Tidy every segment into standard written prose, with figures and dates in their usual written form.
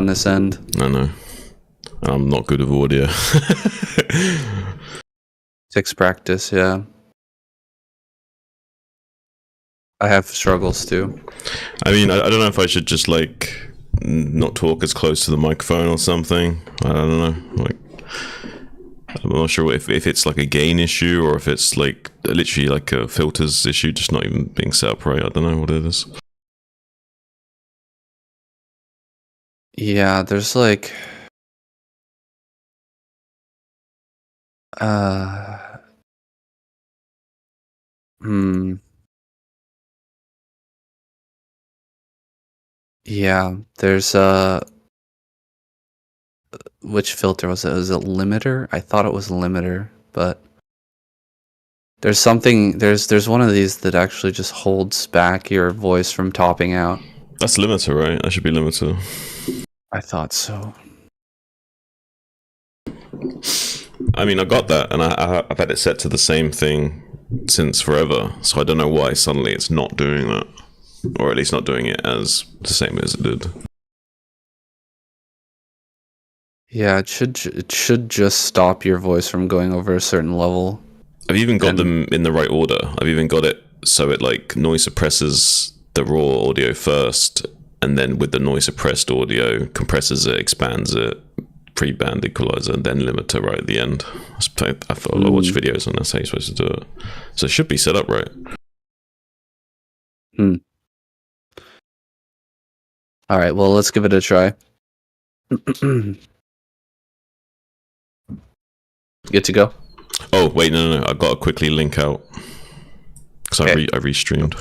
this end. I know. I'm not good with audio. Takes practice, yeah. I have struggles too. I mean, I don't know if I should just like not talk as close to the microphone or something. I don't know. Like, I'm not sure if it's like a gain issue or if it's like literally like a filters issue, just not even being set up right. I don't know what it is. Yeah, there's like yeah, there's which filter was it? Was it limiter? I thought it was limiter, but there's something there's one of these that actually just holds back your voice from topping out. That's limiter, right? That should be limiter. I thought so. I mean, I got that, and I've had it set to the same thing since forever, so I don't know why suddenly it's not doing that, or at least not doing it as the same as it did. Yeah, it should just stop your voice from going over a certain level. I've even got them in the right order. I've even got it so it like noise suppresses the raw audio first, and then with the noise suppressed audio, compresses it, expands it, pre-band equalizer, and then limiter right at the end. I thought I watched videos and that's how you're supposed to do it. So it should be set up right. All right, well, let's give it a try. Good to go? Oh, wait, no. I got to quickly link out. Because I restreamed.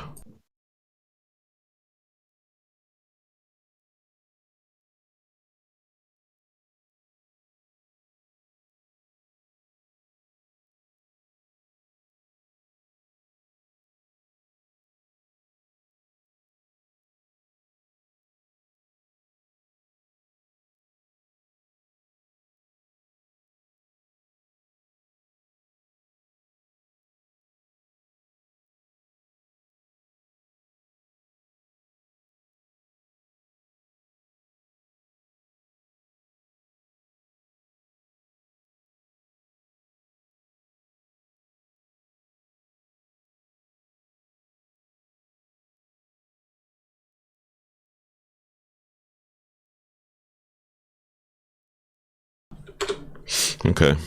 Okay.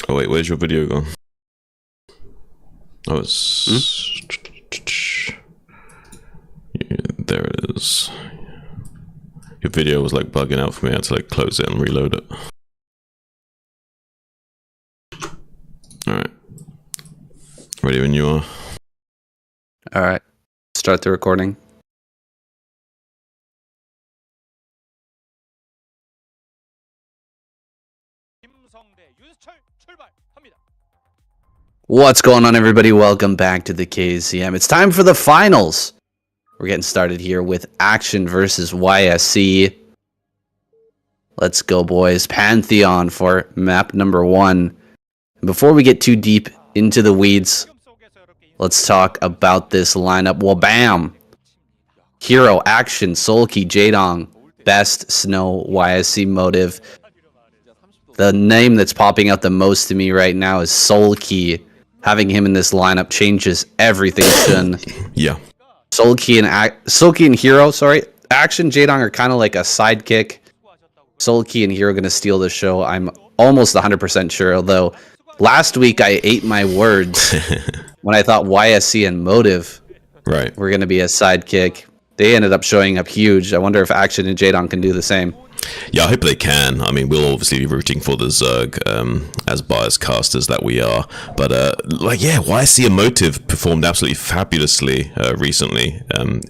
Oh wait, where's your video gone? Oh, it's yeah, there it is. Your video was like bugging out for me. I had to like close it and reload it. Alright. Ready when you are. Alright. Start the recording. What's going on, everybody? Welcome back to the KCM. It's time for the finals. We're getting started here with Action versus YSC. Let's go, boys. Pantheon for map number 1. Before we get too deep into the weeds, let's talk about this lineup. Well, bam! Hero, Action, Solkey, Jaedong, Best, Snow, YSC, Motive. The name that's popping out the most to me right now is Solkey. Having him in this lineup changes everything, Shun. Yeah. Solkey and Hero, sorry. Action, Jaedong are kind of like a sidekick. Solkey and Hero are going to steal the show. I'm almost 100% sure, although last week I ate my words when I thought YSC and Motive were going to be a sidekick. They ended up showing up huge. I wonder if Action and Jaedong can do the same. Yeah, I hope they can. I mean, we'll obviously be rooting for the Zerg as biased casters that we are. But, YSC and Motive performed absolutely fabulously recently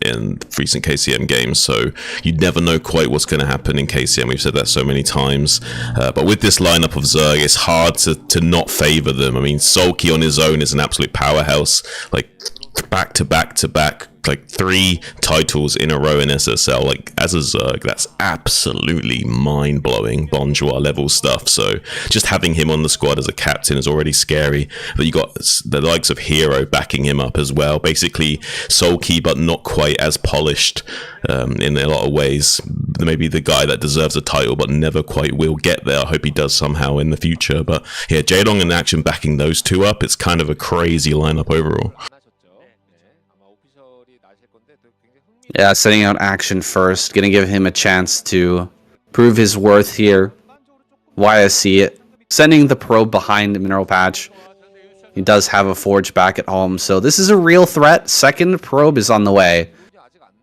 in recent KCM games. So you never know quite what's going to happen in KCM. We've said that so many times. But with this lineup of Zerg, it's hard to not favor them. I mean, Solkey on his own is an absolute powerhouse. Like, back to back like 3 titles in a row in SSL. Like, as a Zerg, that's absolutely mind-blowing Bonjour level stuff. So just having him on the squad as a captain is already scary. But you got the likes of Hero backing him up as well. Basically sulky, but not quite as polished in a lot of ways. Maybe the guy that deserves a title, but never quite will get there. I hope he does somehow in the future. But yeah, Jaedong in action backing those 2 up. It's kind of a crazy lineup overall. Yeah, setting out Action first. Gonna give him a chance to prove his worth here. YSC sending the probe behind Mineral Patch. He does have a Forge back at home, so this is a real threat. Second probe is on the way.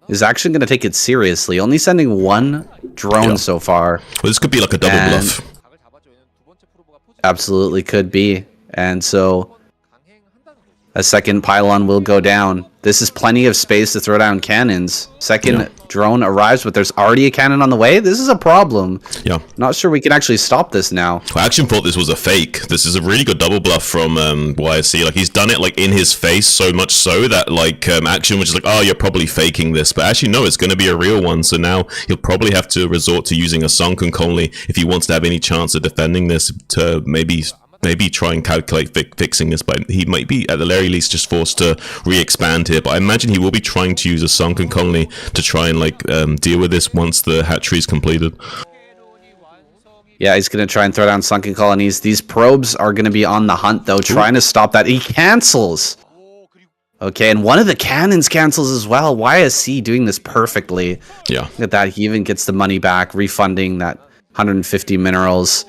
Is Action going to take it seriously? Only sending 1 drone so far. Well, this could be like a double bluff. Absolutely could be. And so a second pylon will go down. This is plenty of space to throw down cannons. Second drone arrives, but there's already a cannon on the way. This is a problem. Yeah. Not sure we can actually stop this now. I actually thought this was a fake. This is a really good double bluff from YSC. Like, he's done it like in his face, so much so that like Action was just like, oh, you're probably faking this. But actually, no, it's going to be a real one. So now he'll probably have to resort to using a sunken colony if he wants to have any chance of defending this, to maybe try and calculate fixing this, but he might be at the very least just forced to re-expand here. But I imagine he will be trying to use a sunken colony to try and like deal with this once the hatchery is completed. Yeah, he's going to try and throw down sunken colonies. These probes are going to be on the hunt, though, trying to stop that. He cancels. Okay, and one of the cannons cancels as well. YSC doing this perfectly. Yeah. Look at that. He even gets the money back, refunding that 150 minerals.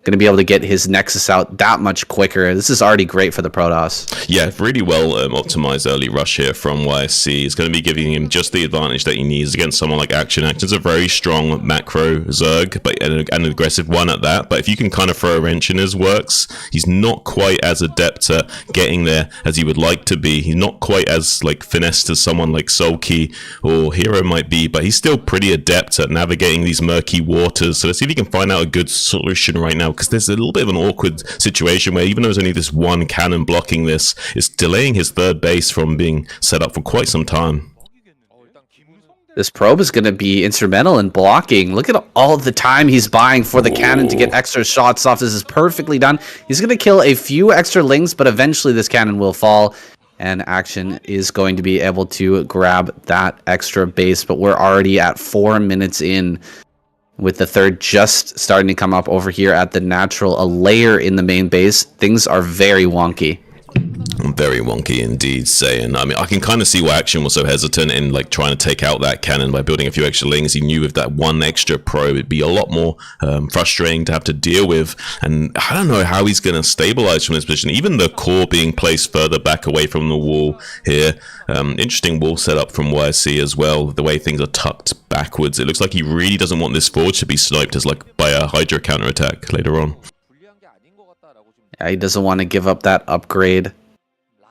Going to be able to get his Nexus out that much quicker. This is already great for the Protoss. Yeah, really well optimized early rush here from YSC. It's going to be giving him just the advantage that he needs against someone like Action. Action's a very strong macro Zerg, but an aggressive one at that. But if you can kind of throw a wrench in his works, he's not quite as adept at getting there as he would like to be. He's not quite as like finessed as someone like Sulky or Hero might be, but he's still pretty adept at navigating these murky waters. So let's see if he can find out a good solution right now, because there's a little bit of an awkward situation where even though there's only this 1 cannon blocking this, it's delaying his third base from being set up for quite some time. This probe is going to be instrumental in blocking. Look at all the time he's buying for the cannon to get extra shots off. This is perfectly done. He's going to kill a few extra lings, but eventually this cannon will fall, and Action is going to be able to grab that extra base. But we're already at 4 minutes in, with the third just starting to come up over here at the natural, a layer in the main base. Things are very wonky. Very wonky indeed, saying. I mean, I can kind of see why Action was so hesitant in like trying to take out that cannon by building a few extra lings. He knew with that 1 extra probe, it'd be a lot more frustrating to have to deal with. And I don't know how he's going to stabilize from this position. Even the core being placed further back away from the wall here. Interesting wall setup from YSC as well. The way things are tucked backwards. It looks like he really doesn't want this forge to be sniped as like by a Hydra counterattack later on. Yeah, he doesn't want to give up that upgrade.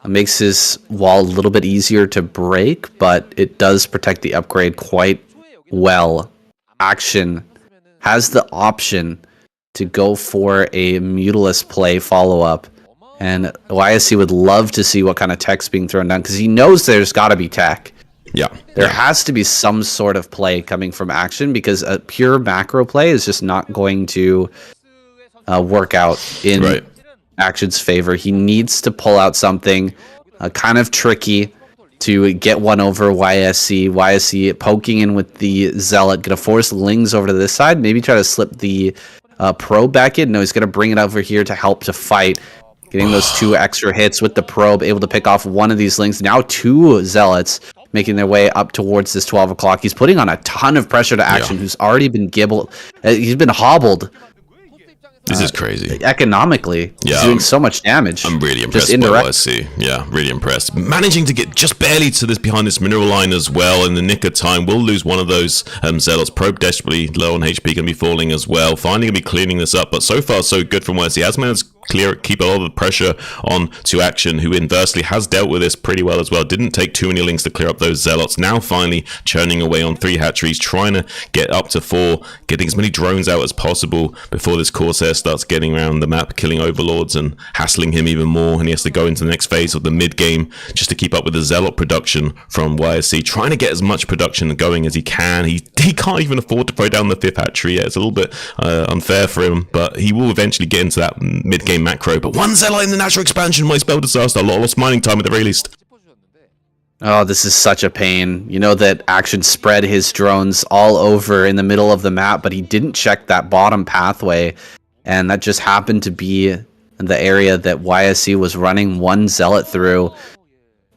It makes his wall a little bit easier to break, but it does protect the upgrade quite well. Action has the option to go for a Mutilus play follow-up, and YSC would love to see what kind of tech's being thrown down, because he knows there's got to be tech. Yeah. There has to be some sort of play coming from Action, because a pure macro play is just not going to work out in Action's favor. He needs to pull out something kind of tricky to get one over YSC. YSC poking in with the Zealot, gonna force Lings over to this side, maybe try to slip the probe back in. No, he's gonna bring it over here to help to fight. Getting those 2 extra hits with the probe, able to pick off one of these Lings. Now 2 Zealots making their way up towards this 12 o'clock. He's putting on a ton of pressure to Action, who's already been gibbled. He's been hobbled. This is crazy. Economically, he's doing so much damage. I'm really impressed by YSC. Yeah, really impressed. Managing to get just barely to this behind this mineral line as well in the nick of time. We'll lose one of those Zealots. Probe desperately low on HP, going to be falling as well. Finally going to be cleaning this up, but so far so good from YSC. Has managed keep a lot of the pressure on to Action, who inversely has dealt with this pretty well as well. Didn't take too many links to clear up those Zealots. Now finally churning away on 3 hatcheries, trying to get up to 4, getting as many drones out as possible before this Corsair starts getting around the map, killing Overlords and hassling him even more, and he has to go into the next phase of the mid game just to keep up with the Zealot production from YSC, trying to get as much production going as he can. He can't even afford to throw down the 5th hatchery yet. It's a little bit unfair for him, but he will eventually get into that mid game macro. But 1 Zealot in the natural expansion might spell disaster. A lot of lost mining time at the very least. Oh, this is such a pain. You know that Action spread his drones all over in the middle of the map, but he didn't check that bottom pathway, and that just happened to be the area that YSC was running 1 Zealot through.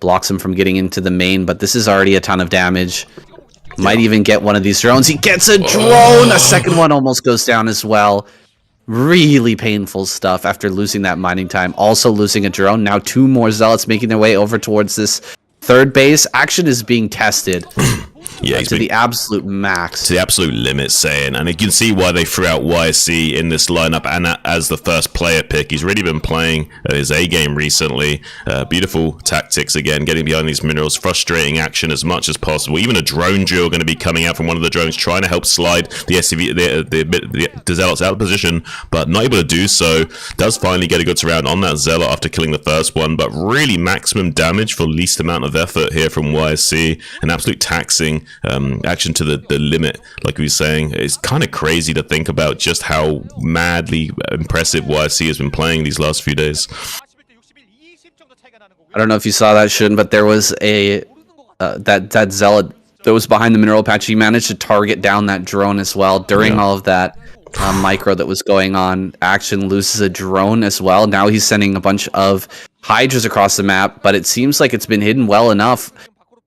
Blocks him from getting into the main, but this is already a ton of damage. Might even get one of these drones. He gets a drone! A second one almost goes down as well. Really painful stuff after losing that mining time. Also losing a drone. Now 2 more Zealots making their way over towards this 3rd base. Action is being tested. Yeah, to the absolute max. To the absolute limit, saying. And you can see why they threw out YSC in this lineup and as the first player pick. He's really been playing his A game recently. Beautiful tactics again, getting behind these minerals, frustrating Action as much as possible. Even a drone drill going to be coming out from one of the drones, trying to help slide the SCV, the Zealots out of position, but not able to do so. Does finally get a good surround on that Zealot after killing the first one, but really maximum damage for least amount of effort here from YSC. An absolute taxing Action to the limit, like we were saying. It's kind of crazy to think about just how madly impressive YSC has been playing these last few days. I don't know if you saw that, Shun, but there was a that Zealot that was behind the mineral patch. He managed to target down that drone as well during all of that micro that was going on. Action loses a drone as well. Now he's sending a bunch of Hydras across the map, but it seems like it's been hidden well enough.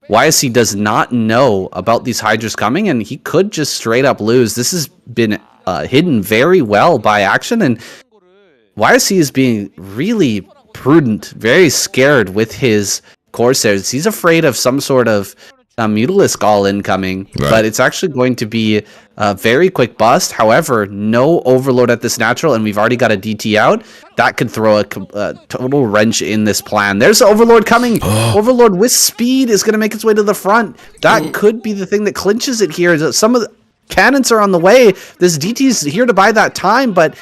YSC does not know about these Hydras coming, and he could just straight up lose. This has been hidden very well by Action, and YSC is being really prudent, very scared with his Corsairs. He's afraid of some sort of Mutalisk all incoming, but it's actually going to be a very quick bust. However, no Overlord at this natural, and we've already got a DT out. That could throw a total wrench in this plan. There's Overlord coming. Overlord with speed is going to make its way to the front. That could be the thing that clinches it here. Some of the cannons are on the way. This DT's here to buy that time, but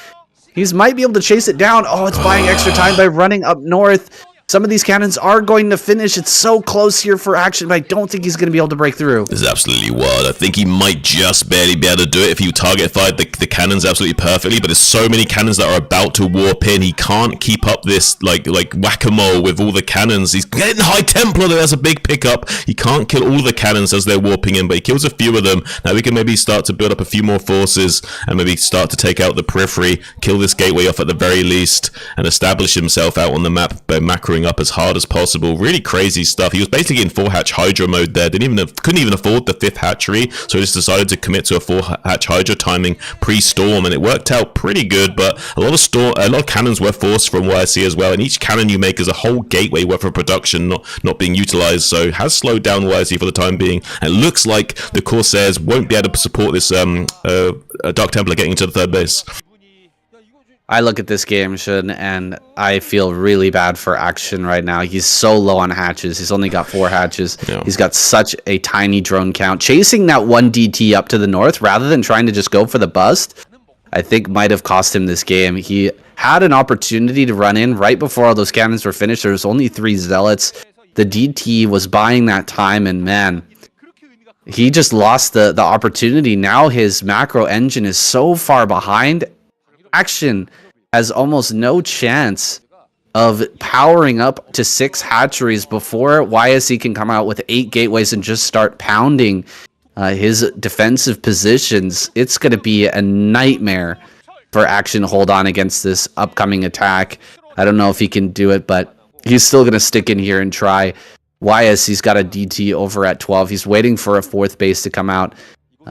he might be able to chase it down. Oh, it's buying extra time by running up north. Some of these cannons are going to finish. It's so close here for Action, but I don't think he's going to be able to break through. This is absolutely wild. I think he might just barely be able to do it if he target fired the cannons absolutely perfectly, but there's so many cannons that are about to warp in. He can't keep up this like whack-a-mole with all the cannons. He's getting High Templar. That's a big pickup. He can't kill all the cannons as they're warping in, but he kills a few of them. Now we can maybe start to build up a few more forces and maybe start to take out the periphery, kill this gateway off at the very least, and establish himself out on the map by macroing up as hard as possible. Really crazy stuff. He was basically in 4-hatch Hydra mode there. Couldn't even afford the 5th hatchery, so he just decided to commit to a 4-hatch Hydra timing pre-storm, and it worked out pretty good. But a lot of cannons were forced from YSC as well, and each cannon you make is a whole gateway worth of production not being utilized, so has slowed down YSC for the time being. And it looks like the Corsairs won't be able to support this Dark Templar getting into the 3rd base. I look at this game, Shun, and I feel really bad for Action right now. He's so low on hatches. He's only got 4 hatches. Yeah. He's got such a tiny drone count. Chasing that 1 DT up to the north rather than trying to just go for the bust, I think might have cost him this game. He had an opportunity to run in right before all those cannons were finished. There was only 3 Zealots. The DT was buying that time, and man, he just lost the opportunity. Now his macro engine is so far behind. Action has almost no chance of powering up to 6 hatcheries before YSC can come out with 8 gateways and just start pounding his defensive positions. It's going to be a nightmare for Action to hold on against this upcoming attack. I don't know if he can do it, but he's still going to stick in here and try. YSC's got a DT over at 12. He's waiting for a 4th base to come out.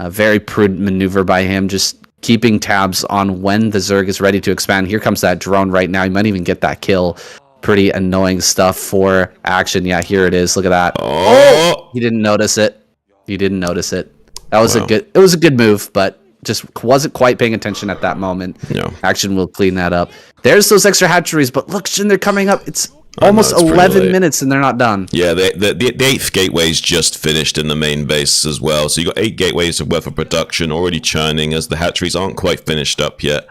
Very prudent maneuver by him, just keeping tabs on when the Zerg is ready to expand. Here comes that drone right now. He might even get that kill. Pretty annoying stuff for Action. Yeah, here it is. Look at that. Oh! He didn't notice it. He didn't notice it. That was it was a good move, but just wasn't quite paying attention at that moment. No. Action will clean that up. There's those extra hatcheries, but look, Shin, they're coming up. It's I know, almost it's pretty 11 late. minutes and they're not done. Yeah, the 8th gateway's just finished in the main base as well. So you got 8 gateways worth of production already churning as the hatcheries aren't quite finished up yet.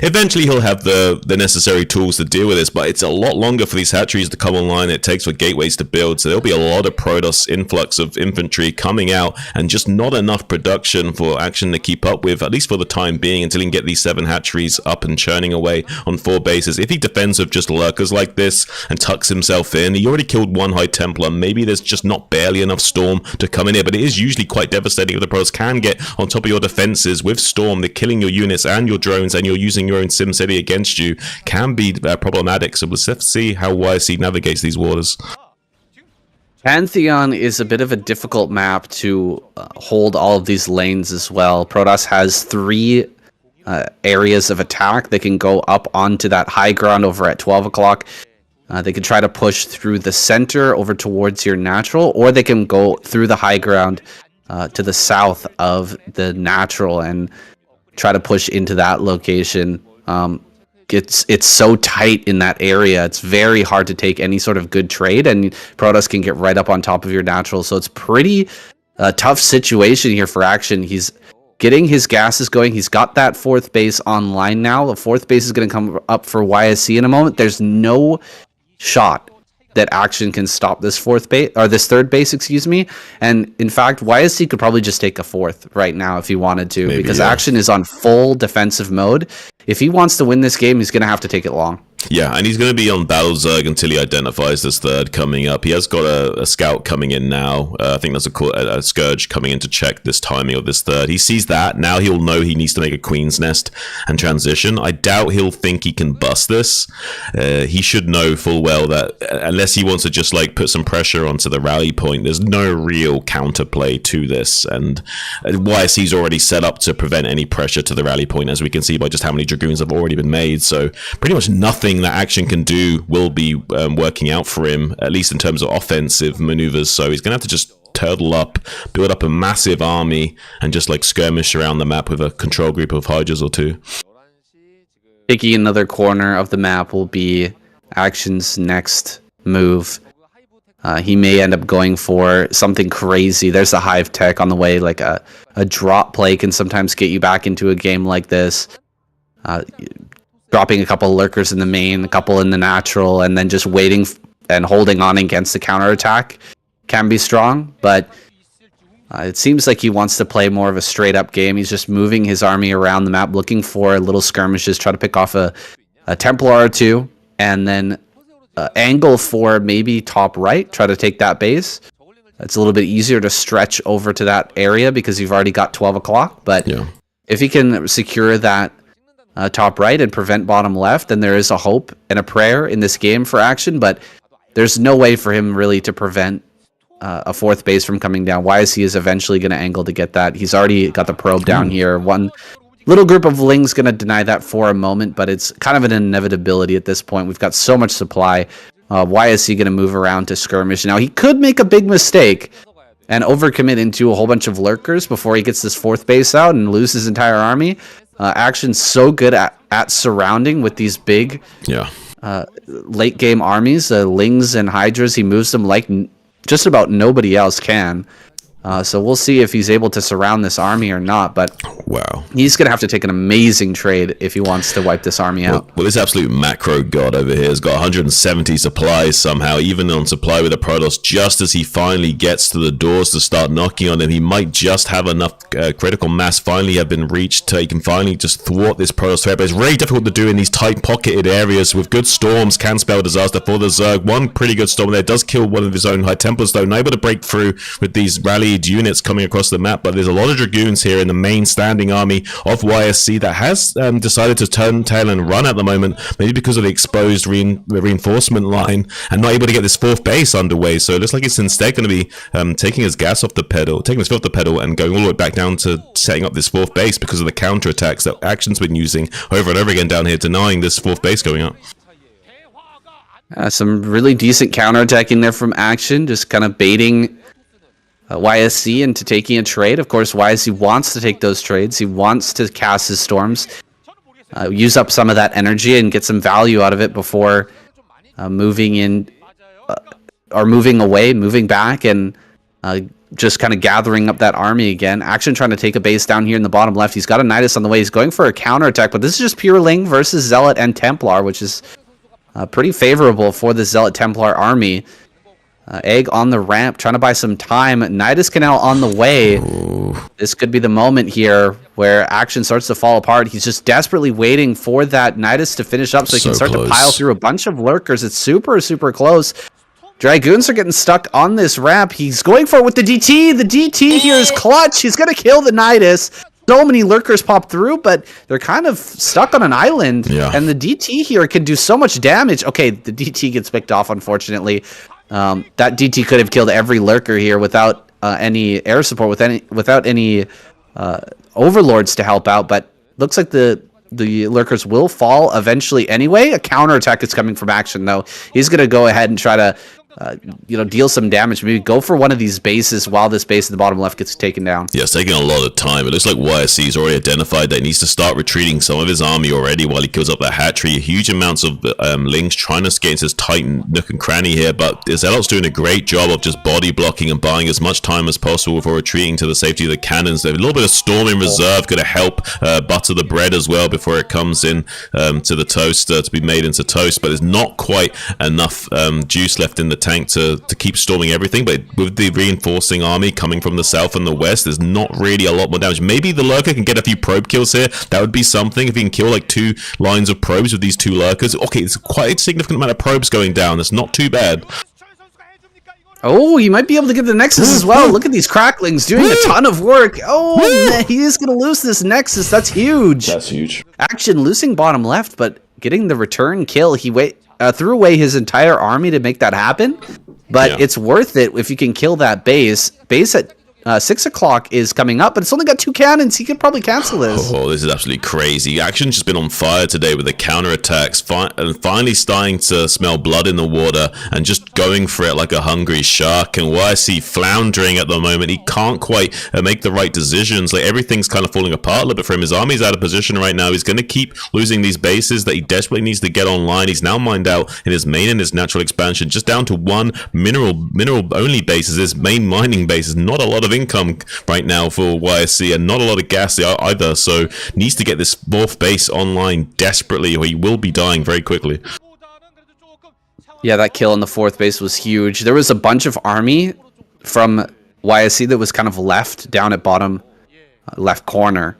Eventually he'll have the necessary tools to deal with this, but it's a lot longer for these hatcheries to come online. It takes for gateways to build, so there'll be a lot of Protoss influx of infantry coming out, and just not enough production for Action to keep up with, at least for the time being, until he can get these 7 hatcheries up and churning away on 4 bases. If he defends with just lurkers like this and tucks himself in, he already killed 1 High Templar. Maybe there's just not barely enough Storm to come in here, but it is usually quite devastating if the Protoss can get on top of your defenses with Storm. They're killing your units and your drones, and you're using your own SimCity against you, can be problematic. So let's see how YSC navigates these waters. Pantheon is a bit of a difficult map to hold all of these lanes as well. Protoss has 3 areas of attack. They can go up onto that high ground over at 12 o'clock. They can try to push through the center over towards your natural, or they can go through the high ground to the south of the natural and try to push into that location. It's so tight in that area. It's very hard to take any sort of good trade, and Protoss can get right up on top of your natural. So it's pretty tough situation here for Action. He's getting his gases going. He's got that 4th base online now. The 4th base is going to come up for YSC in a moment. There's no shot that Action can stop this 4th base, or this 3rd base, excuse me. And in fact, YSC could probably just take a 4th right now if he wanted to, Maybe, because yeah. Action is on full defensive mode. If he wants to win this game, he's going to have to take it long. Yeah, and he's going to be on Battle Zerg until he identifies this 3rd coming up. He has got a scout coming in now. I think there's a Scourge coming in to check this timing of this 3rd. He sees that. Now he'll know he needs to make a Queen's Nest and transition. I doubt he'll think he can bust this. He should know full well that unless he wants to just like put some pressure onto the rally point, there's no real counterplay to this. And YSC's already set up to prevent any pressure to the rally point, as we can see by just how many Dragoons have already been made. So pretty much nothing that Action can do will be working out for him, at least in terms of offensive maneuvers. So he's gonna have to just turtle up, build up a massive army, and just like skirmish around the map with a control group of Hydras or 2. Taking another corner of the map will be Action's next move. He may end up going for something crazy. There's a Hive Tech on the way. Like a drop play can sometimes get you back into a game like this. Dropping a couple lurkers in the main, a couple in the natural, and then just waiting and holding on against the counterattack can be strong. But it seems like he wants to play more of a straight-up game. He's just moving his army around the map, looking for little skirmishes, try to pick off a Templar or 2, and then angle for maybe top right, try to take that base. It's a little bit easier to stretch over to that area because you've already got 12 o'clock. But Yeah. if he can secure that top right and prevent bottom left, then there is a hope and a prayer in this game for Action. But there's no way for him really to prevent a 4th base from coming down. YSC is eventually going to angle to get that. He's already got the probe down here. One little group of Ling's going to deny that for a moment, but it's kind of an inevitability at this point. We've got so much supply. YSC going to move around to skirmish. Now, he could make a big mistake and overcommit into a whole bunch of lurkers before he gets this 4th base out and lose his entire army. Action's so good at surrounding with these big late game armies, Lings and Hydras. He moves them like just about nobody else can. So we'll see if he's able to surround this army or not. But Wow. he's going to have to take an amazing trade if he wants to wipe this army out. Well, this absolute macro god over here has got 170 supplies somehow, even on supply with the Protoss. Just as he finally gets to the doors to start knocking on them, he might just have enough critical mass finally have been reached to he can finally just thwart this Protoss threat. But it's really difficult to do in these tight pocketed areas with good storms can spell disaster for the Zerg. One pretty good storm there does kill one of his own High Templars, though, not able to break through with these rallied units coming across the map. But there's a lot of Dragoons here in the main standing army of YSC that has decided to turn tail and run at the moment, maybe because of the exposed reinforcement line and not able to get this 4th base underway. So it looks like it's instead going to be taking his gas off the pedal, taking his foot off the pedal, and going all the way back down to setting up this 4th base because of the counterattacks that Action's been using over and over again down here, denying this 4th base going up. Some really decent counterattacking there from Action, just kind of baiting YSC into taking a trade. Of course, YSC wants to take those trades. He wants to cast his storms. use up some of that energy and get some value out of it before moving in or moving away, moving back, and just kind of gathering up that army again. Action trying to take a base down here in the bottom left. He's got a Nidus on the way. He's going for a counterattack, but this is just pure Ling versus Zealot and Templar, which is pretty favorable for the Zealot Templar army. Egg on the ramp, trying to buy some time. Nidus Canal on the way. This could be the moment here where Action starts to fall apart. He's just desperately waiting for that Nidus to finish up so he can start to pile through a bunch of lurkers. It's super, super close. Dragoons are getting stuck on this ramp. He's going for it with the DT. The DT here is clutch. He's going to kill the Nidus. So many lurkers pop through, but they're kind of stuck on an island. Yeah. And the DT here can do so much damage. Okay, the DT gets picked off, unfortunately. That DT could have killed every lurker here without any air support, without any overlords to help out. But looks like the lurkers will fall eventually anyway. A counterattack is coming from Action, though. He's going to go ahead and try to deal some damage. Maybe go for one of these bases while this base at the bottom left gets taken down. Yeah, it's taking a lot of time. It looks like YSC's already identified that he needs to start retreating some of his army already while he kills up that hatchery. Huge amounts of Lings trying to skate into this tight nook and cranny here, but Zealot's doing a great job of just body blocking and buying as much time as possible before retreating to the safety of the cannons. There's a little bit of storm in reserve, going to help butter the bread as well before it comes in to the toast to be made into toast, but there's not quite enough juice left in the tank to keep storming everything. But with the reinforcing army coming from the south and the west, there's not really a lot more damage. Maybe the lurker can get a few probe kills here. That would be something if he can kill like 2 lines of probes with these 2 lurkers. Okay, it's quite a significant amount of probes going down. That's not too bad. Oh, he might be able to get the Nexus as well. Look at these cracklings doing a ton of work. Oh, man, he is going to lose this Nexus. That's huge. That's huge. Action losing bottom left, but getting the return kill. He threw away his entire army to make that happen. But it's worth it if you can kill that base. Base at 6 o'clock is coming up, but it's only got 2 cannons. He could probably cancel this. Oh, this is absolutely crazy. Action's just been on fire today with the counterattacks, and finally starting to smell blood in the water and just going for it like a hungry shark. And YSC floundering at the moment. He can't quite make the right decisions. Like, everything's kind of falling apart a little bit for him. His army's out of position right now. He's going to keep losing these bases that he desperately needs to get online. He's now mined out in his main and his natural expansion, just down to 1 mineral only base. His main mining base is not a lot of income right now for YSC, and not a lot of gas either, so needs to get this 4th base online desperately, or he will be dying very quickly. Yeah, that kill on the 4th base was huge. There was a bunch of army from YSC that was kind of left down at bottom left corner,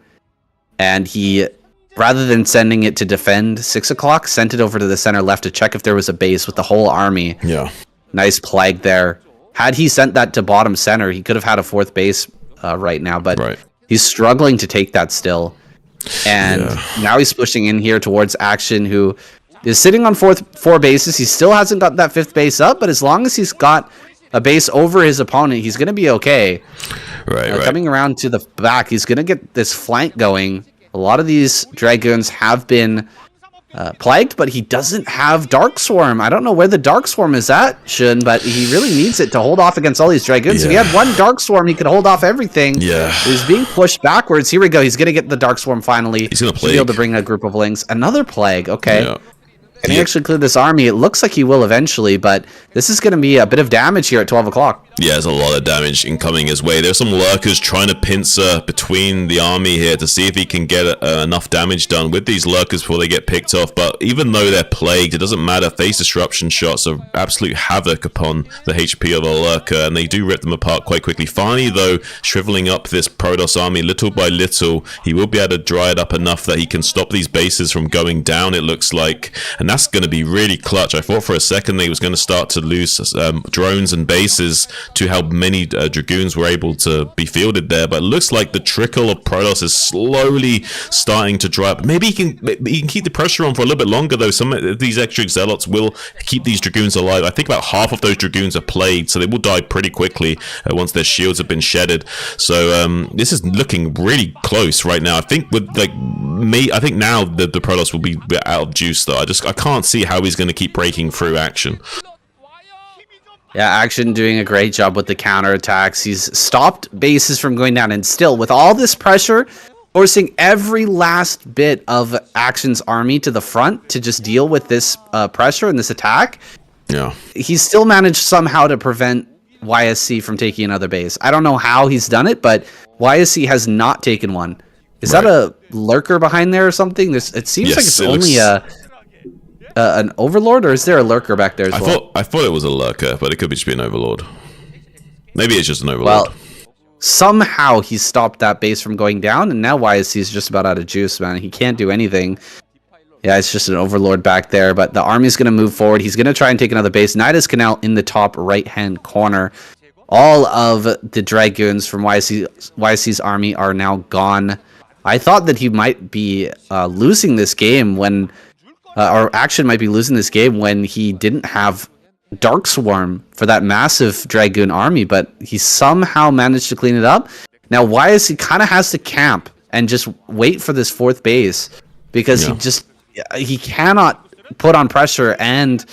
and he, rather than sending it to defend 6 o'clock, sent it over to the center left to check if there was a base with the whole army. Yeah, nice plague there. Had he sent that to bottom center, he could have had a 4th base right now, but he's struggling to take that still. And now he's pushing in here towards Action, who is sitting on 4 bases. He still hasn't got that 5th base up, but as long as he's got a base over his opponent, he's going to be okay. Coming around to the back, he's going to get this flank going. A lot of these Dragoons have been plagued, but he doesn't have Dark Swarm. I don't know where the Dark Swarm is at, Shun, but he really needs it to hold off against all these Dragoons. If he had 1 Dark Swarm, he could hold off everything. He's being pushed backwards. Here we go. He's going to get the Dark Swarm finally. He's going to be able to bring a group of Lings. Another plague. Okay. Can he actually clear this army? It looks like he will eventually, but this is going to be a bit of damage here at 12 o'clock. Yeah, there's a lot of damage incoming his way. There's some lurkers trying to pincer between the army here to see if he can get enough damage done with these lurkers before they get picked off. But even though they're plagued, it doesn't matter. Phase disruption shots are absolute havoc upon the HP of a lurker, and they do rip them apart quite quickly. Finally, though, shriveling up this Protoss army little by little, he will be able to dry it up enough that he can stop these bases from going down, it looks like. And that's going to be really clutch. I thought for a second that he was going to start to lose drones and bases to how many Dragoons were able to be fielded there, but it looks like the trickle of Protoss is slowly starting to dry up. Maybe he can keep the pressure on for a little bit longer, though. Some of these extra Zealots will keep these Dragoons alive. I think about half of those Dragoons are plagued, so they will die pretty quickly once their shields have been shedded. So this is looking really close right now. I think with I think now the Protoss will be out of juice, though. I can't see how he's going to keep breaking through Action. Yeah, Action doing a great job with the counterattacks. He's stopped bases from going down, and still, with all this pressure, forcing every last bit of Action's army to the front to just deal with this pressure and this attack. Yeah. He's still managed somehow to prevent YSC from taking another base. I don't know how he's done it, but YSC has not taken one. Is that a lurker behind there or something? It seems like it's only an overlord, or is there a lurker back there as well? I thought it was a lurker, but it could just be an overlord. Maybe it's just an overlord. Well, somehow he stopped that base from going down, and now YSC is just about out of juice, man. He can't do anything. Yeah, it's just an overlord back there, but the army's going to move forward. He's going to try and take another base. Nidus Canal in the top right-hand corner. All of the Dragoons from YSC's army are now gone. I thought that he might be losing this game when... or Action might be losing this game when he didn't have Dark Swarm for that massive Dragoon army, but he somehow managed to clean it up. Now YSC kind of has to camp and just wait for this fourth base because he cannot put on pressure and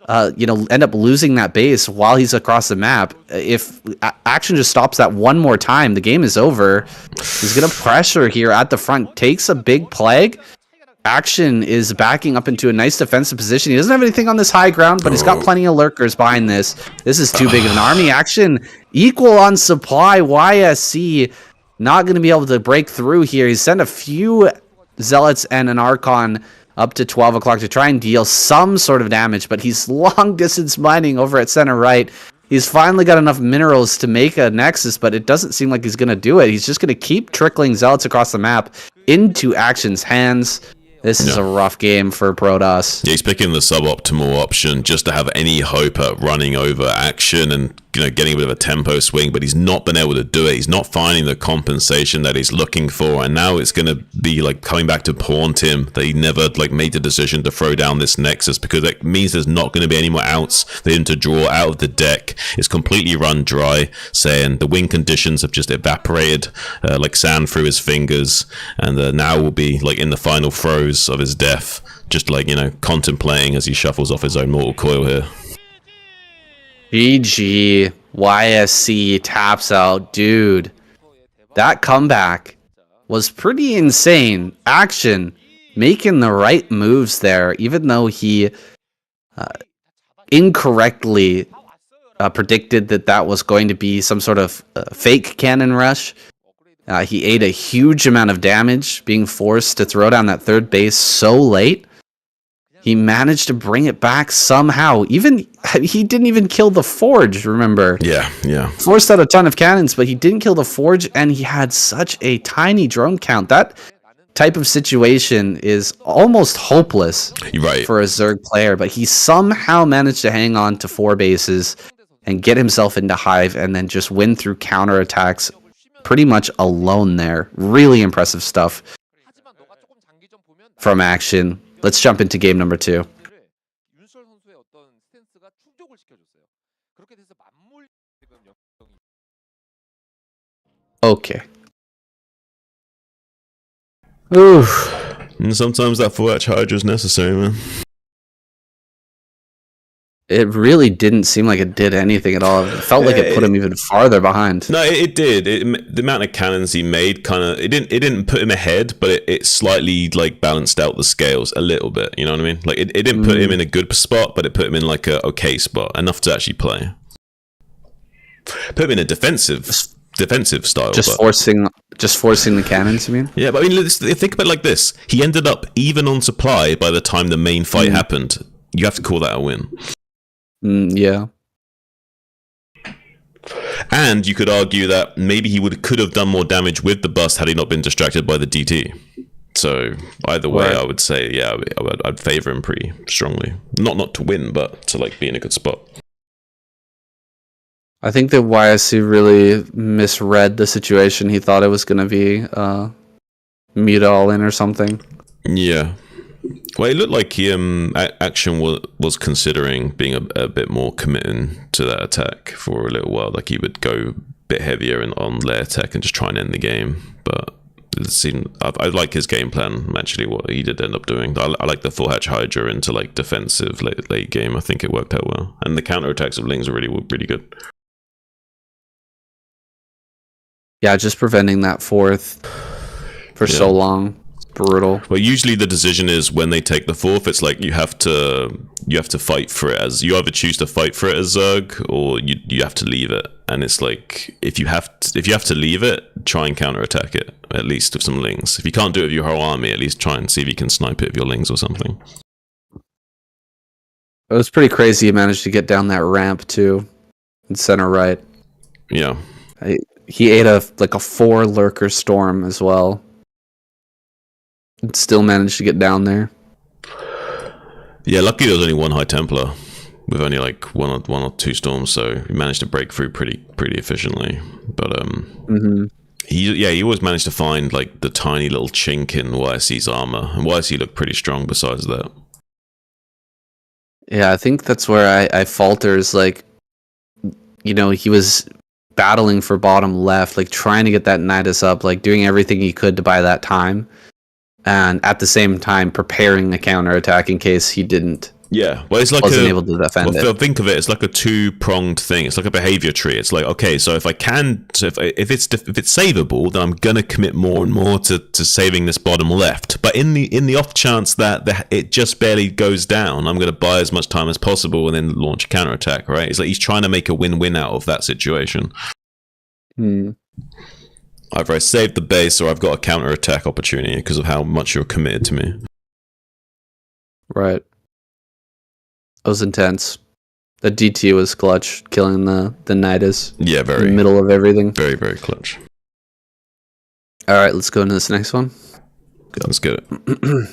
end up losing that base while he's across the map. If Action just stops that one more time, the game is over. He's gonna pressure here at the front, takes a big plague. Action is backing up into a nice defensive position. He doesn't have anything on this high ground, but he's got plenty of lurkers behind this. This is too big of an army. Action equal on supply. YSC not going to be able to break through here. He's sent a few Zealots and an Archon up to 12 o'clock to try and deal some sort of damage, but he's long distance mining over at center right. He's finally got enough minerals to make a Nexus, but it doesn't seem like he's going to do it. He's just going to keep trickling Zealots across the map into Action's hands. This is a rough game for Protoss. Yeah, he's picking the suboptimal option just to have any hope at running over Action and getting a bit of a tempo swing, but he's not been able to do it. He's not finding the compensation that he's looking for, and now it's going to be like coming back to haunt him that he never made the decision to throw down this Nexus, because it means there's not going to be any more outs for him to draw out of the deck. It's completely run dry, saying the win conditions have just evaporated like sand through his fingers, and now will be in the final throes of his death, just contemplating as he shuffles off his own mortal coil here. GG. YSC taps out. Dude, that comeback was pretty insane. Action making the right moves there, even though he incorrectly predicted that was going to be some sort of fake cannon rush. He ate a huge amount of damage, being forced to throw down that third base so late. He managed to bring it back somehow. He didn't even kill the Forge, remember? Yeah. Forced out a ton of cannons, but he didn't kill the Forge, and he had such a tiny drone count. That type of situation is almost hopeless for a Zerg player, but he somehow managed to hang on to 4 bases and get himself into Hive and then just win through counterattacks pretty much alone there. Really impressive stuff from Action. Let's jump into game number 2. Okay. Oof. And sometimes that full Hydra is necessary, man. It really didn't seem like it did anything at all. It felt like it put him even farther behind. No, it did. The amount of cannons he made it didn't put him ahead, but it slightly balanced out the scales a little bit. You know what I mean? It didn't put him in a good spot, but it put him in a okay spot, enough to actually play. Put him in a defensive style. Just forcing the cannons, you mean? Yeah, but I mean, think about it like this. He ended up even on supply by the time the main fight happened. You have to call that a win. Yeah. And you could argue that maybe he could have done more damage with the bust had he not been distracted by the DT. So either way, I would say, I'd favor him pretty strongly. Not to win, but to be in a good spot. I think that YSC really misread the situation. He thought it was going to be mute all in or something. Yeah. Well, it looked like he, Action was considering being a bit more committing to that attack for a little while. He would go a bit heavier on layer tech and just try and end the game. But it seemed I like his game plan. Actually, what he did end up doing. I like the full hatch Hydra into defensive late game. I think it worked out well, and the counter attacks of Lings are really good. Yeah, just preventing that fourth for so long. It's brutal. Well, usually the decision is when they take the fourth, it's like you have to fight for it as you either choose to fight for it as Zerg or you have to leave it. And it's like if you have to leave it, try and counterattack it at least with some lings. If you can't do it with your whole army, at least try and see if you can snipe it with your lings or something. It was pretty crazy. He managed to get down that ramp too, in center right. Yeah. He ate a 4 lurker storm as well. And still managed to get down there. Yeah, lucky there was only 1 High Templar with only like one or two storms, so he managed to break through pretty efficiently. But he always managed to find like the tiny little chink in YSC's armor, and YSC looked pretty strong besides that. Yeah, I think that's where I falter is like, you know, he was battling for bottom left, like trying to get that Nidus up, like doing everything he could to buy that time, and at the same time preparing a counterattack in case he didn't. Yeah, well, it's like wasn't able to defend it. Think of it, it's like a 2-pronged thing. It's like a behavior tree. It's like, okay, so if it's savable, then I'm gonna commit more and more to saving this bottom left. But in the off chance that it just barely goes down, I'm gonna buy as much time as possible and then launch a counterattack. Right? It's like he's trying to make a win-win out of that situation. Either I save the base or I've got a counterattack opportunity because of how much you're committed to me. Right. It was intense. The DT was clutch, killing the Nidus. Yeah, very. In the middle of everything. Very, very clutch. Alright, let's go into this next one. Let's get it.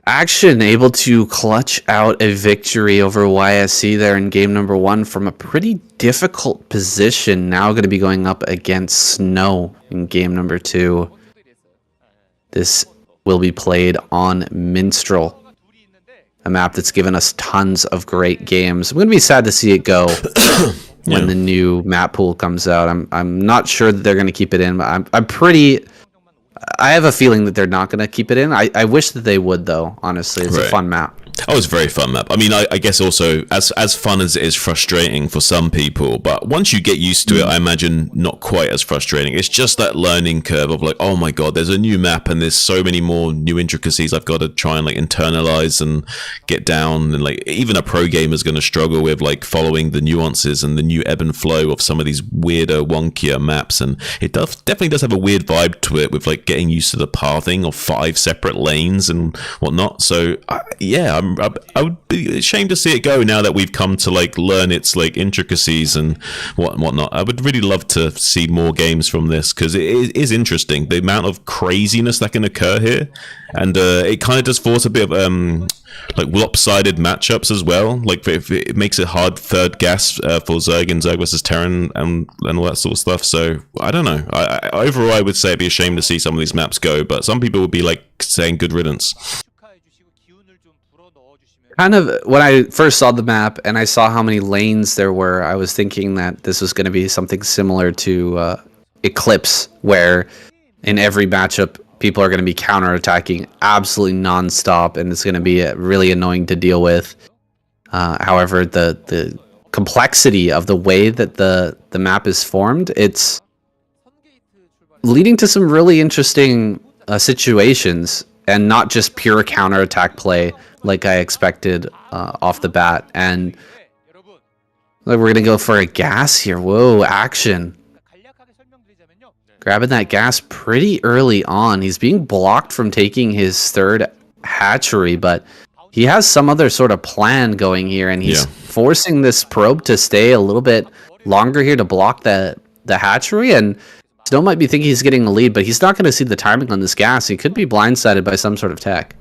Action able to clutch out a victory over YSC there in game number 1 from a pretty difficult position. Now going to be going up against Snow in game number 2. This will be played on Minstrel, a map that's given us tons of great games. I'm going to be sad to see it go when the new map pool comes out. I'm not sure that they're going to keep it in, but I have a feeling that they're not going to keep it in. I wish that they would, though, honestly. It's a fun map. Oh, it's a very fun map. I mean, I guess also as fun as it is frustrating for some people, but once you get used to it, I imagine not quite as frustrating. It's just that learning curve of like, oh my god, there's a new map and there's so many more new intricacies I've got to try and like internalize and get down, and like even a pro gamer is going to struggle with like following the nuances and the new ebb and flow of some of these weirder, wonkier maps. And it definitely does have a weird vibe to it with like getting used to the pathing of 5 separate lanes and whatnot. So I would be ashamed to see it go now that we've come to like learn its like intricacies and whatnot. I would really love to see more games from this because it is interesting the amount of craziness that can occur here, and it kind of does force a bit of like lopsided matchups as well. Like it makes it hard third guess for Zerg and Zerg versus Terran and all that sort of stuff. So I don't know. Overall, I would say it'd be a shame to see some of these maps go, but some people would be like saying good riddance. Kind of, when I first saw the map and I saw how many lanes there were, I was thinking that this was going to be something similar to Eclipse, where in every matchup, people are going to be counterattacking absolutely nonstop, and it's going to be really annoying to deal with. However, the complexity of the way that the map is formed, it's leading to some really interesting situations, and not just pure counterattack play like I expected off the bat. And like, we're gonna go for a gas here. Whoa, action. Grabbing that gas pretty early on. He's being blocked from taking his third hatchery, but he has some other sort of plan going here, and he's forcing this probe to stay a little bit longer here to block the hatchery. And Snow might be thinking he's getting the lead, but he's not going to see the timing on this gas. He could be blindsided by some sort of tech.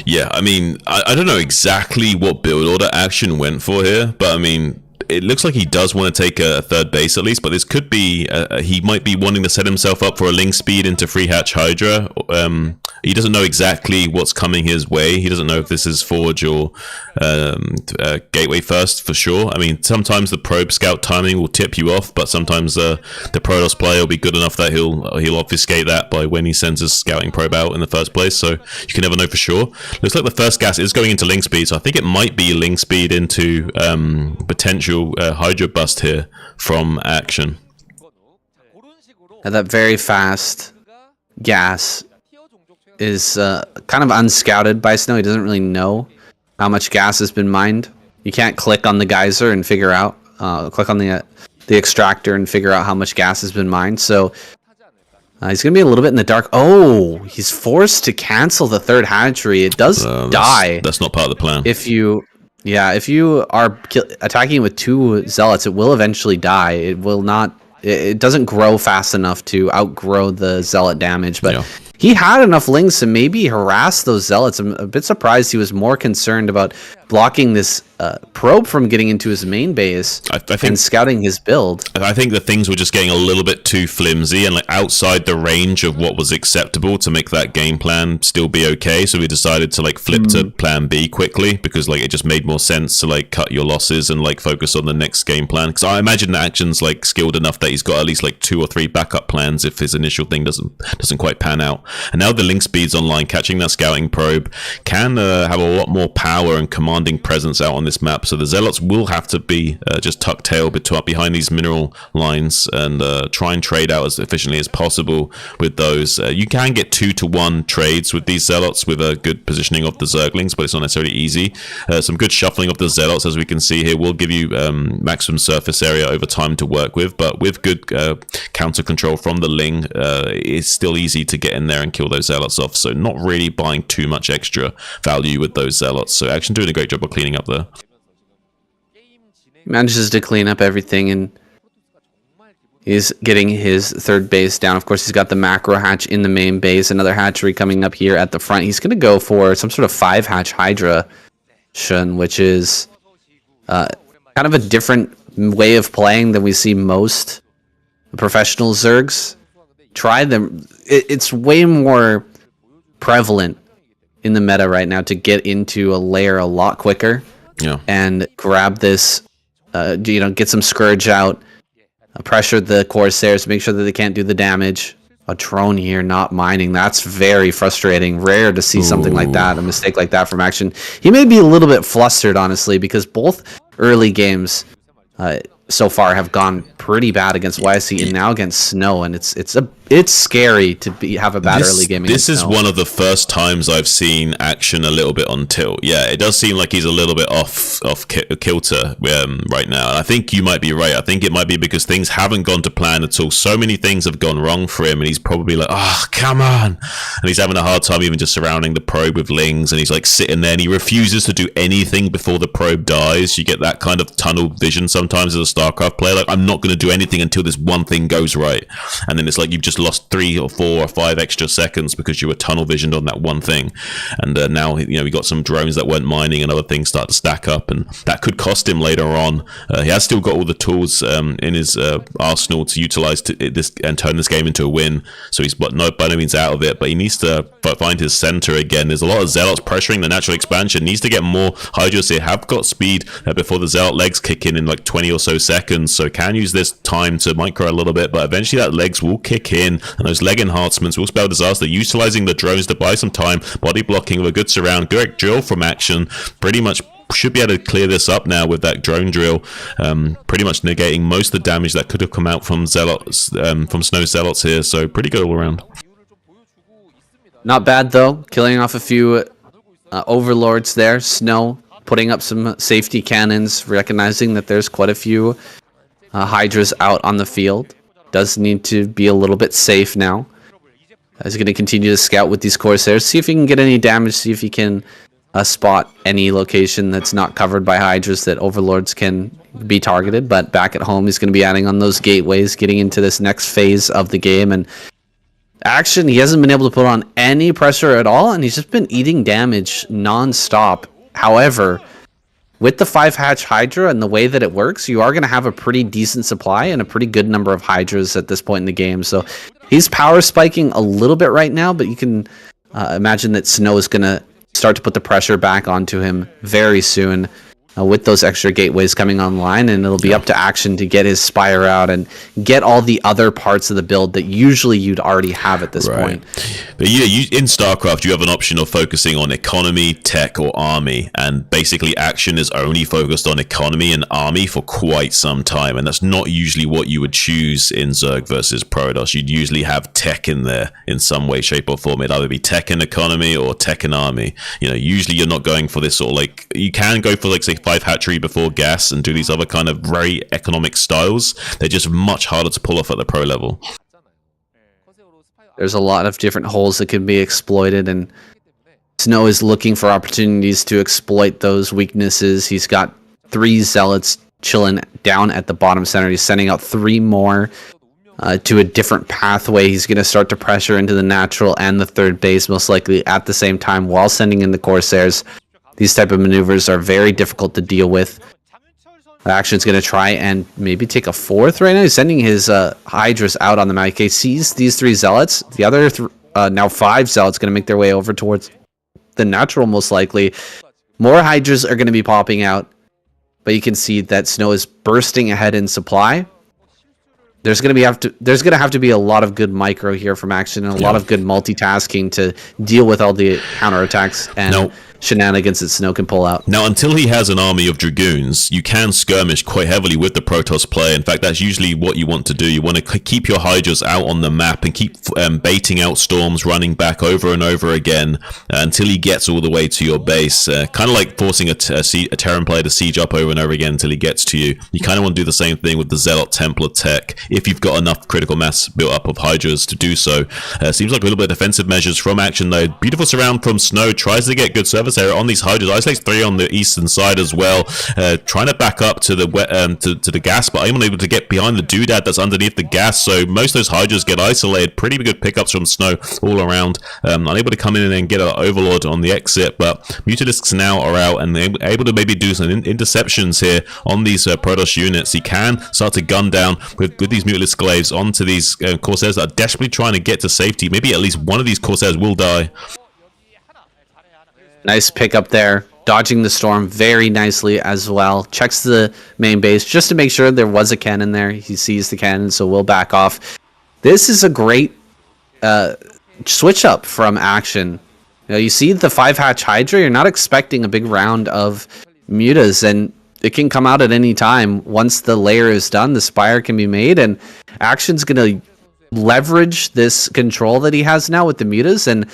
Yeah, I mean, I don't know exactly what build order action went for here, but I mean, it looks like he does want to take a third base at least, but this could be he might be wanting to set himself up for a Ling speed into free hatch Hydra. He doesn't know exactly what's coming his way. He doesn't know if this is Forge or Gateway first for sure. I mean, sometimes the probe scout timing will tip you off, but sometimes the Protoss player will be good enough that he'll obfuscate that by when he sends his scouting probe out in the first place. So you can never know for sure. Looks like the first gas is going into Ling speed, so I think it might be Ling speed into potential Hydra bust here from Action. And that very fast gas is kind of unscouted by Snow. He doesn't really know how much gas has been mined. You can't click on the geyser and figure out, click on the extractor and figure out how much gas has been mined. So he's going to be a little bit in the dark. Oh, he's forced to cancel the third hatchery. It does die. That's not part of the plan. If you are attacking with 2 zealots, it will eventually die. It will not. It doesn't grow fast enough to outgrow the zealot damage, but he had enough lings to maybe harass those zealots. I'm a bit surprised he was more concerned about blocking this probe from getting into his main base and scouting his build. I think the things were just getting a little bit too flimsy and like outside the range of what was acceptable to make that game plan still be okay. So we decided to like flip to plan B quickly because like it just made more sense to like cut your losses and like focus on the next game plan. Because I imagine that Action's like skilled enough that he's got at least like 2 or 3 backup plans if his initial thing doesn't quite pan out. And now the link speed's online, catching that scouting probe can have a lot more power and commanding presence out on this map. So the zealots will have to be just tucked tail behind these mineral lines and try and trade out as efficiently as possible with those. You can get 2-to-1 trades with these zealots with a good positioning of the zerglings, but it's not necessarily easy. Some good shuffling of the zealots, as we can see here, will give you maximum surface area over time to work with, but with good counter control from the Ling, it's still easy to get in there and kill those zealots off. So not really buying too much extra value with those zealots. So Action doing a great job of cleaning up there. Manages to clean up everything, and he's getting his third base down. Of course, he's got the macro hatch in the main base, another hatchery coming up here at the front. He's going to go for some sort of 5-hatch Hydra, which is kind of a different way of playing than we see most professional Zergs try them. It's way more prevalent in the meta right now to get into a layer a lot quicker and grab this, get some Scourge out, pressure the Corsairs, make sure that they can't do the damage. A drone here not mining, that's very frustrating. Rare to see something like that, a mistake like that from Action. He may be a little bit flustered, honestly, because both early games so far have gone pretty bad against YSC and now against Snow, and it's scary to have a bad early game against This is Snow. one of the first times I've seen Action a little bit on tilt. Yeah, it does seem like he's a little bit off kilter right now, and I think you might be right. I think it might be because things haven't gone to plan at all. So many things have gone wrong for him, and he's probably like, come on, and he's having a hard time even just surrounding the probe with Lings, and he's like sitting there and he refuses to do anything before the probe dies. You get that kind of tunnel vision sometimes as a Starcraft player, like I'm not going to do anything until this one thing goes right, and then it's like you've just lost 3 or 4 or 5 extra seconds because you were tunnel visioned on that one thing. And now we got some drones that weren't mining and other things start to stack up, and that could cost him later on. He has still got all the tools in his arsenal to utilize this and turn this game into a win, so he's by no means out of it, but he needs to find his center again. There's a lot of zealots pressuring the natural expansion. Needs to get more Hydras here. Have got speed before the zealot legs kick in like 20 or so seconds, so can use this time to micro a little bit, but eventually that legs will kick in, and those leg enhancements will spell disaster. Utilizing the drones to buy some time, body blocking with a good surround, direct drill from Action, pretty much should be able to clear this up now with that drone drill, pretty much negating most of the damage that could have come out from zealots, from Snow zealots here, so pretty good all around. Not bad though, killing off a few overlords there. Snow putting up some safety cannons, recognizing that there's quite a few Hydras out on the field. Does need to be a little bit safe now. He's going to continue to scout with these Corsairs, see if he can get any damage, see if he can spot any location that's not covered by Hydras that Overlords can be targeted. But back at home, he's going to be adding on those gateways, getting into this next phase of the game. And Action, he hasn't been able to put on any pressure at all, and he's just been eating damage non-stop. However, with the 5-hatch Hydra and the way that it works, you are going to have a pretty decent supply and a pretty good number of Hydras at this point in the game. So he's power spiking a little bit right now, but you can imagine that Snow is going to start to put the pressure back onto him very soon. With those extra gateways coming online, and it'll be up to Action to get his Spire out and get all the other parts of the build that usually you'd already have at this point. But yeah, in StarCraft, you have an option of focusing on economy, tech, or army, and basically Action is only focused on economy and army for quite some time, and that's not usually what you would choose in Zerg versus Protoss. You'd usually have tech in there in some way, shape, or form. It'd either be tech and economy or tech and army. You know, usually you're not going for this sort of like, you can go for like, say, 5 hatchery before gas and do these other kind of very economic styles. They're just much harder to pull off at the pro level. There's a lot of different holes that can be exploited, and Snow is looking for opportunities to exploit those weaknesses. He's got 3 Zealots chilling down at the bottom center. He's sending out 3 more to a different pathway. He's going to start to pressure into the natural and the third base most likely at the same time while sending in the Corsairs. These type of maneuvers are very difficult to deal with. Action's going to try and maybe take a 4th right now. He's sending his Hydras out on the map. He sees these 3 Zealots. The other now 5 Zealots going to make their way over towards the natural most likely. More Hydras are going to be popping out, but you can see that Snow is bursting ahead in supply. There's going to have to be a lot of good micro here from Action and a lot of good multitasking to deal with all the counterattacks and shenanigans that Snow can pull out. Now, until he has an army of Dragoons, you can skirmish quite heavily with the Protoss player. In fact, that's usually what you want to do. You want to keep your Hydras out on the map and keep baiting out storms, running back over and over again until he gets all the way to your base. Kind of like forcing a Terran player to siege up over and over again until he gets to you. You kind of want to do the same thing with the Zealot Templar tech if you've got enough critical mass built up of Hydras to do so. Seems like a little bit of defensive measures from Action though. Beautiful surround from Snow. Tries to get good service area on these Hydras. Isolates 3 on the eastern side as well. Trying to back up to the to the gas, but I'm unable to get behind the doodad that's underneath the gas. So most of those Hydras get isolated. Pretty good pickups from Snow all around. Unable to come in and get an Overlord on the exit, but Mutalisks now are out and they're able to maybe do some interceptions here on these Protoss units. He can start to gun down with these Mutalisk Glaives onto these Corsairs that are desperately trying to get to safety. Maybe at least one of these Corsairs will die. Nice pickup there. Dodging the storm very nicely as well. Checks the main base just to make sure there was a cannon there. He sees the cannon, so we'll back off. This is a great switch up from Action. You know, you see the 5-hatch Hydra, you're not expecting a big round of mutas, and it can come out at any time. Once the layer is done, the Spire can be made, and Action's going to leverage this control that he has now with the mutas, and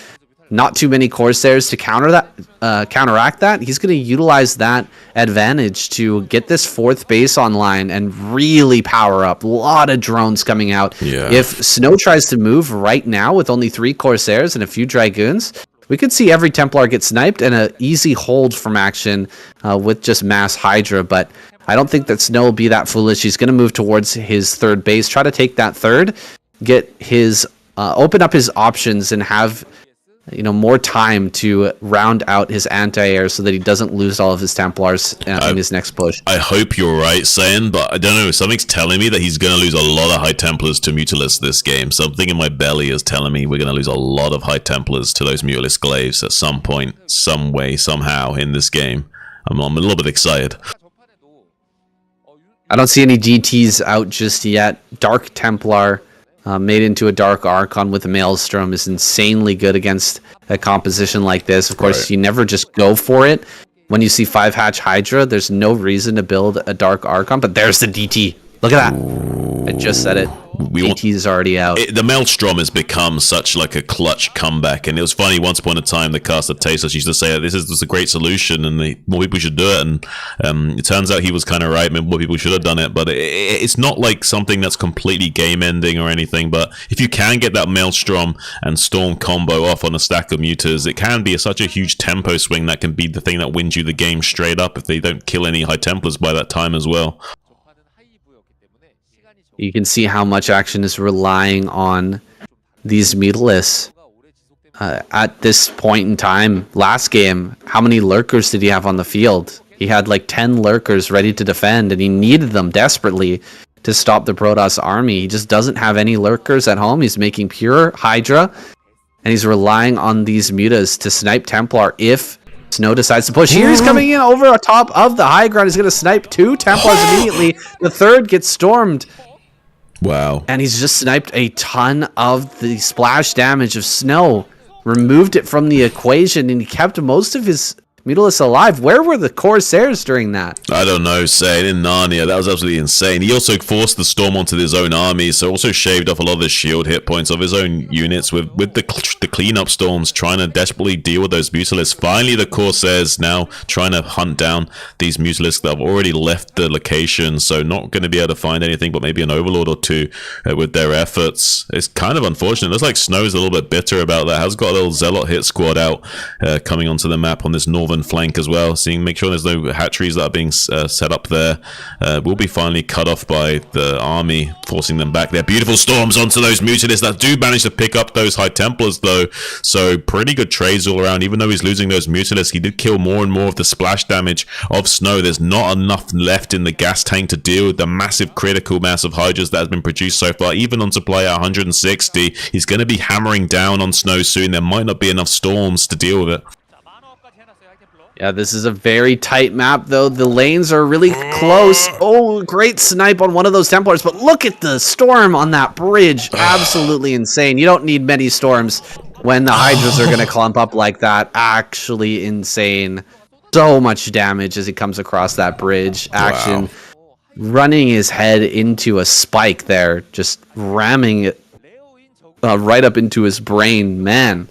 not too many Corsairs to counteract that. He's going to utilize that advantage to get this 4th base online and really power up. A lot of drones coming out. Yeah. If Snow tries to move right now with only 3 Corsairs and a few Dragoons, we could see every Templar get sniped and an easy hold from Action with just mass Hydra, but I don't think that Snow will be that foolish. He's going to move towards his 3rd base, try to take that 3rd, get his open up his options and have more time to round out his anti-air so that he doesn't lose all of his Templars in his next push. I hope you're right, Sayan, but I don't know. Something's telling me that he's going to lose a lot of High Templars to Mutalisks this game. Something in my belly is telling me we're going to lose a lot of High Templars to those Mutalisk Glaives at some point, some way, somehow in this game. I'm a little bit excited. I don't see any GTs out just yet. Dark Templar made into a Dark Archon with a Maelstrom is insanely good against a composition like this. Of course, you never just go for it. When you see 5-hatch Hydra, there's no reason to build a Dark Archon, but there's the DT. Look at that. Ooh. I just said it. DT's already out. The Maelstrom has become such like a clutch comeback, and it was funny. Once upon a time, the caster Tasteless used to say this is a great solution, and more people should do it. And it turns out he was kind of right. Maybe more people should have done it, but it's not like something that's completely game-ending or anything. But if you can get that Maelstrom and Storm combo off on a stack of mutas, it can be such a huge tempo swing that can be the thing that wins you the game straight up if they don't kill any High Templars by that time as well. You can see how much Action is relying on these Mutalisks. At this point in time, last game, how many Lurkers did he have on the field? He had like 10 lurkers ready to defend, and he needed them desperately to stop the Protoss army. He just doesn't have any lurkers at home. He's making pure Hydra, and he's relying on these mutas to snipe Templar if Snow decides to push. Here he's coming in over top of the high ground. He's going to snipe 2 Templars immediately. The third gets stormed. Wow. And he's just sniped a ton of the splash damage of Snow. Removed it from the equation, and he kept most of his Mutalisk alive. Where were the Corsairs during that? I don't know, Sane. In Narnia, that was absolutely insane. He also forced the storm onto his own army, so also shaved off a lot of the shield hit points of his own units with the cleanup storms, trying to desperately deal with those Mutalisks. Finally, the Corsairs now trying to hunt down these Mutalisks that have already left the location, so not going to be able to find anything but maybe an Overlord or two with their efforts. It's kind of unfortunate. It looks like Snow's a little bit bitter about that. Has got a little Zealot hit squad out coming onto the map on this northern flank as well, make sure there's no hatcheries that are being set up there. Will be finally cut off by the army, forcing them back. Their beautiful storms onto those Mutalisks that do manage to pick up those High Templars though, so pretty good trades all around. Even though he's losing those Mutalisks, he did kill more and more of the splash damage of Snow. There's not enough left in the gas tank to deal with the massive critical mass of Hydras that has been produced so far. Even on supply at 160, he's going to be hammering down on Snow soon. There might not be enough storms to deal with it. Yeah, this is a very tight map, though. The lanes are really close. Oh, great snipe on one of those Templars, but look at the storm on that bridge. Absolutely insane. You don't need many storms when the Hydras are going to clump up like that. Actually insane. So much damage as he comes across that bridge. Action. Wow. Running his head into a spike there. Just ramming it right up into his brain. Man.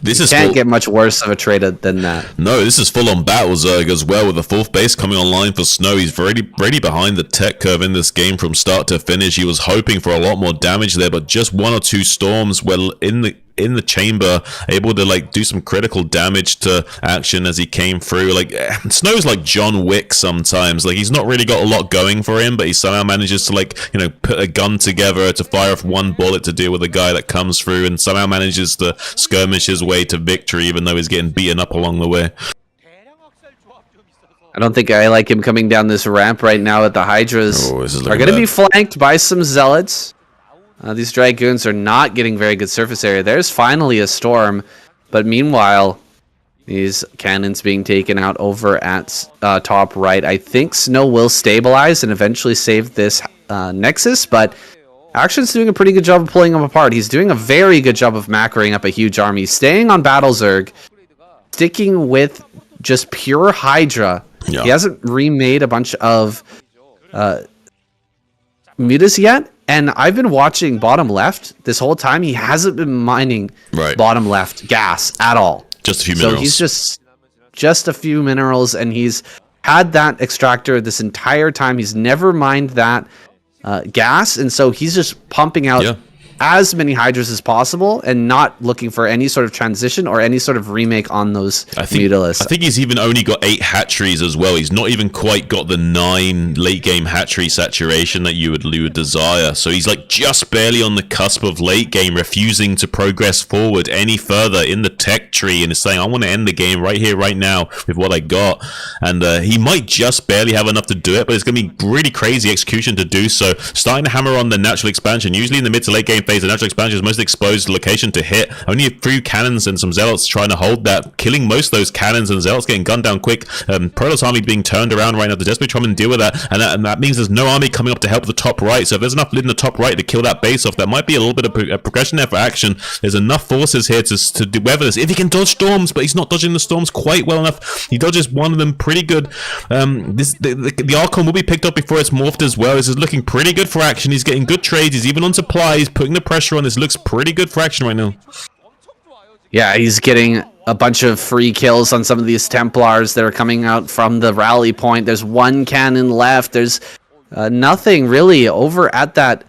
This can't get much worse of a trade than that. No, this is full-on battle Zerg as well, with the 4th base coming online for Snow. He's already behind the tech curve in this game from start to finish. He was hoping for a lot more damage there, but just 1 or 2 storms in the chamber, able to like do some critical damage to Action as he came through. Like, Snow's like John Wick sometimes. Like, he's not really got a lot going for him, but he somehow manages to, like, you know, put a gun together to fire off 1 bullet to deal with a guy that comes through, and somehow manages to skirmish his way to victory, even though he's getting beaten up along the way. I don't think I like him coming down this ramp right now. At the Hydras are going to be flanked by some Zealots. These Dragoons are not getting very good surface area. There's finally a storm, but meanwhile, these cannons being taken out over at top right. I think Snow will stabilize and eventually save this Nexus, but Action's doing a pretty good job of pulling them apart. He's doing a very good job of macroing up a huge army, staying on Battle Zerg, sticking with just pure Hydra. Yeah. He hasn't remade a bunch of mutas yet. And I've been watching bottom left this whole time. He hasn't been mining bottom left gas at all. Just a few minerals. So he's just a few minerals, and he's had that extractor this entire time. He's never mined that gas, and so he's just pumping out as many Hydras as possible and not looking for any sort of transition or any sort of remake on those Mutalisks. I think he's even only got 8 hatcheries as well. He's not even quite got the 9 late game hatchery saturation that you would desire. So he's like just barely on the cusp of late game, refusing to progress forward any further in the tech tree, and is saying, I want to end the game right here, right now with what I got. And he might just barely have enough to do it, but it's going to be really crazy execution to do so. Starting to hammer on the natural expansion. Usually in the mid to late game phase, the natural expansion is most exposed location to hit. Only a few cannons and some Zealots trying to hold that, killing most of those cannons, and Zealots getting gunned down quick. Protoss army being turned around right now. They're desperately trying to deal with that, and that means there's no army coming up to help the top right. So if there's enough in the top right to kill that base off, that might be a little bit of progression there for Action. There's enough forces here to weather this. If he can dodge storms, but he's not dodging the storms quite well enough. He dodges one of them pretty good. The Archon will be picked up before it's morphed as well. This is looking pretty good for Action. He's getting good trades. He's even on supply. He's putting the pressure on. This looks pretty good for Action right now. Yeah, he's getting a bunch of free kills on some of these Templars that are coming out from the rally point. There's 1 cannon left. There's nothing really over at that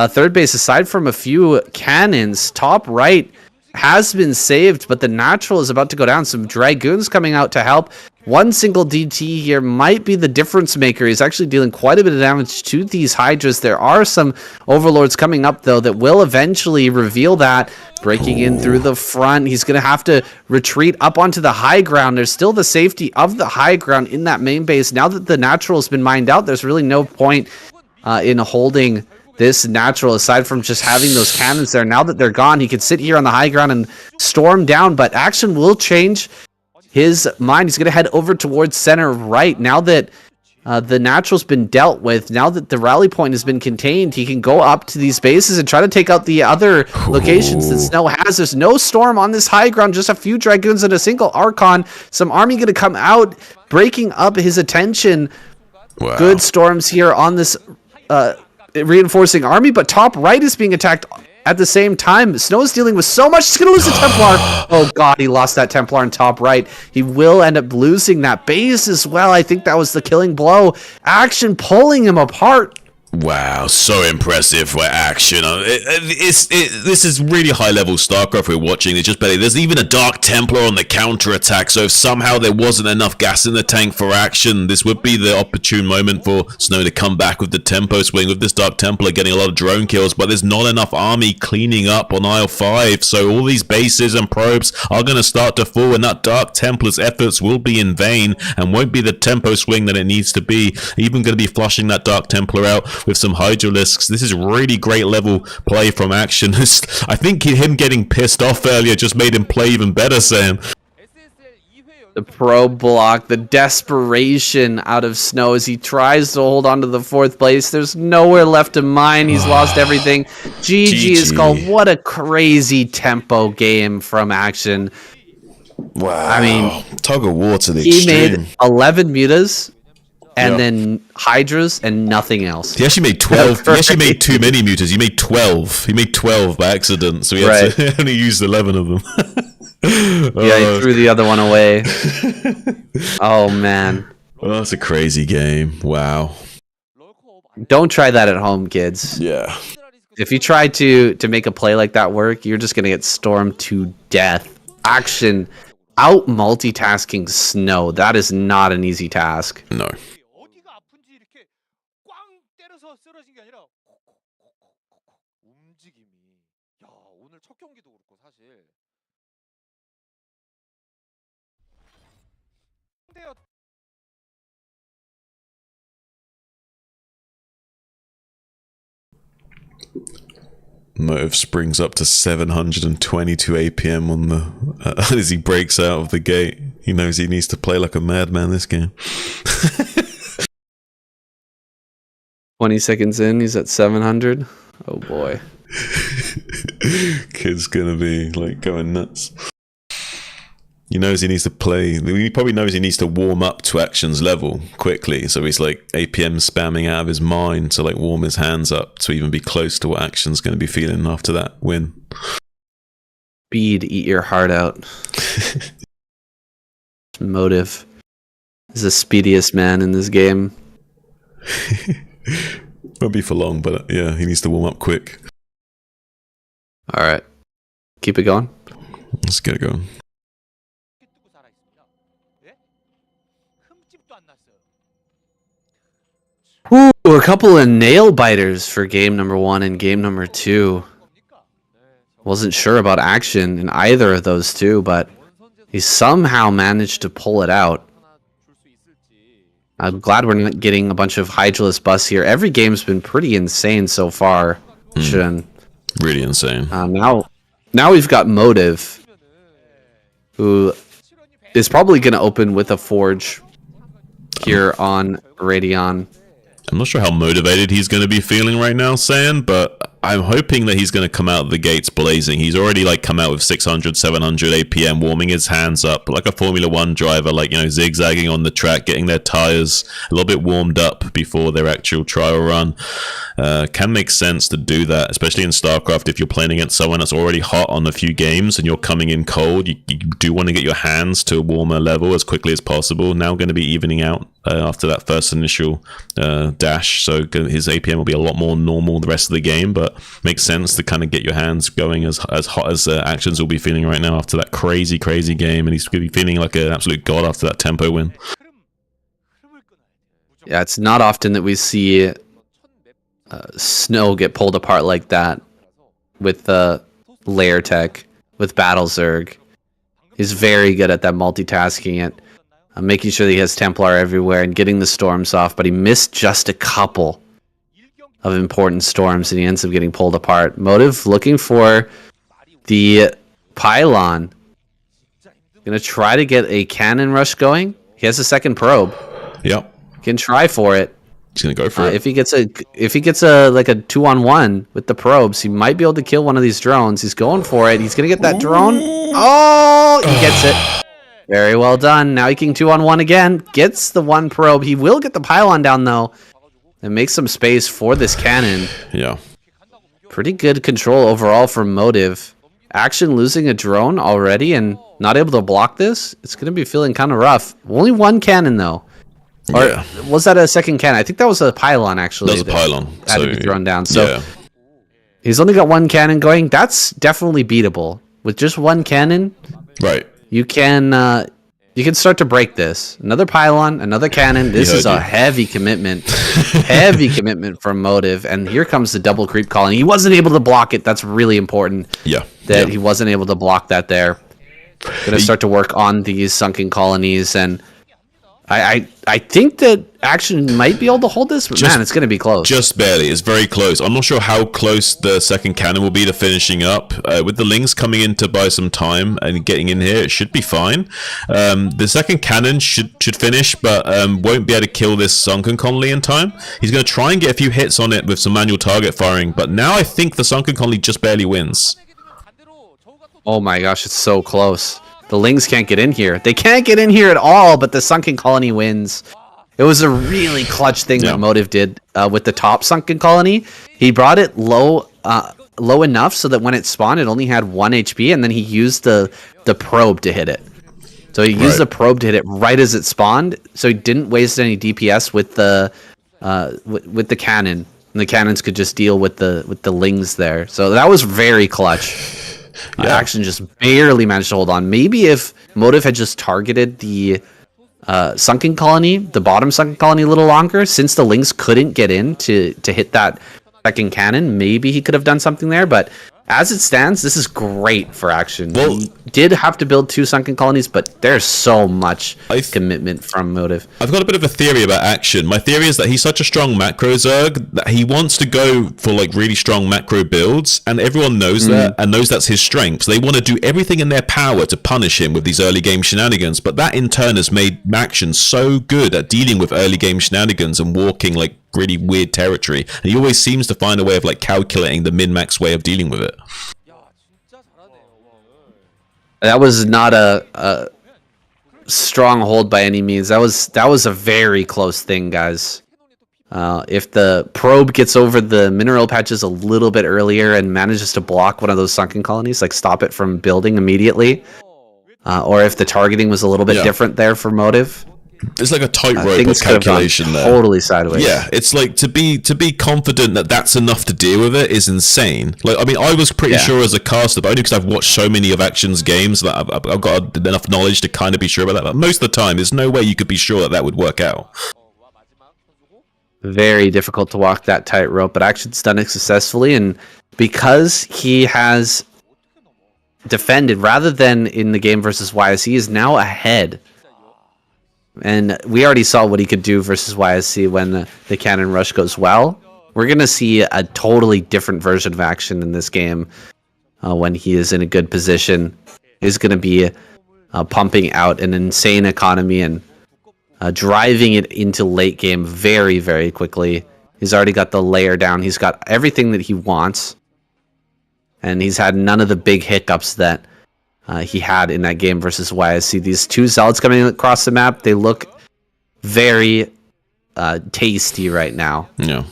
third base aside from a few cannons. Top right, has been saved, but the natural is about to go down. Some Dragoons coming out to help. One single DT here might be the difference maker. He's actually dealing quite a bit of damage to these Hydras. There are some Overlords coming up, though, that will eventually reveal that. Breaking in through the front. He's going to have to retreat up onto the high ground. There's still the safety of the high ground in that main base. Now that the natural has been mined out, there's really no point in holding this natural, aside from just having those cannons there. Now that they're gone, he could sit here on the high ground and storm down, but Action will change his mind. He's going to head over towards center right. Now that the natural's been dealt with, now that the rally point has been contained, he can go up to these bases and try to take out the other locations that Snow has. There's no storm on this high ground, just a few Dragoons and a single Archon. Some army going to come out, breaking up his attention. Wow. Good storms here on this reinforcing army, but top right is being attacked at the same time. Snow is dealing with so much. He's going to lose the Templar. Oh god, he lost that Templar in top right. He will end up losing that base as well. I think that was the killing blow. Action pulling him apart. Wow, so impressive for Action. This is really high-level Starcraft we're watching. It's just better. There's even a Dark Templar on the counter-attack, so if somehow there wasn't enough gas in the tank for Action, this would be the opportune moment for Snow to come back with the tempo swing with this Dark Templar getting a lot of drone kills, but there's not enough army cleaning up on Isle 5, so all these bases and probes are going to start to fall, and that Dark Templar's efforts will be in vain and won't be the tempo swing that it needs to be. Even going to be flushing that Dark Templar out with some Hydralisks. This is really great level play from Action. I think him getting pissed off earlier just made him play even better, Sam. The probe block, the desperation out of Snow as he tries to hold on to the 4th place. There's nowhere left to mine. He's lost everything. GG is called. What a crazy tempo game from Action. Wow. I mean, tug of war to the he extreme. made 11 mutas and then Hydras and nothing else. He actually made 12. He actually made too many mutas. He made 12. He made 12 by accident, so he had to only used 11 of them. Yeah, he threw the other one away. Oh, man. Well, that's a crazy game. Wow. Don't try that at home, kids. Yeah. If you try to make a play like that work, you're just going to get stormed to death. Action out multitasking Snow. That is not an easy task. No. Motive springs up to 722 APM on the as he breaks out of the gate. He knows he needs to play like a madman this game. 20 seconds in, he's at 700. Oh boy. Kid's gonna be like going nuts. He knows he needs to play. He probably knows he needs to warm up to Action's level quickly. So he's like APM spamming out of his mind to like warm his hands up to even be close to what Action's going to be feeling after that win. Speed, eat your heart out. Motive is the speediest man in this game. Won't be for long, but yeah, he needs to warm up quick. All right, keep it going. Let's get it going. Ooh, a couple of nail biters for game number 1 and game number 2. Wasn't sure about Action in either of those two, but he somehow managed to pull it out. I'm glad we're not getting a bunch of Hydralis busts here. Every game's been pretty insane so far. Really insane. Now we've got Motive, who is probably going to open with a Forge here on Radeon. I'm not sure how motivated he's going to be feeling right now, Sam, but I'm hoping that he's going to come out of the gates blazing. He's already like come out with 600, 700 APM, warming his hands up like a Formula 1 driver, like, you know, zigzagging on the track, getting their tires a little bit warmed up before their actual trial run. Can make sense to do that, especially in StarCraft. If you're playing against someone that's already hot on a few games and you're coming in cold, you do want to get your hands to a warmer level as quickly as possible. Now going to be evening out after that first initial dash, so his APM will be a lot more normal the rest of the game, but but makes sense to kind of get your hands going as hot as Actions will be feeling right now after that crazy game, and he's going to be feeling like an absolute god after that tempo win. Yeah, it's not often that we see Snow get pulled apart like that with layer tech, with Battle Zerg. He's very good at that multitasking it, making sure that he has Templar everywhere and getting the storms off, but he missed just a couple of important storms and he ends up getting pulled apart. Motive looking for the pylon. Gonna try to get a cannon rush going. He has a second probe. Yep. Can try for it. He's gonna go for it. If he gets a like a 2-on-1 with the probes, he might be able to kill one of these drones. He's going for it. He's gonna get that drone. Oh, he gets it. Very well done. Now he can 2-on-1 again. Gets the one probe. He will get the pylon down though, and make some space for this cannon. Yeah. Pretty good control overall from Motive. Action losing a drone already and not able to block this. It's gonna be feeling kind of rough. Only one cannon though. Or yeah. Was that a second cannon? I think that was a pylon, actually. That was a pylon. Had to be thrown down. So he's only got one cannon going. That's definitely beatable. With just one cannon, right? You can start to break this. Another pylon, another cannon. This is a heavy commitment. Heavy commitment from Motive. And here comes the double creep calling. He wasn't able to block it. That's really important. Yeah. That he wasn't able to block that there. Gonna start to work on these sunken colonies, and I think that Action might be able to hold this, but man, it's going to be close. Just barely. It's very close. I'm not sure how close the second cannon will be to finishing up. With the Lings coming in to buy some time and getting in here, it should be fine. The second cannon should finish, but won't be able to kill this Sunken Colony in time. He's going to try and get a few hits on it with some manual target firing, but now I think the Sunken Colony just barely wins. Oh my gosh, it's so close. The Lings can't get in here. They can't get in here at all, but the Sunken Colony wins. It was a really clutch thing that Motive did with the top Sunken Colony. He brought it low enough so that when it spawned, it only had 1 HP, and then he used the probe to hit it. So he used the probe to hit it right as it spawned, so he didn't waste any DPS with the cannon. And the cannons could just deal with the Lings there. So that was very clutch. Action just barely managed to hold on. Maybe if Motive had just targeted the Sunken Colony, the bottom Sunken Colony, a little longer, since the Lings couldn't get in to hit that second cannon, maybe he could have done something there. But as it stands, this is great for Action. Well, he did have to build 2 Sunken Colonies, but there's so much commitment from Motive. I've got a bit of a theory about Action. My theory is that he's such a strong macro Zerg that he wants to go for like really strong macro builds, and everyone knows that and knows that's his strength. So they want to do everything in their power to punish him with these early game shenanigans, but that in turn has made Action so good at dealing with early game shenanigans and walking like really weird territory, and he always seems to find a way of like calculating the min-max way of dealing with it. That was not a stronghold by any means. That was a very close thing, guys. If the probe gets over the mineral patches a little bit earlier and manages to block one of those Sunken Colonies, like stop it from building immediately, or if the targeting was a little bit different there for Motive, it's like a tightrope of calculation there. Totally sideways. Yeah, it's like to be confident that that's enough to deal with it is insane. Like, I mean, I was pretty sure as a caster, but only because I've watched so many of Action's games that I've got enough knowledge to kind of be sure about that. But most of the time, there's no way you could be sure that would work out. Very difficult to walk that tightrope, but Action's done it successfully, and because he has defended rather than in the game versus YSC, he is now ahead. And we already saw what he could do versus YSC when the cannon rush goes well. We're going to see a totally different version of Action in this game when he is in a good position. He's going to be pumping out an insane economy and driving it into late game very, very quickly. He's already got the layer down. He's got everything that he wants. And he's had none of the big hiccups that he had in that game versus YSC. These 2 Zealots coming across the map, they look very tasty right now. Yeah.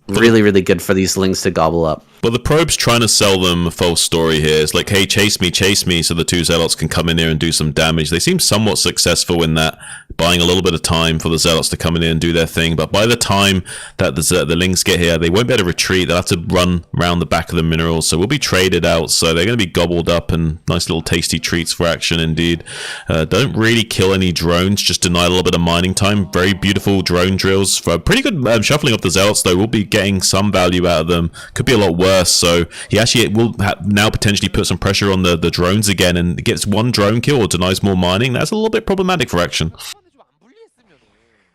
Really, really good for these Lings to gobble up. But the probe's trying to sell them a false story here. It's like, hey, chase me, so the two zealots can come in here and do some damage. They seem somewhat successful in that, buying a little bit of time for the zealots to come in here and do their thing. But by the time that the lings get here, they won't be able to retreat. They'll have to run around the back of the minerals, so we'll be traded out. So they're going to be gobbled up, and nice little tasty treats for action indeed. Don't really kill any drones, just deny a little bit of mining time. Very beautiful drone drills. For pretty good shuffling of the zealots, though. We'll be getting some value out of them. Could be a lot worse. So he actually will now potentially put some pressure on the drones again, and gets one drone kill or denies more mining. That's a little bit problematic for action.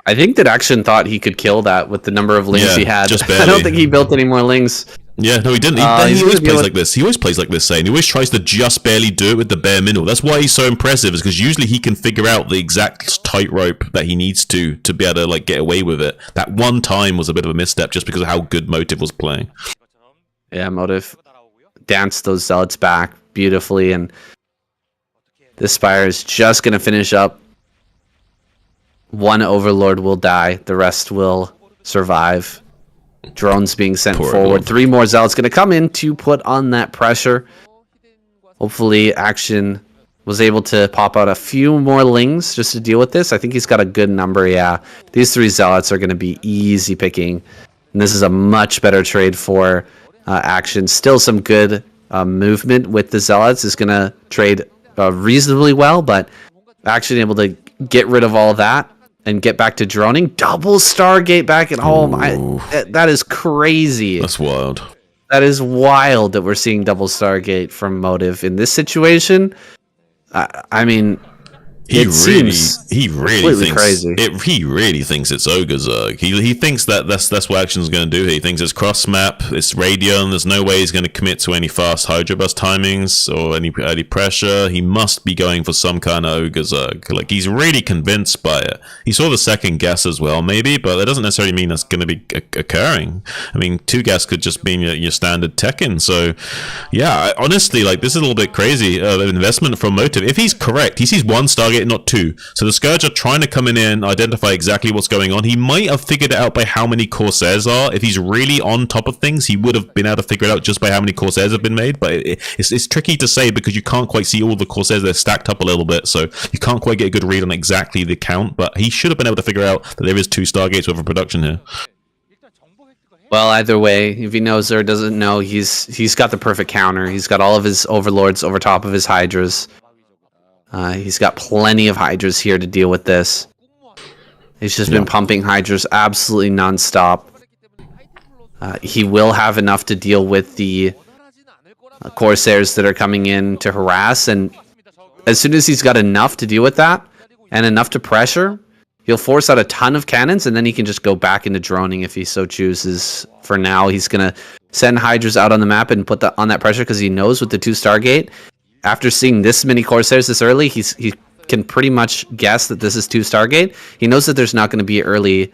I think that Action thought he could kill that with the number of lings he had. Just I don't think he built any more lings. Yeah, no, he didn't. He always plays like this. He always plays like this, Sane. He always tries to just barely do it with the bare mineral. That's why he's so impressive, is because usually he can figure out the exact tightrope that he needs to be able to like get away with it. That one time was a bit of a misstep just because of how good Motive was playing. Yeah, Motive danced those zealots back beautifully, and this Spire is just going to finish up. One Overlord will die. The rest will survive. Drones being sent forward. 3 more zealots going to come in to put on that pressure. Hopefully Action was able to pop out a few more lings just to deal with this. I think he's got a good number, yeah. These 3 zealots are going to be easy picking. And this is a much better trade for Action. Still some good movement with the zealots. Is going to trade reasonably well, but Action able to get rid of all that and get back to droning. Double Stargate back at home. That is crazy. That's wild. That is wild that we're seeing double Stargate from Motive in this situation. I mean, He really thinks crazy. He really thinks it's Ogre Zerg. He thinks that's what Action's going to do. He thinks it's cross map, it's Radion. There's no way he's going to commit to any fast Hydro Bus timings or any early pressure. He must be going for some kind of Ogre Zerg. Like, he's really convinced by it. He saw the second guess as well, maybe, but that doesn't necessarily mean that's going to be occurring. I mean, 2 guess could just mean your standard Tekken. So, yeah, honestly, like, this is a little bit crazy investment from Motive. If he's correct, he sees 1 Stargate, not 2. So the Scourge are trying to come in and identify exactly what's going on. He might have figured it out by how many Corsairs are. If he's really on top of things, he would have been able to figure it out just by how many Corsairs have been made. But it's tricky to say because you can't quite see all the Corsairs. They're stacked up a little bit, so you can't quite get a good read on exactly the count. But he should have been able to figure out that there is 2 Stargates worth of production here. Well, either way, if he knows or doesn't know, he's got the perfect counter. He's got all of his Overlords over top of his Hydras. He's got plenty of Hydras here to deal with this. He's just been pumping Hydras absolutely nonstop. He will have enough to deal with the Corsairs that are coming in to harass, and as soon as he's got enough to deal with that, and enough to pressure, he'll force out a ton of cannons, and then he can just go back into droning if he so chooses. For now, he's going to send Hydras out on the map and put on that pressure because he knows with the 2 Stargate, after seeing this many Corsairs this early, he can pretty much guess that this is 2 Stargate. He knows that there's not going to be early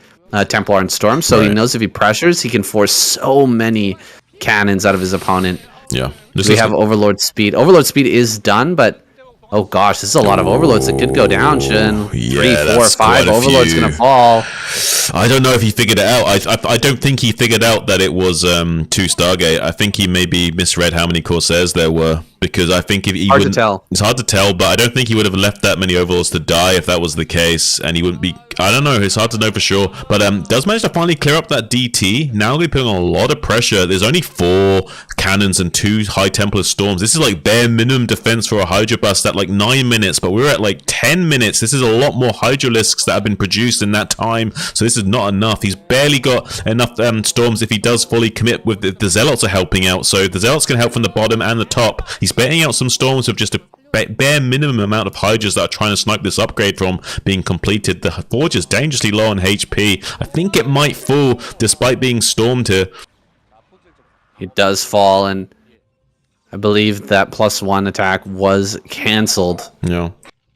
Templar and Storm, so he knows if he pressures, he can force so many cannons out of his opponent. Yeah. We have Overlord Speed. Overlord Speed is done, but oh gosh, this is a lot of Overlords that could go down, Shin. 3, 4, 5 Overlords going to fall. I don't know if he figured it out. I don't think he figured out that it was 2 Stargate. I think he maybe misread how many Corsairs there were. Because I think if he hard to tell. It's hard to tell, but I don't think he would have left that many Overlords to die if that was the case, and he wouldn't be. I don't know. It's hard to know for sure, but does manage to finally clear up that DT. Now they're putting on a lot of pressure. There's only 4 cannons and 2 High Templar Storms. This is like bare minimum defense for a Hydra Bust at like 9 minutes, but we're at like 10 minutes. This is a lot more Hydralisks that have been produced in that time, so this is not enough. He's barely got enough Storms if he does fully commit with the Zealots are helping out, so the Zealots can help from the bottom and the top. He's betting out some Storms with just a bare minimum amount of Hydras that are trying to snipe this upgrade from being completed. The Forge is dangerously low on HP. I think it might fall despite being stormed here. It does fall, and I believe that +1 attack was cancelled. Yeah.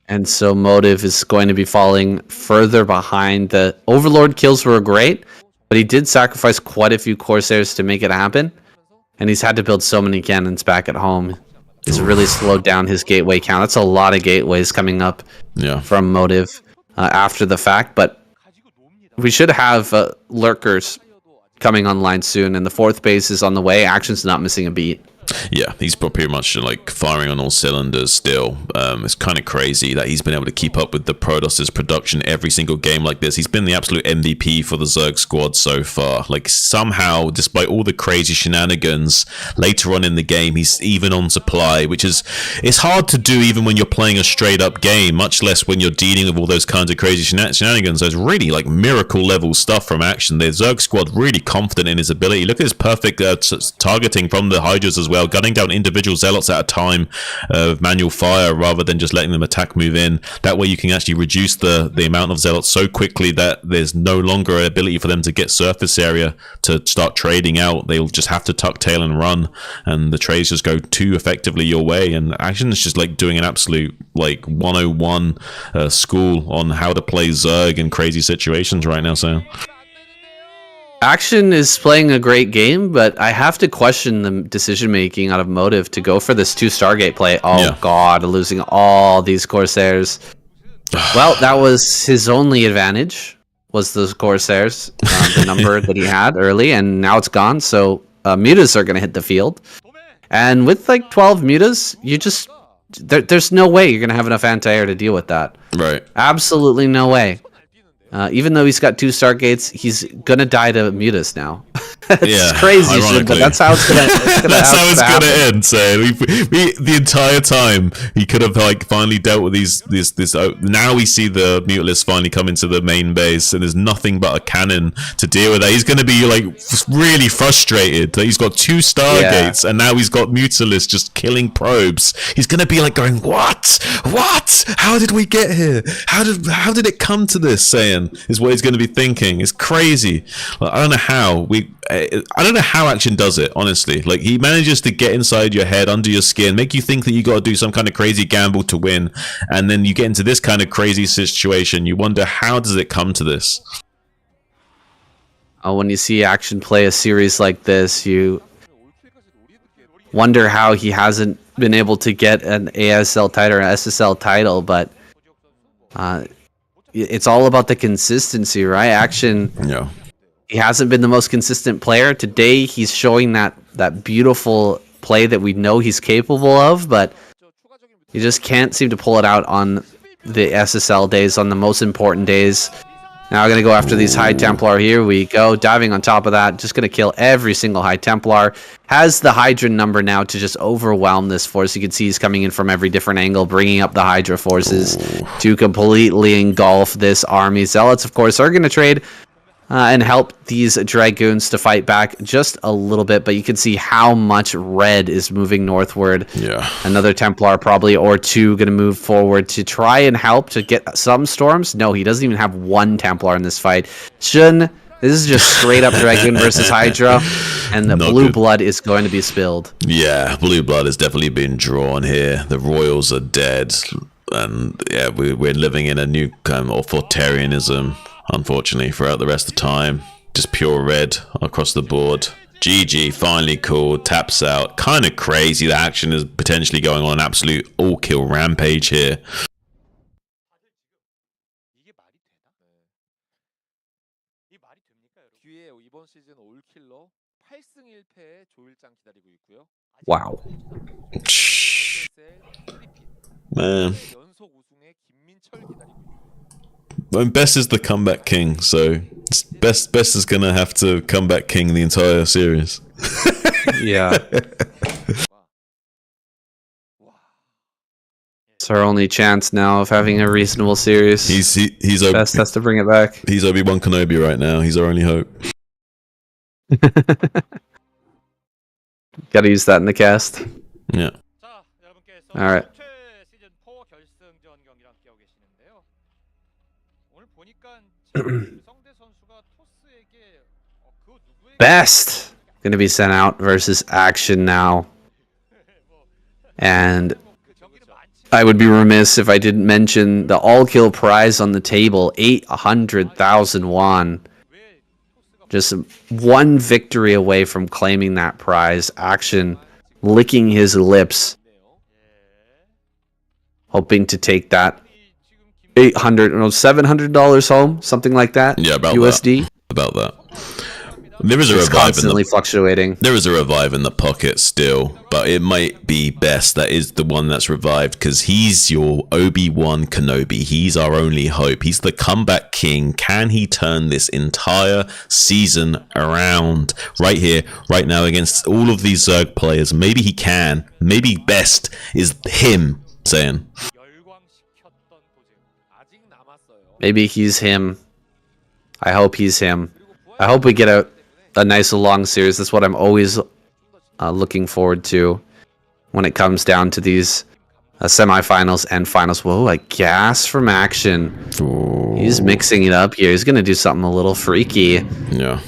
And so Motive is going to be falling further behind. The Overlord kills were great, but he did sacrifice quite a few Corsairs to make it happen. And he's had to build so many cannons back at home. It's really slowed down his gateway count. That's a lot of gateways coming up from Motive after the fact. But we should have lurkers coming online soon, and the 4th base is on the way. Action's not missing a beat. Yeah, he's pretty much like firing on all cylinders still. It's kind of crazy that he's been able to keep up with the Protoss' production every single game like this. He's been the absolute MVP for the Zerg squad so far. Like, somehow, despite all the crazy shenanigans, later on in the game, he's even on supply, which is, it's hard to do even when you're playing a straight-up game, much less when you're dealing with all those kinds of crazy shenanigans. So it's really, like, miracle-level stuff from Action. The Zerg squad really confident in his ability. Look at his perfect targeting from the Hydras as well, gunning down individual zealots at a time of manual fire rather than just letting them attack move in. That way you can actually reduce the amount of zealots so quickly that there's no longer an ability for them to get surface area to start trading out. They'll just have to tuck tail and run, and the trades just go too effectively your way. And Action is just like doing an absolute like 101 school on how to play Zerg in crazy situations right now. So Action is playing a great game, but I have to question the decision-making out of Motive to go for this 2 Stargate play. Oh, yeah. God, losing all these Corsairs. Well, that was his only advantage, was those Corsairs, the number that he had early, and now it's gone, so mutas are going to hit the field. And with, like, 12 mutas, you just... there's no way you're going to have enough anti-air to deal with that. Right. Absolutely no way. Even though he's got 2 Stargates, he's gonna die to mutas now. It's crazy, but that's how it's gonna. That's how it's gonna end. So the entire time he could have like finally dealt with these. Now we see the Mutalisk finally come into the main base, and there's nothing but a cannon to deal with that. He's gonna be like really frustrated that he's got 2 Stargates, and now he's got Mutalisk just killing probes. He's gonna be like going, what? How did we get here? How did it come to this? Saying is what he's going to be thinking. It's crazy. Like, I don't know how Action does it, honestly. Like, he manages to get inside your head, under your skin, make you think that you got to do some kind of crazy gamble to win, and then you get into this kind of crazy situation. You wonder, how does it come to this? When you see Action play a series like this, you wonder how he hasn't been able to get an ASL title or an SSL title, but it's all about the consistency, right? Action, he hasn't been the most consistent player. Today, he's showing that beautiful play that we know he's capable of, but he just can't seem to pull it out on the SSL days, on the most important days. Now I'm going to go after these High Templar. Here we go. Diving on top of that. Just going to kill every single High Templar. Has the Hydra number now to just overwhelm this force. You can see he's coming in from every different angle, bringing up the Hydra forces to completely engulf this army. Zealots, of course, are going to trade and help these Dragoons to fight back just a little bit. But you can see how much red is moving northward. Yeah. Another Templar probably or 2 going to move forward to try and help to get some storms. No, he doesn't even have 1 Templar in this fight. Shun, this is just straight up Dragoon versus Hydra. And the blue blood is going to be spilled. Yeah, blue blood has definitely been drawn here. The royals are dead. And yeah, we're living in a new kind of authoritarianism, unfortunately, throughout the rest of the time. Just pure red across the board. GG finally called, taps out. Kind of crazy. The Action is potentially going on an absolute all-kill rampage here. Wow. Man. Well, Best is the comeback king, so Best is gonna have to comeback king the entire series. Yeah. It's our only chance now of having a reasonable series. He's Best has to bring it back. He's Obi-Wan Kenobi right now. He's our only hope. Gotta use that in the cast. Yeah. Alright. Best gonna be sent out versus Action now. And I would be remiss if I didn't mention the all-kill prize on the table, 800,000 won. Just 1 victory away from claiming that prize. Action licking his lips, hoping to take that $700 home, something like that. Yeah, about USD. that. About that. There is a It's revive constantly fluctuating. There is a revive in the pocket still, but it might be best that is the one that's revived because he's your Obi-Wan Kenobi. He's our only hope. He's the comeback king. Can he turn this entire season around right here, right now against all of these Zerg players? Maybe he can. Maybe best is him saying. Maybe he's him. I hope he's him. I hope we get a nice long series. That's what I'm always looking forward to when it comes down to these semifinals and finals. Whoa, a gas from Action. Ooh. He's mixing it up here. He's going to do something a little freaky. Yeah.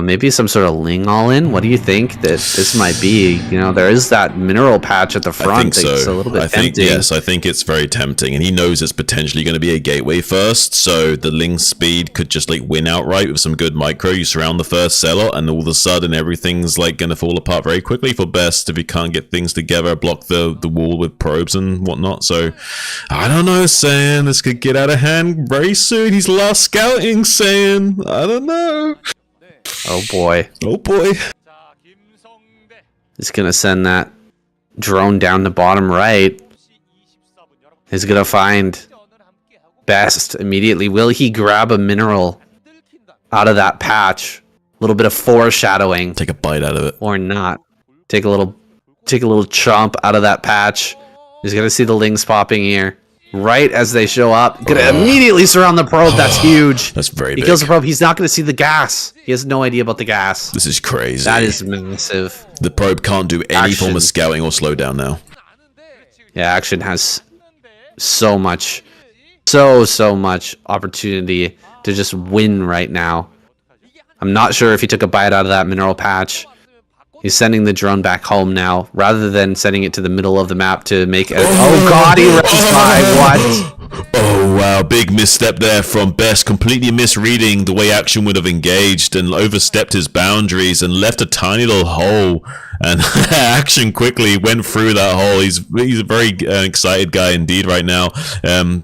Maybe some sort of Ling all-in. What do you think that this might be? You know, there is that mineral patch at the front that's a little bit tempting. Yes, I think it's very tempting, and he knows it's potentially going to be a gateway first, so the Ling speed could just like win outright with some good micro. You surround the first seller, and all of a sudden everything's like going to fall apart very quickly for best if he can't get things together, block the wall with probes and whatnot. So I don't know, Saiyan. This could get out of hand very soon. He's last scouting, Saiyan. I don't know. Oh boy. Oh boy. He's gonna send that drone down the bottom right. He's gonna find best immediately. Will he grab a mineral out of that patch? A little bit of foreshadowing. Take a bite out of it. Or not. Take a little chomp out of that patch. He's gonna see the Lings popping here. Right as they show up, gonna immediately surround the probe. That's huge. That's very big. He kills the probe. He's not gonna see the gas. He has no idea about the gas. This is crazy. That is massive. The probe can't do any form of scouting or slow down now. Yeah, Action has so much opportunity to just win right now. I'm not sure if he took a bite out of that mineral patch. He's sending the drone back home now, rather than sending it to the middle of the map to make a... Oh god, he runs by, what? Oh wow, big misstep there from Best, completely misreading the way Action would have engaged and overstepped his boundaries and left a tiny little hole. And Action quickly went through that hole. He's a very excited guy indeed right now.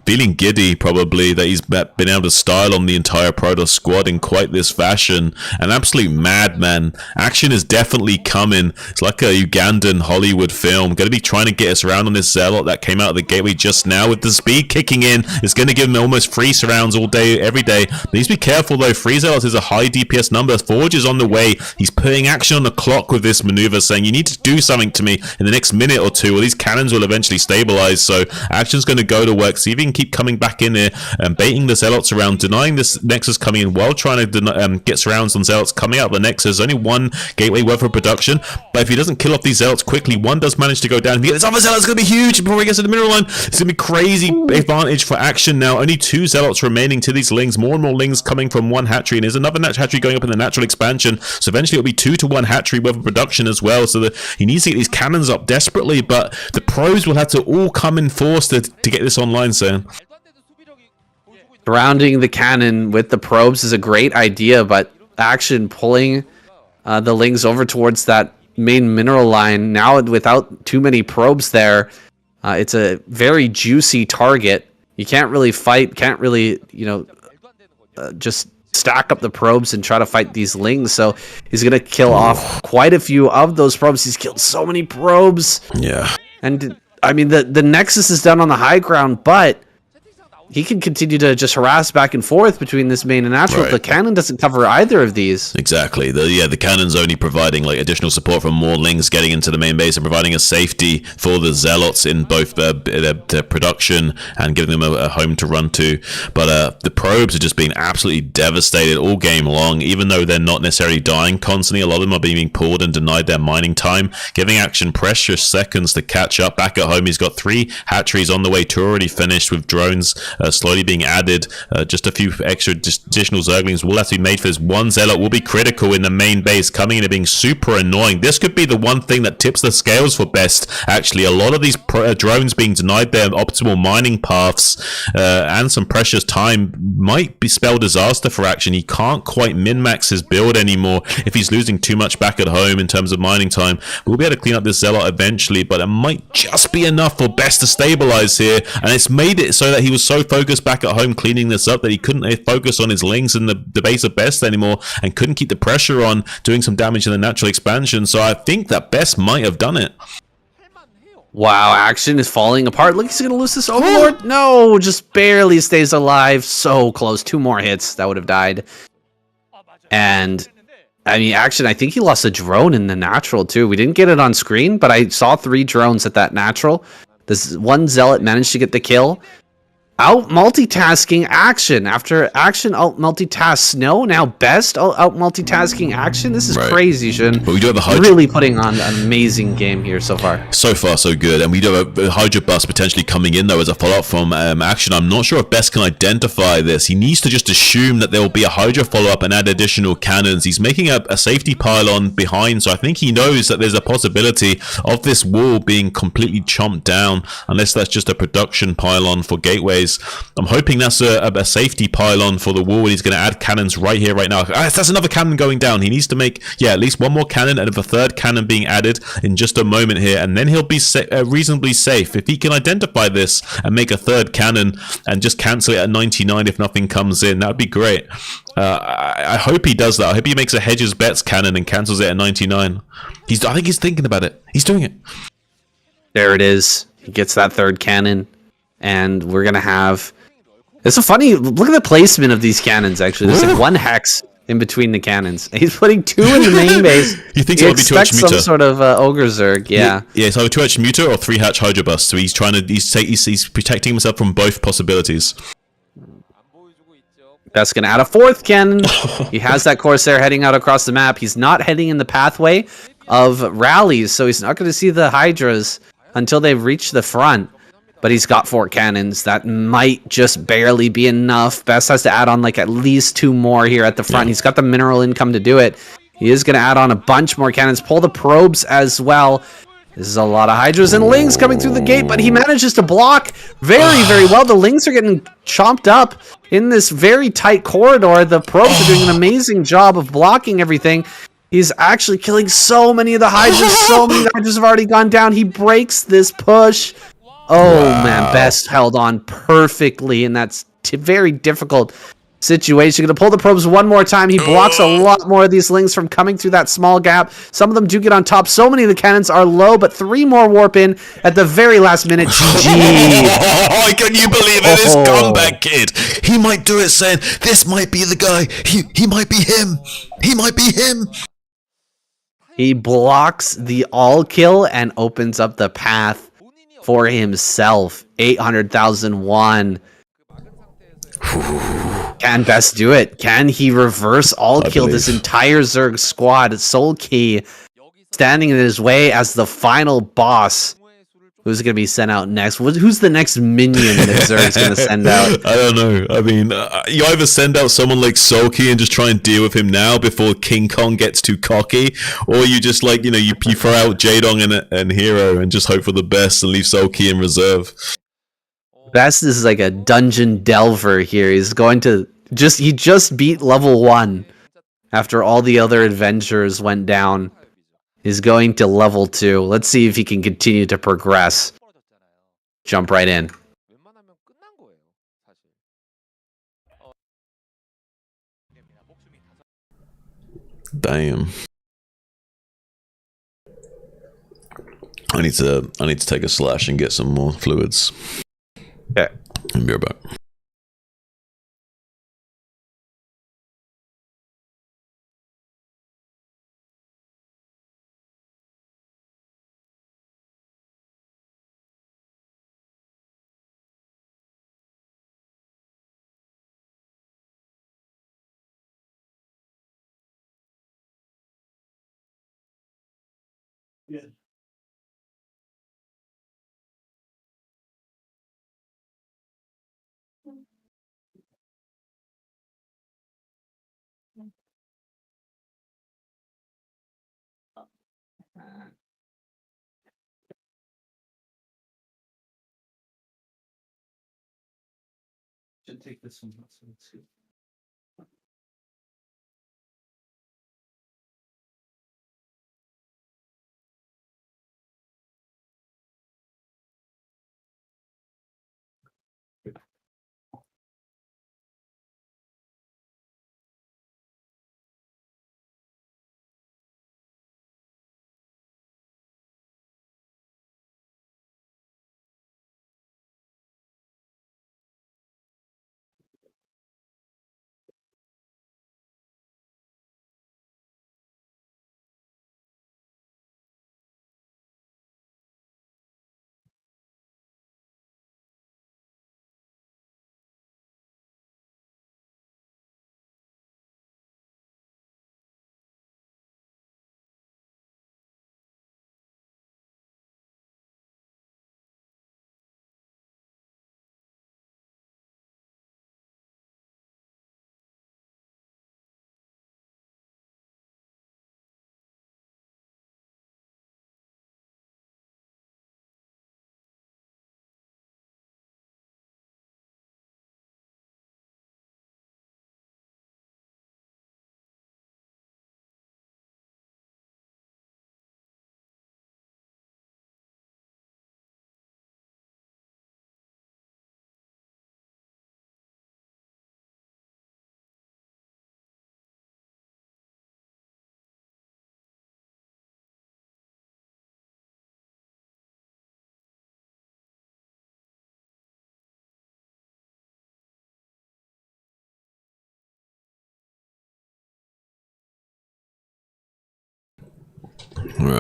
Feeling giddy probably that he's been able to style on the entire Protoss squad in quite this fashion. An absolute madman. Action is definitely coming. It's like a Ugandan Hollywood film. Going to be trying to get us around on this Zealot that came out of the gateway just now with the speed kicking in. It's going to give him almost free surrounds all day, every day. Please be careful though. Free Zealots is a high DPS number. Forge is on the way. He's putting Action on the clock with this maneuver, saying you need to do something to me in the next minute or two, or these cannons will eventually stabilize. So Action's going to go to work, see if he can keep coming back in here and baiting the Zealots around, denying this Nexus coming in while trying to get surrounds on Zealots coming out of the Nexus. Only one gateway worth of production, but if he doesn't kill off these Zealots quickly, one does manage to go down. If he gets this other Zealot, it's going to be huge before he gets to the mineral line. It's going to be crazy advantage for Action now. Only 2 Zealots remaining to these Lings. More and more Lings coming from one hatchery, and there's another hatchery going up in the natural expansion. So eventually it'll be 2 to 1 hatchery worth of production as well. So that he needs to get these cannons up desperately, but the pros will have to all come in force to get this online soon. Surrounding the cannon with the probes is a great idea, but Action pulling the Lings over towards that main mineral line now without too many probes there. It's a very juicy target. You can't really fight, can't really, just stack up the probes and try to fight these Lings. So he's going to kill off quite a few of those probes. He's killed so many probes. Yeah. And I mean, the Nexus is down on the high ground, but he can continue to just harass back and forth between this main and natural. Right. The cannon doesn't cover either of these. Exactly. The cannon's only providing like additional support from more Lings getting into the main base and providing a safety for the Zealots in both their production and giving them a home to run to. But the probes are just being absolutely devastated all game long, even though they're not necessarily dying constantly. A lot of them are being pulled and denied their mining time, giving Action precious seconds to catch up. Back at home, he's got 3 hatcheries on the way, 2 already finished with drones slowly being added. Just a few extra additional Zerglings will have to be made for this. 1 Zealot will be critical in the main base, coming in and being super annoying. This could be the one thing that tips the scales for Best. Actually, a lot of these drones being denied their optimal mining paths and some precious time might be spell disaster for Action. He can't quite min-max his build anymore if he's losing too much back at home in terms of mining time. We'll be able to clean up this Zealot eventually, but it might just be enough for Best to stabilize here, and it's made it so that he was so focus back at home cleaning this up that he couldn't focus on his lings in the base of Best anymore and couldn't keep the pressure on doing some damage in the natural expansion. So I think that Best might have done it. Wow, Action is falling apart. Look, he's going to lose this Overlord. No, just barely stays alive. So close. 2 more hits. That would have died. And, I mean, Action, I think he lost a drone in the natural, too. We didn't get it on screen, but I saw 3 drones at that natural. This one Zealot managed to get the kill. Out multitasking Action. After Action out multitask Snow, now Best out multitasking Action. This is crazy, Shin. But we do have a Hydra. Really putting on an amazing game here so far. So far, so good. And we do have a Hydra bus potentially coming in, though, as a follow-up from Action. I'm not sure if Best can identify this. He needs to just assume that there will be a Hydra follow-up and add additional cannons. He's making a safety pylon behind, so I think he knows that there's a possibility of this wall being completely chomped down, unless that's just a production pylon for gateways. I'm hoping that's a safety pylon for the wall, and he's going to add cannons right here, right now. That's another cannon going down. He needs to make, at least 1 more cannon, and a 3rd cannon being added in just a moment here, and then he'll be reasonably safe. If he can identify this and make a 3rd cannon and just cancel it at 99 if nothing comes in, that would be great. I hope he does that. I hope he makes a Hedges Bets cannon and cancels it at 99. I think he's thinking about it. He's doing it. There it is. He gets that 3rd cannon. And we're going to have... It's a funny... Look at the placement of these cannons, actually. There's like 1 hex in between the cannons. He's putting 2 in the main base. He thinks it would be 2H Muta. Some sort of Ogre Zerg, yeah. Yeah, it's either 2H Muta or 3-hatch Hydra Bust. So he's trying to... He's protecting himself from both possibilities. That's going to add a 4th cannon. He has that Corsair heading out across the map. He's not heading in the pathway of rallies, so he's not going to see the Hydras until they've reached the front. But he's got 4 cannons. That might just barely be enough. Best has to add on like at least 2 more here at the front. Yeah. He's got the mineral income to do it. He is going to add on a bunch more cannons. Pull the probes as well. This is a lot of Hydras and Lings coming through the gate, but he manages to block very, very well. The Lings are getting chomped up in this very tight corridor. The probes are doing an amazing job of blocking everything. He's actually killing so many of the Hydras. So many of the Hydras have already gone down. He breaks this push. Oh, wow. Man, Best held on perfectly in that very difficult situation. Going to pull the probes 1 more time. He blocks a lot more of these Lings from coming through that small gap. Some of them do get on top. So many of the cannons are low, but 3 more warp in at the very last minute. GG. Can you believe it? This comeback kid. He might do it saying, this might be the guy. He might be him. He might be him. He blocks the all kill and opens up the path for himself. 800,001. Can Best do it? Can he reverse all kill this entire Zerg squad? Soul Key standing in his way as the final boss. Who's going to be sent out next? Who's the next minion that Zerg's going to send out? I don't know. I mean, you either send out someone like Sulky and just try and deal with him now before King Kong gets too cocky, or you just like, you throw out Jadong and Hero and just hope for the best and leave Sulky in reserve. Best is like a dungeon delver here. He's going to he just beat level 1 after all the other adventures went down. He's going to level 2. Let's see if he can continue to progress. Jump right in. Damn. I need to take a slash and get some more fluids. Okay. I'll be right back. Yeah. Should take this one. Let's see.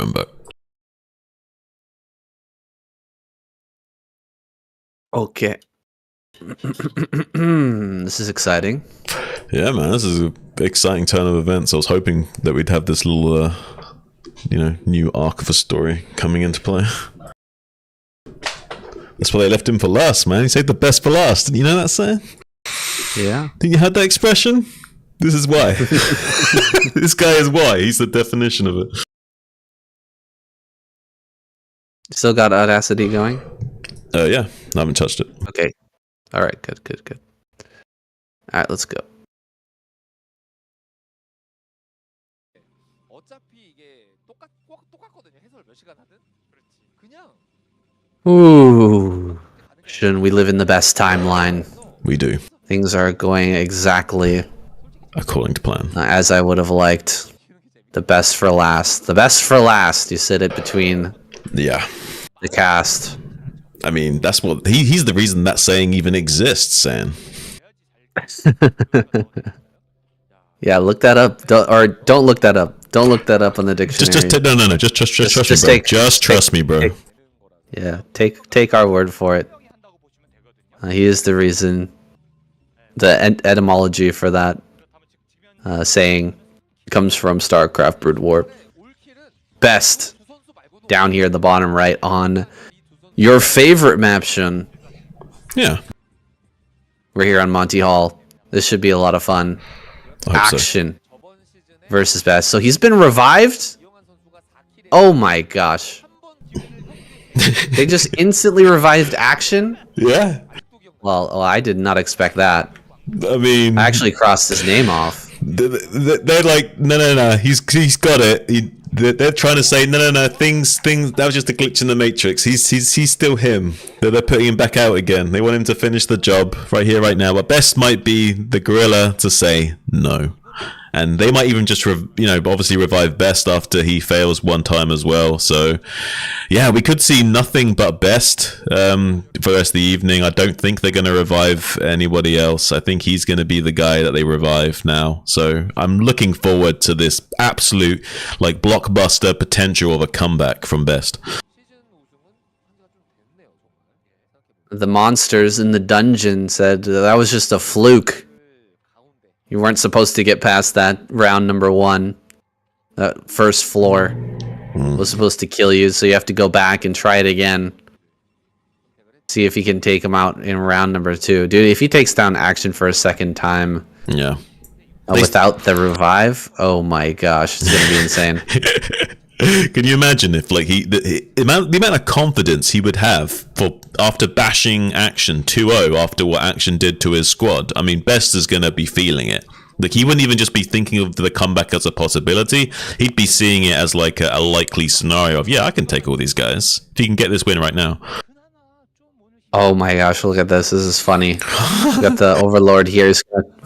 drone back. Okay. This is exciting. Yeah, man, this is an exciting turn of events. I was hoping that we'd have this little, new arc of a story coming into play. That's why they left him for last, man. He saved the best for last. You know that saying? Yeah. Think you heard that expression? This is why. This guy is why. He's the definition of it. Still got Audacity going? Yeah, I haven't touched it. Okay. All right, good. All right, let's go. Ooh. Shouldn't we live in the best timeline? We do. Things are going exactly according to plan. As I would have liked. The best for last. The best for last. You said it between the cast. I mean, that's what he's the reason that saying even exists, Sam. Yeah, look that up. Don't look that up. Don't look that up on the dictionary. No. Just trust me, bro. Just trust me, bro. Yeah, take our word for it. He is the reason. The etymology for that saying comes from Starcraft Broodwar. Best down here in the bottom right on your favorite map, Shun. Yeah. We're here on Monty Hall. This should be a lot of fun. Action versus best. So he's been revived? Oh my gosh. They just instantly revived Action? Yeah. Well, I did not expect that. I mean, I actually crossed his name off. They're like, no. He's got it. They're trying to say no. Things. That was just a glitch in the matrix. He's still him. They're putting him back out again. They want him to finish the job right here, right now. But best might be the gorilla to say no. And they might even just, obviously revive Best after he fails one time as well. So, yeah, we could see nothing but Best for the rest of the evening. I don't think they're going to revive anybody else. I think he's going to be the guy that they revive now. So I'm looking forward to this absolute, blockbuster potential of a comeback from Best. The monsters in the dungeon said that was just a fluke. You weren't supposed to get past that round number 1. That first floor was supposed to kill you, so you have to go back and try it again. See if he can take him out in round number 2. Dude, if he takes down Action for a second time, yeah, without the revive, oh my gosh, it's gonna be insane. Can you imagine if the amount of confidence he would have after bashing Action 2-0 after what Action did to his squad? I mean, Best is going to be feeling it. He wouldn't even just be thinking of the comeback as a possibility. He'd be seeing it as a likely scenario of, yeah, I can take all these guys if he can get this win right now. Oh my gosh, look at this. This is funny. We got the Overlord here.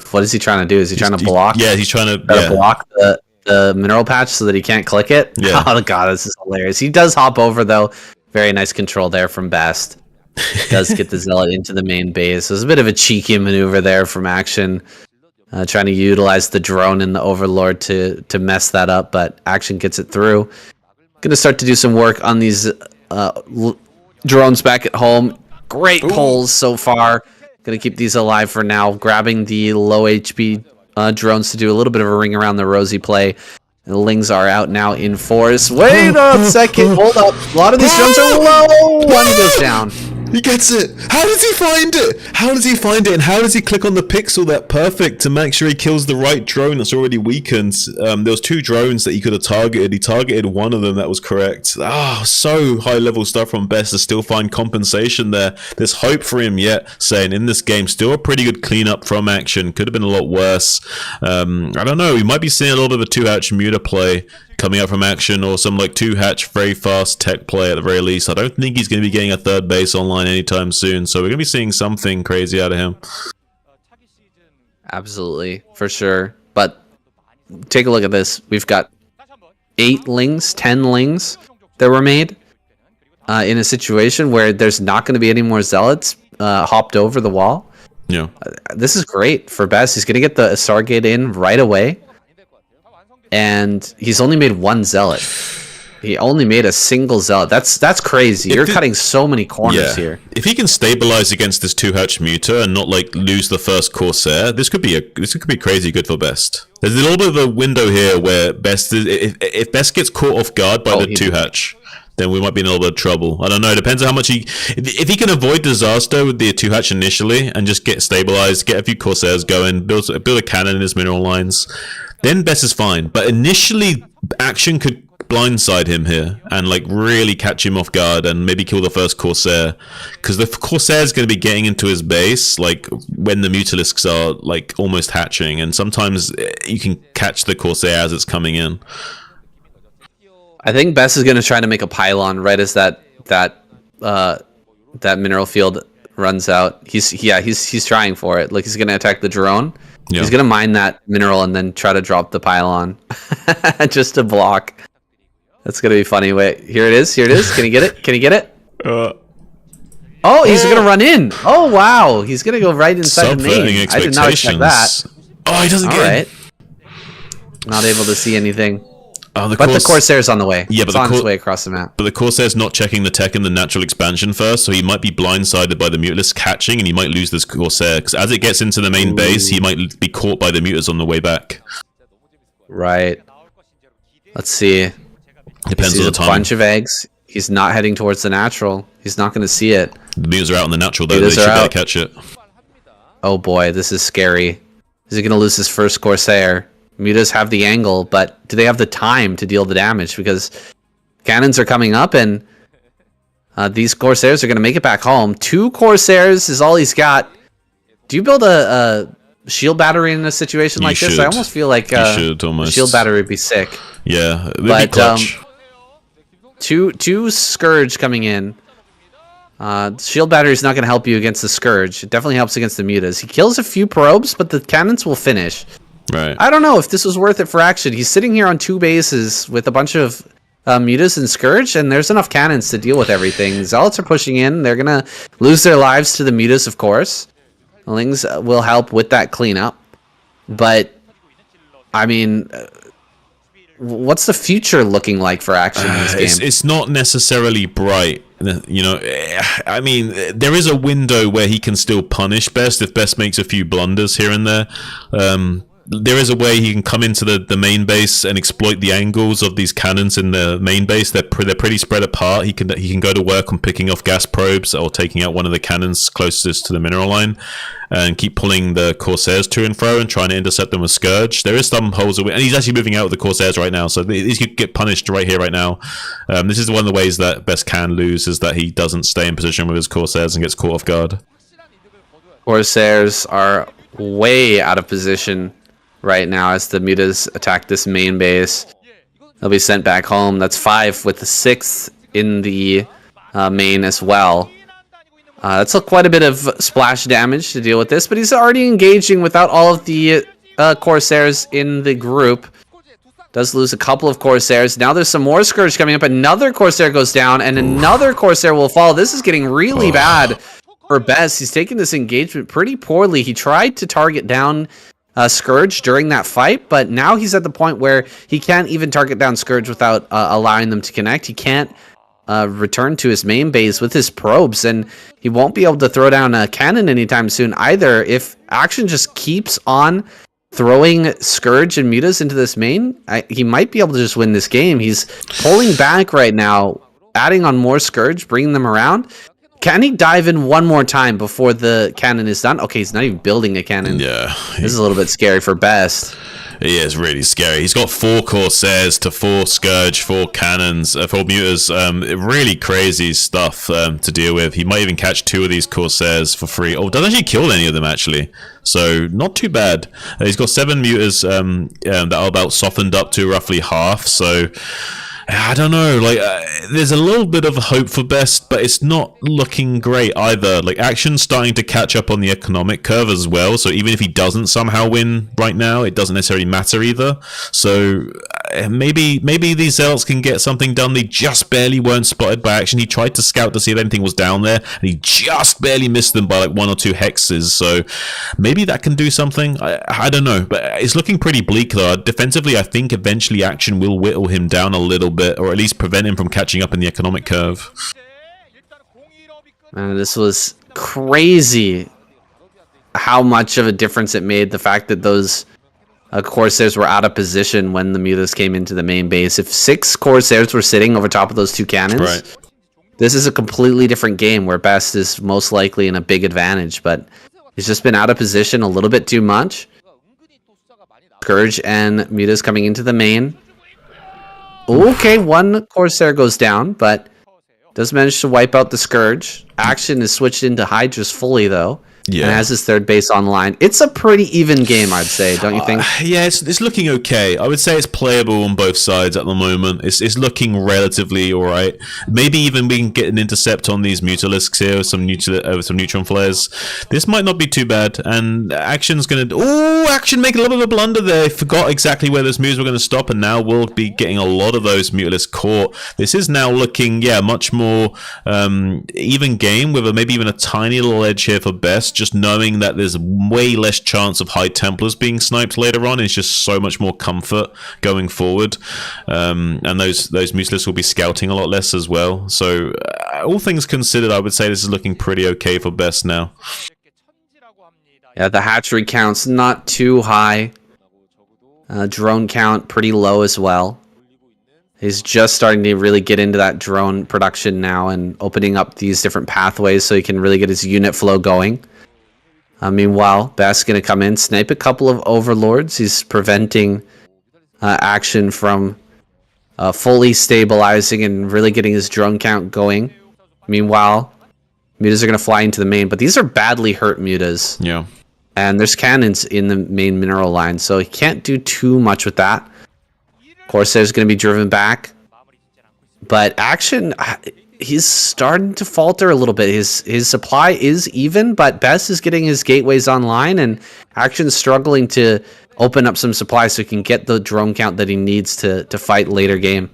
What is he trying to do? Is he trying to block? Yeah, he's trying to block the mineral patch so that he can't click it. Yeah. Oh god, this is hilarious. He does hop over though. Very nice control there from Best. Does get the Zealot into the main base. So it's a bit of a cheeky maneuver there from Action, trying to utilize the drone and the Overlord to mess that up, but Action gets it through. Gonna start to do some work on these drones back at home. Great pulls so far. Gonna keep these alive for now. Grabbing the low HP drones to do a little bit of a ring around the rosy play. And the Lings are out now in force. Wait a second. Hold up. A lot of these drones are low. One goes down. He gets it. How does he find it? How does he find it? And how does he click on the pixel that perfect to make sure he kills the right drone that's already weakened? There was 2 drones that he could have targeted. He targeted one of them that was correct. So high level stuff from Best to still find compensation there. There's hope for him yet, saying in this game, still a pretty good cleanup from Action. Could have been a lot worse. I don't know. We might be seeing a little bit of a 2-hatch muta play coming up from Action, or some 2-hatch very fast tech play at the very least. I don't think he's going to be getting a third base online anytime soon, so we're going to be seeing something crazy out of him. Absolutely, for sure. But take a look at this. We've got 8 Lings, 10 Lings that were made in a situation where there's not going to be any more Zealots hopped over the wall. Yeah, this is great for Best. He's going to get the Stargate in right away. And he's only made 1 Zealot. He only made a single zealot. That's crazy. You're cutting so many corners here. If he can stabilize against this 2-hatch muta and not like lose the first Corsair, this could be crazy good for Best. There's a little bit of a window here where Best is, if Best gets caught off guard by the 2-hatch, then we might be in a little bit of trouble. I don't know. It depends on how much if he can avoid disaster with the 2-hatch initially and just get stabilized, get a few Corsairs going, build a cannon in his mineral lines, then Best is fine. But initially, Action could blindside him here and like really catch him off guard and maybe kill the first Corsair, because the Corsair is going to be getting into his base like when the Mutalisks are like almost hatching, and sometimes you can catch the Corsair as it's coming in. I think Best is going to try to make a pylon right as that mineral field runs out. He's trying for it. Like he's going to attack the drone. Yeah. He's going to mine that mineral and then try to drop the pylon just to block. That's going to be funny. Wait, here it is. Can he get it? Oh, he's going to run in. Oh, wow. He's going to go right inside the main. I did not expect that. Oh, he doesn't get it. Not able to see anything. But the Corsair's on the way. Yeah, but it's on its way across the map. But the Corsair's not checking the tech in the natural expansion first, so he might be blindsided by the Mutalisk catching, and he might lose this Corsair. Because as it gets into the main base, he might be caught by the Mutas on the way back. Right. Let's see. Depends on the timing. A bunch of eggs. He's not heading towards the natural. He's not going to see it. The Mutas are out on the natural, though. They should be able to catch it. Oh boy, this is scary. Is he going to lose his first Corsair? Mutas have the angle, but do they have the time to deal the damage? Because cannons are coming up, and these Corsairs are going to make it back home. 2 Corsairs is all he's got. Do you build a shield battery in a situation like this? I almost feel like a shield battery would be sick. Yeah, it would be clutch. Two Scourge coming in. Shield battery is not going to help you against the Scourge. It definitely helps against the Mutas. He kills a few probes, but the cannons will finish. Right. I don't know if this was worth it for Action. He's sitting here on 2 bases with a bunch of Mutas and Scourge, and there's enough cannons to deal with everything. Zealots are pushing in. They're going to lose their lives to the Mutas, of course. The Lings will help with that cleanup. But, I mean, what's the future looking like for Action in this game? It's not necessarily bright. You know, I mean, there is a window where he can still punish Best if Best makes a few blunders here and there. There is a way he can come into the main base and exploit the angles of these cannons in the main base. They're pretty spread apart. He can go to work on picking off gas probes or taking out one of the cannons closest to the mineral line, and keep pulling the Corsairs to and fro and trying to intercept them with Scourge. There is some holes, and he's actually moving out with the Corsairs right now, so he could get punished right here, right now. This is one of the ways that Best can lose, is that he doesn't stay in position with his Corsairs and gets caught off guard. Corsairs are way out of position right now as the Mutas attack this main base. They'll be sent back home. That's 5 with the 6th in the main as well. That's quite a bit of splash damage to deal with this, but he's already engaging without all of the Corsairs in the group. Does lose a couple of Corsairs. Now there's some more Scourge coming up. Another Corsair goes down, and another Corsair will fall. This is getting really bad for Best. He's taking this engagement pretty poorly. He tried to target down Scourge during that fight, but now he's at the point where he can't even target down Scourge without allowing them to connect. He can't return to his main base with his probes, and he won't be able to throw down a cannon anytime soon either. If Action just keeps on throwing Scourge and Mutas into this main, he might be able to just win this game. He's pulling back right now, adding on more Scourge, bringing them around. Can he dive in one more time before the cannon is done? Okay, he's not even building a cannon. Yeah. This is a little bit scary for Best. Yeah, it's really scary. He's got 4 Corsairs to 4 Scourge, 4 cannons, 4 Mutas. Really crazy stuff to deal with. He might even catch 2 of these Corsairs for free. Oh, doesn't actually kill any of them, actually. So, not too bad. He's got 7 Mutas that are about softened up to roughly half, so I don't know, like, there's a little bit of hope for Best, but it's not looking great either. Like, Action's starting to catch up on the economic curve as well, so even if he doesn't somehow win right now, it doesn't necessarily matter either. So, maybe these Zealots can get something done. They just barely weren't spotted by Action. He tried to scout to see if anything was down there, and he just barely missed them by like 1 or 2 hexes, so maybe that can do something. I don't know, but it's looking pretty bleak though. Defensively, I think eventually Action will whittle him down a little bit. bit, or at least prevent him from catching up in the economic curve. Man, this was crazy how much of a difference it made, the fact that those Corsairs were out of position when the Mutas came into the main base. If 6 Corsairs were sitting over top of those 2 cannons, this is a completely different game where Best is most likely in a big advantage, but he's just been out of position a little bit too much. Scourge and Mutas coming into the main. Okay, 1 Corsair goes down, but does manage to wipe out the Scourge. Action is switched into Hydras fully, though. Yeah. And has his 3rd base online. It's a pretty even game, I'd say, don't you think? Yeah, it's looking okay. I would say it's playable on both sides at the moment. It's looking relatively all right. Maybe even we can get an intercept on these Mutalisks here, some neutron flares. This might not be too bad. And Action's going to... Oh, Action making a little bit of a blunder there. Forgot exactly where those moves were going to stop, and now we'll be getting a lot of those Mutalisks caught. This is now looking, much more even game with maybe even a tiny little edge here for Best. Just knowing that there's way less chance of High Templars being sniped later on is just so much more comfort going forward. And those Mutalisks will be scouting a lot less as well. So all things considered, I would say this is looking pretty okay for Best now. Yeah, the hatchery count's not too high. Drone count pretty low as well. He's just starting to really get into that drone production now and opening up these different pathways so he can really get his unit flow going. Meanwhile, Best's going to come in, snipe a couple of Overlords. He's preventing Action from fully stabilizing and really getting his drone count going. Meanwhile, Mutas are going to fly into the main, but these are badly hurt Mutas. Yeah. And there's cannons in the main mineral line, so he can't do too much with that. Corsair's going to be driven back. But Action... he's starting to falter a little bit. His supply is even, but Best is getting his gateways online, and Action's struggling to open up some supply so he can get the drone count that he needs to fight later game.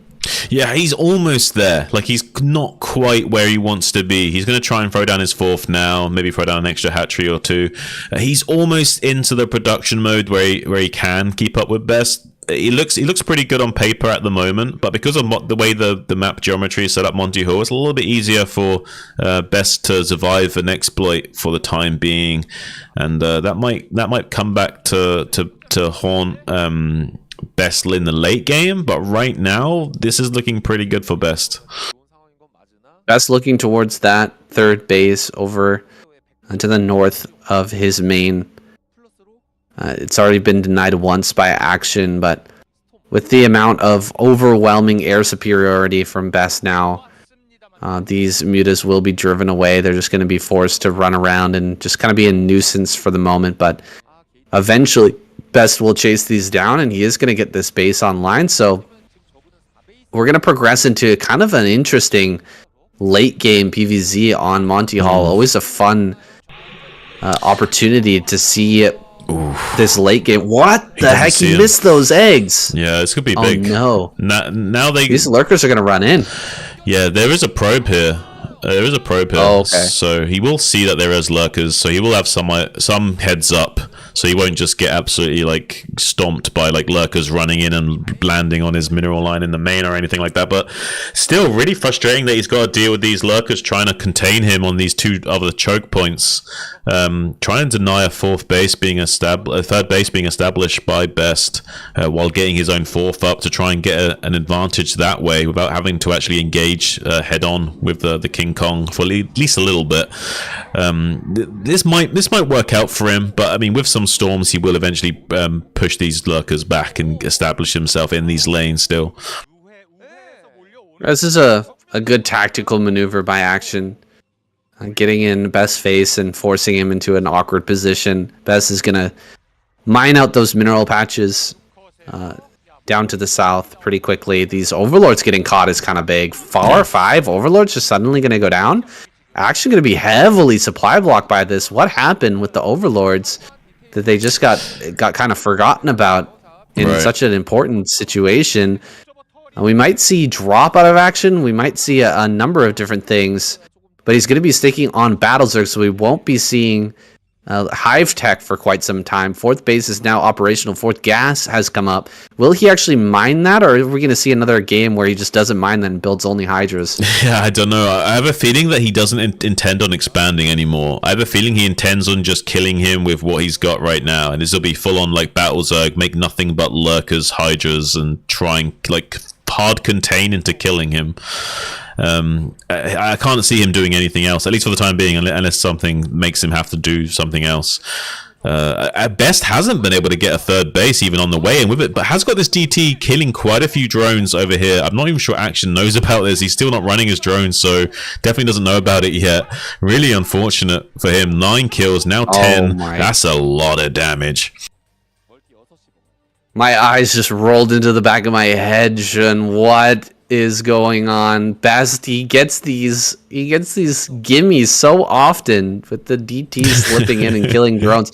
Yeah, he's almost there. Like, he's not quite where he wants to be. He's going to try and throw down his 4th now, maybe throw down an extra hatchery or 2. He's almost into the production mode where he can keep up with Best. He looks pretty good on paper at the moment, but because of the way the map geometry is set up, Monty Hall, it's a little bit easier for Best to survive an exploit for the time being, and that might come back to haunt Best in the late game. But right now, this is looking pretty good for Best. Best looking towards that 3rd base over to the north of his main. It's already been denied once by Action, but with the amount of overwhelming air superiority from Best now, these Mutas will be driven away. They're just going to be forced to run around and just kind of be a nuisance for the moment, but eventually Best will chase these down, and he is going to get this base online. So we're going to progress into kind of an interesting late game PvZ on Monty Hall. Always a fun opportunity to see this late game. What the heck? He missed those eggs. Yeah, this could be big. Oh no! Now these lurkers are going to run in. Yeah, there is a probe here. Oh, okay. So he will see that there is lurkers. So he will have some heads up. So he won't just get absolutely like stomped by like lurkers running in and landing on his mineral line in the main or anything like that. But still, really frustrating that he's got to deal with these lurkers trying to contain him on these 2 other choke points. Trying to deny a 4th base being established, a 3rd base being established by Best, while getting his own 4th up to try and get an advantage that way without having to actually engage head on with the King Kong for at least a little bit. This might work out for him, but I mean, with some storms, he will eventually push these lurkers back and establish himself in these lanes still. This is a good tactical maneuver by Action. Getting in Best's face and forcing him into an awkward position. Best is going to mine out those mineral patches down to the south pretty quickly. These Overlords getting caught is kind of big. 4 or 5 Overlords just suddenly going to go down. Actually going to be heavily supply blocked by this. What happened with the Overlords that they just got kind of forgotten about in such an important situation? We might see drop out of Action. We might see a number of different things. But he's going to be sticking on Battlezerg, so we won't be seeing Hive tech for quite some time. Fourth base is now operational. Fourth gas has come up. Will he actually mine that, or are we going to see another game where he just doesn't mine that and builds only hydras? Yeah, I don't know. I have a feeling that he doesn't intend on expanding anymore. I have a feeling he intends on just killing him with what he's got right now, and this will be full on like battle zerg, make nothing but lurkers, hydras, and trying like hard contain into killing him. I can't see him doing anything else, at least for the time being, unless something makes him have to do something else. At best, hasn't been able to get a third base even on the way in with it, but has got this DT killing quite a few drones over here. I'm not even sure Action knows about this. He's still not running his drones, so definitely doesn't know about it yet. Really unfortunate for him. 9 kills, now 10. That's a lot of damage. My eyes just rolled into the back of my head, and what is going on? Best, he gets these gimmies so often with the DT slipping in and killing drones.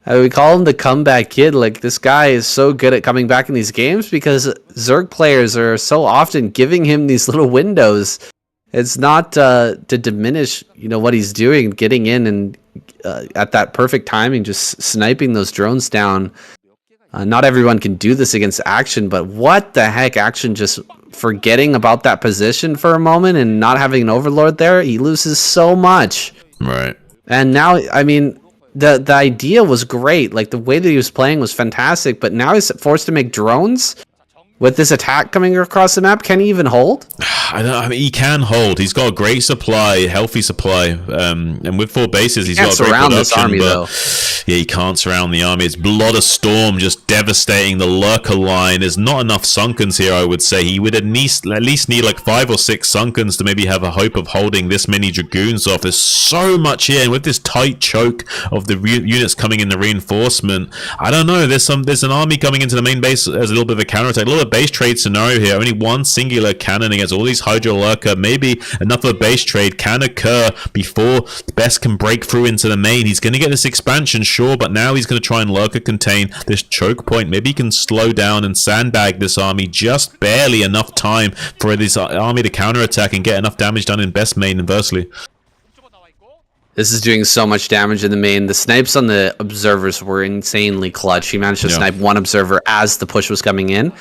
We call him the comeback kid. Like, this guy is so good at coming back in these games because Zerg players are so often giving him these little windows. It's not to diminish, what he's doing, getting in and at that perfect timing, just sniping those drones down. Not everyone can do this against Action, but what the heck, Action just forgetting about that position for a moment and not having an overlord there, he loses so much. Right. And now, I mean, the idea was great. Like, the way that he was playing was fantastic, but now he's forced to make drones with this attack coming across the map. Can he even hold? I mean, he can hold. He's got a great supply, healthy supply, and with 4 bases, he's got a great production. This army, though. Yeah, he can't surround the army. It's Blood of Storm just devastating the lurker line. There's not enough Sunkens here, I would say. He would at least need like 5 or 6 Sunkens to maybe have a hope of holding this many Dragoons off. There's so much here, and with this tight choke of the units coming in the reinforcement, I don't know. There's an army coming into the main base as a little bit of a counterattack. A little bit of base trade scenario here. Only one singular cannon against all these Hydro Lurker. Maybe enough of a base trade can occur before Best can break through into the main. He's going to get this expansion, sure, but now he's going to try and Lurker contain this choke point. Maybe he can slow down and sandbag this army just barely enough time for this army to counterattack and get enough damage done in Best main inversely. This is doing so much damage in the main. The snipes on the observers were insanely clutch. He managed to snipe one observer as the push was coming in.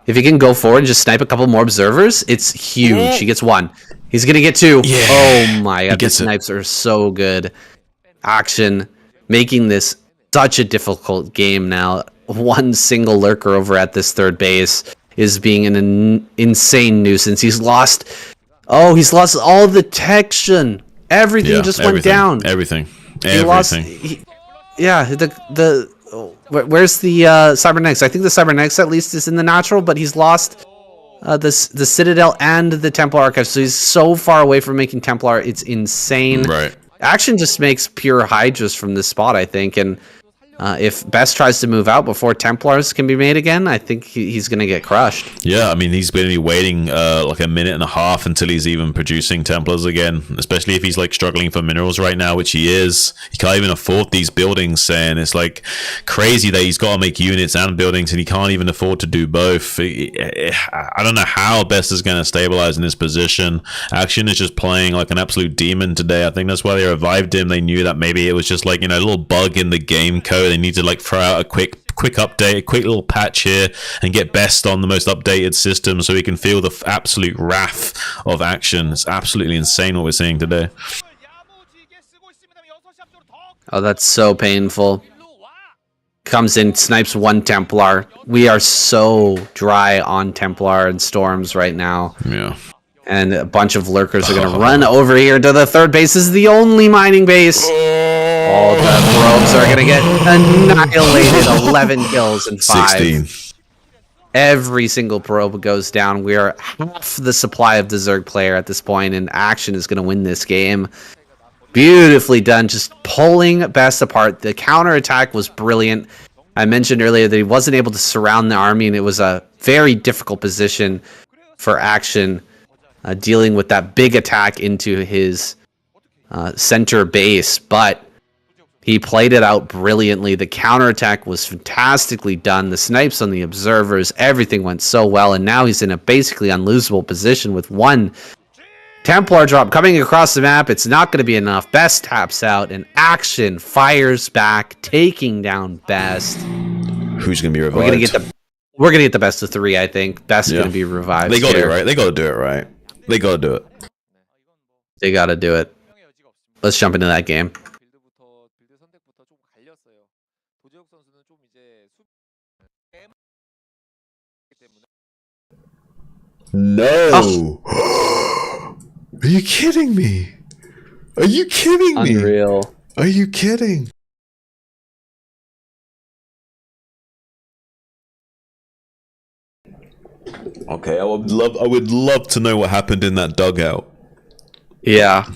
If he can go forward and just snipe a couple more observers, it's huge. He gets 1. He's going to get 2. Yeah. Oh my god, the snipes are so good. Action making this such a difficult game now. One single lurker over at this third base is being an insane nuisance. He's lost all the detection. Everything went down. Everything. Where's the Cybernetics? I think the Cybernetics at least is in the natural, but he's lost the Citadel and the Templar Archive, so he's so far away from making Templar. It's insane. Right. Action just makes pure Hydras from this spot, I think, and if Best tries to move out before Templars can be made again, I think he's going to get crushed. Yeah, I mean, he's been waiting like a minute and a half until he's even producing Templars again, especially if he's like struggling for minerals right now, which he is. He can't even afford these buildings, and it's like crazy that he's got to make units and buildings, and he can't even afford to do both. I don't know how Best is going to stabilize in this position. Action is just playing like an absolute demon today. I think that's why they revived him. They knew that maybe it was just like, a little bug in the game code. They need to like throw out a quick update, a quick little patch here, and get Best on the most updated system so we can feel the absolute wrath of Action. It's absolutely insane what we're seeing today. Oh, that's so painful. Comes in, snipes 1 Templar. We are so dry on Templar and Storms right now. Yeah. And a bunch of lurkers are going to run over here to the third base. This is the only mining base. All the probes are going to get annihilated. 11 kills and 5. 16. Every single probe goes down. We are half the supply of the Zerg player at this point, and Action is going to win this game. Beautifully done, just pulling Best apart. The counterattack was brilliant. I mentioned earlier that he wasn't able to surround the army, and it was a very difficult position for Action. Dealing with that big attack into his center base, but he played it out brilliantly. The counterattack was fantastically done. The snipes on the observers, everything went so well, and now he's in a basically unlosable position with 1 Templar drop coming across the map. It's not going to be enough. Best taps out, and Action fires back, taking down Best. Who's going to be revived? We're gonna get the best of 3, I think. Best is gonna be revived. They got it right. They got to do it right. They got to do it. They got to do it. Let's jump into that game. No. Are you kidding me? Are you kidding me? Unreal. Are you kidding? Okay, I would love to know what happened in that dugout. Yeah.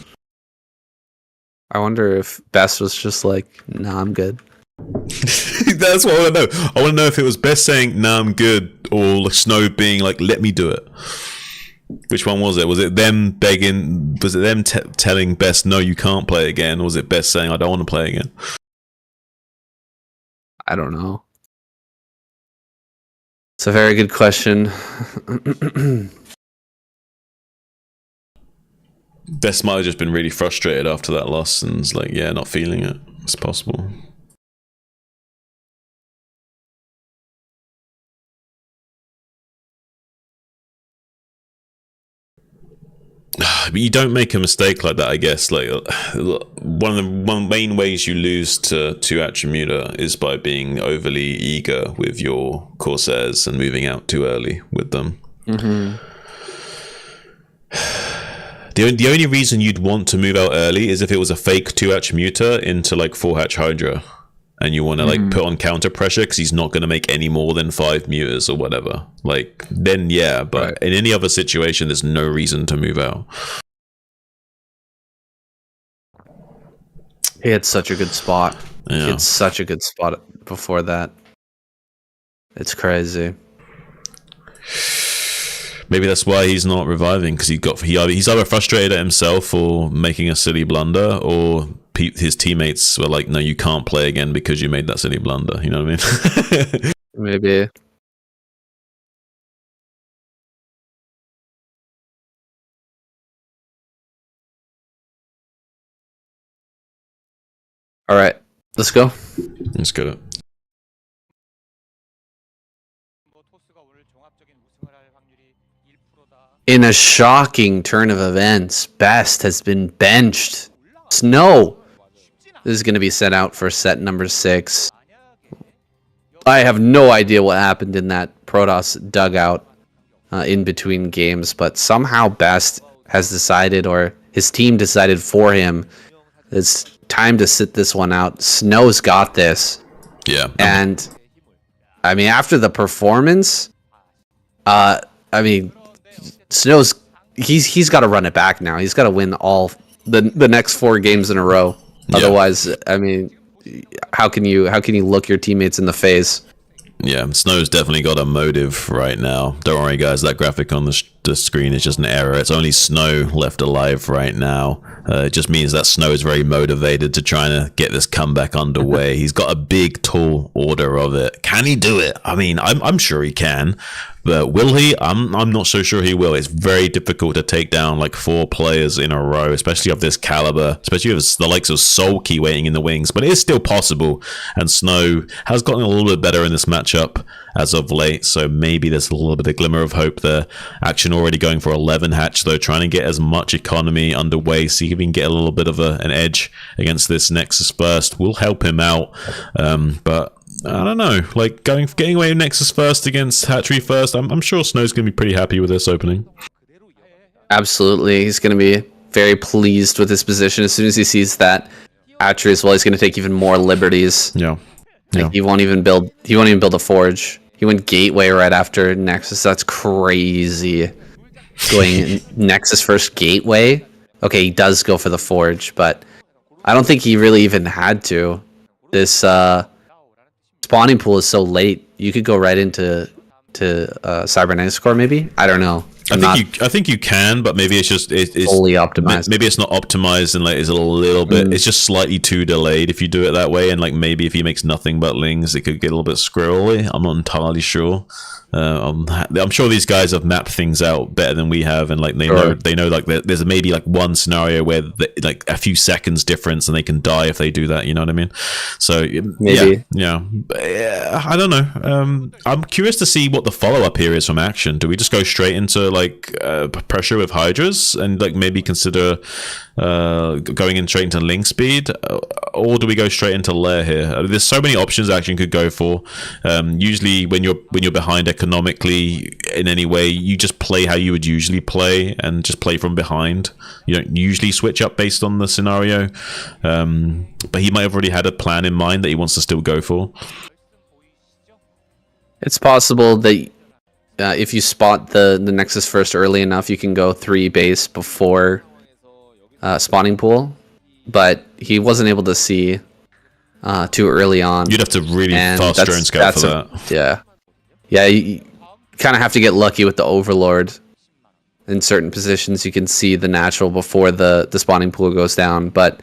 I wonder if Best was just like, nah, I'm good. That's what I want to know. I want to know if it was Best saying, nah, I'm good, or Snow being like, let me do it. Which one was it? Was it them begging? Was it them telling Best, no, you can't play again? Or was it Best saying, I don't want to play again? I don't know. It's a very good question. Best might have just been really frustrated after that loss and is like, yeah, not feeling it. It's possible. But you don't make a mistake like that, I guess. Like one of the main ways you lose to Atremuta is by being overly eager with your Corsairs and moving out too early with them. Mm-hmm. The only reason you'd want to move out early is if it was a fake 2 Atremuta into like 4 Hatch Hydra, and you want to like put on counter pressure because he's not going to make any more than 5 mutas or whatever. Like then yeah, but in any other situation, there's no reason to move out. He had such a good spot. Yeah. He had such a good spot before that. It's crazy. Maybe that's why he's not reviving, because he's either frustrated at himself for making a silly blunder, or his teammates were like, no, you can't play again because you made that silly blunder. You know what I mean? Maybe. All right, let's go. Let's get it. In a shocking turn of events, Best has been benched. Snow is going to be sent out for set number 6. I have no idea what happened in that Protoss dugout in between games, but somehow Best has decided, or his team decided for him, it's time to sit this one out. Snow's got this. Yeah. And, I mean, after the performance, I mean, Snow's he's got to run it back now. He's got to win all the next 4 games in a row. Yeah. Otherwise, I mean, how can you look your teammates in the face? Yeah, Snow's definitely got a motive right now. Don't worry, guys. That graphic on the screen is just an error. It's only Snow left alive right now. It just means that Snow is very motivated to try to get this comeback underway. He's got a big, tall order of it. Can he do it? I mean, I'm sure he can. But will he? I'm not so sure he will. It's very difficult to take down like 4 players in a row, especially of this caliber, especially with the likes of Soulkey waiting in the wings. But it is still possible, and Snow has gotten a little bit better in this matchup as of late, so maybe there's a little bit of glimmer of hope there. Action already going for 11 hatch, though, trying to get as much economy underway, see if he can get a little bit of an edge against this Nexus First. Will help him out, but I don't know, like getting away with Nexus First against Hatchery First, I'm sure Snow's going to be pretty happy with this opening. Absolutely, he's going to be very pleased with his position as soon as he sees that Hatchery as well. He's going to take even more liberties. Yeah. Like, he won't even build a forge. He went Gateway right after Nexus. That's crazy. Going Nexus first, Gateway. Okay, he does go for the forge, but I don't think he really even had to. This spawning pool is so late. You could go right into Cybernetic Core, maybe? I don't know. I think you can, but maybe it's just it's fully optimized. maybe it's not optimized and like it's a little bit. It's just slightly too delayed if you do it that way, and like maybe if he makes nothing but lings, it could get a little bit squirrely. I'm not entirely sure. I'm sure these guys have mapped things out better than we have, and like they know like there's maybe like one scenario where like a few seconds difference, and they can die if they do that. You know what I mean? So Maybe. yeah. I don't know. I'm curious to see what the follow up here is from Action. Do we just go straight into like pressure with Hydras and like maybe consider going in straight into Ling speed, or do we go straight into Lair here? There's so many options Action could go for. Usually when you're behind economically in any way, you just play how you would usually play and just play from behind. You don't usually switch up based on the scenario, but he might have already had a plan in mind that he wants to still go for. It's possible that if you spot the Nexus first early enough, you can go 3 base before spawning pool, but he wasn't able to see too early on. You'd have to really fast drone scout for that. Yeah, you kind of have to get lucky with the Overlord. In certain positions, you can see the natural before the spawning pool goes down, but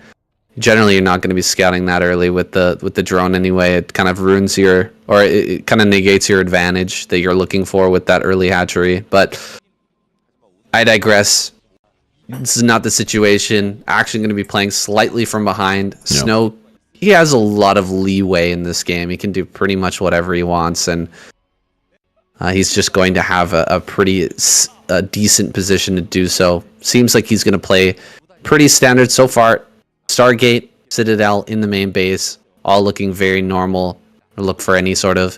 generally you're not going to be scouting that early with the drone anyway. It kind of ruins it kind of negates your advantage that you're looking for with that early hatchery. But I digress. This is not the situation. Action going to be playing slightly from behind. Yep. Snow, he has a lot of leeway in this game. He can do pretty much whatever he wants, and he's just going to have a pretty decent position to do so. Seems like he's going to play pretty standard so far. Stargate, Citadel in the main base, all looking very normal. Look for any sort of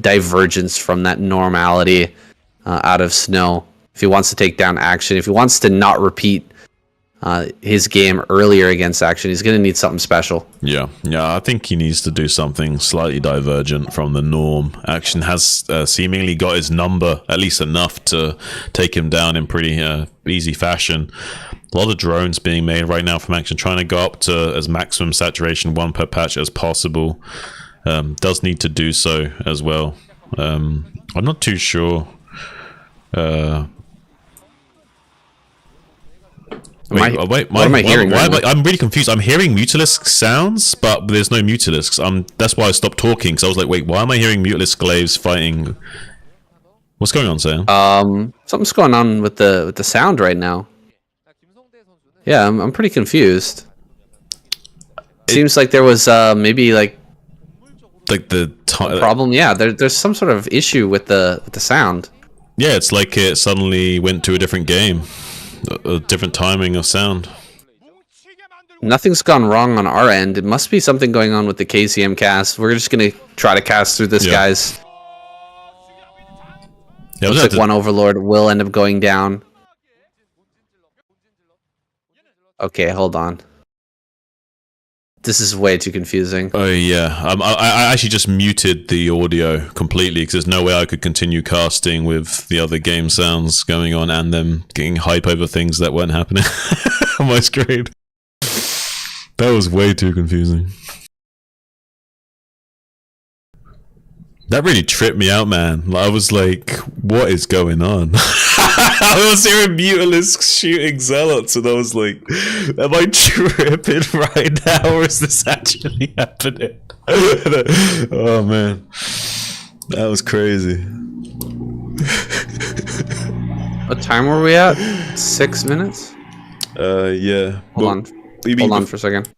divergence from that normality out of Snow. If he wants to take down Action, if he wants to not repeat his game earlier against Action, he's going to need something special. Yeah, I think he needs to do something slightly divergent from the norm. Action has seemingly got his number, at least enough to take him down in pretty easy fashion. A lot of drones being made right now from Action, trying to go up to as maximum saturation 1 per patch as possible. Does need to do so as well. I'm not too sure. What am I hearing? I'm really confused. I'm hearing Mutalisk sounds, but there's no Mutalisks. That's why I stopped talking, because I was like, wait, why am I hearing Mutalisk glaives fighting? What's going on, Sam? Something's going on with the sound right now. Yeah, I'm pretty confused. Seems like there was maybe like the problem. Yeah, there's some sort of issue with the sound. Yeah, it's like it suddenly went to a different game. A different timing of sound. Nothing's gone wrong on our end. It must be something going on with the KCM cast. We're just gonna try to cast through this, guys. Yeah, looks like one Overlord will end up going down. Okay, hold on. This is way too confusing. Oh yeah, I actually just muted the audio completely because there's no way I could continue casting with the other game sounds going on and them getting hype over things that weren't happening on my screen. That was way too confusing. That really tripped me out, man. I was like, what is going on? I was hearing Mutalisks shooting Zealots, and I was like, am I tripping right now, or is this actually happening? Oh, man. That was crazy. What time were we at? 6 minutes? Yeah. Hold on for a second.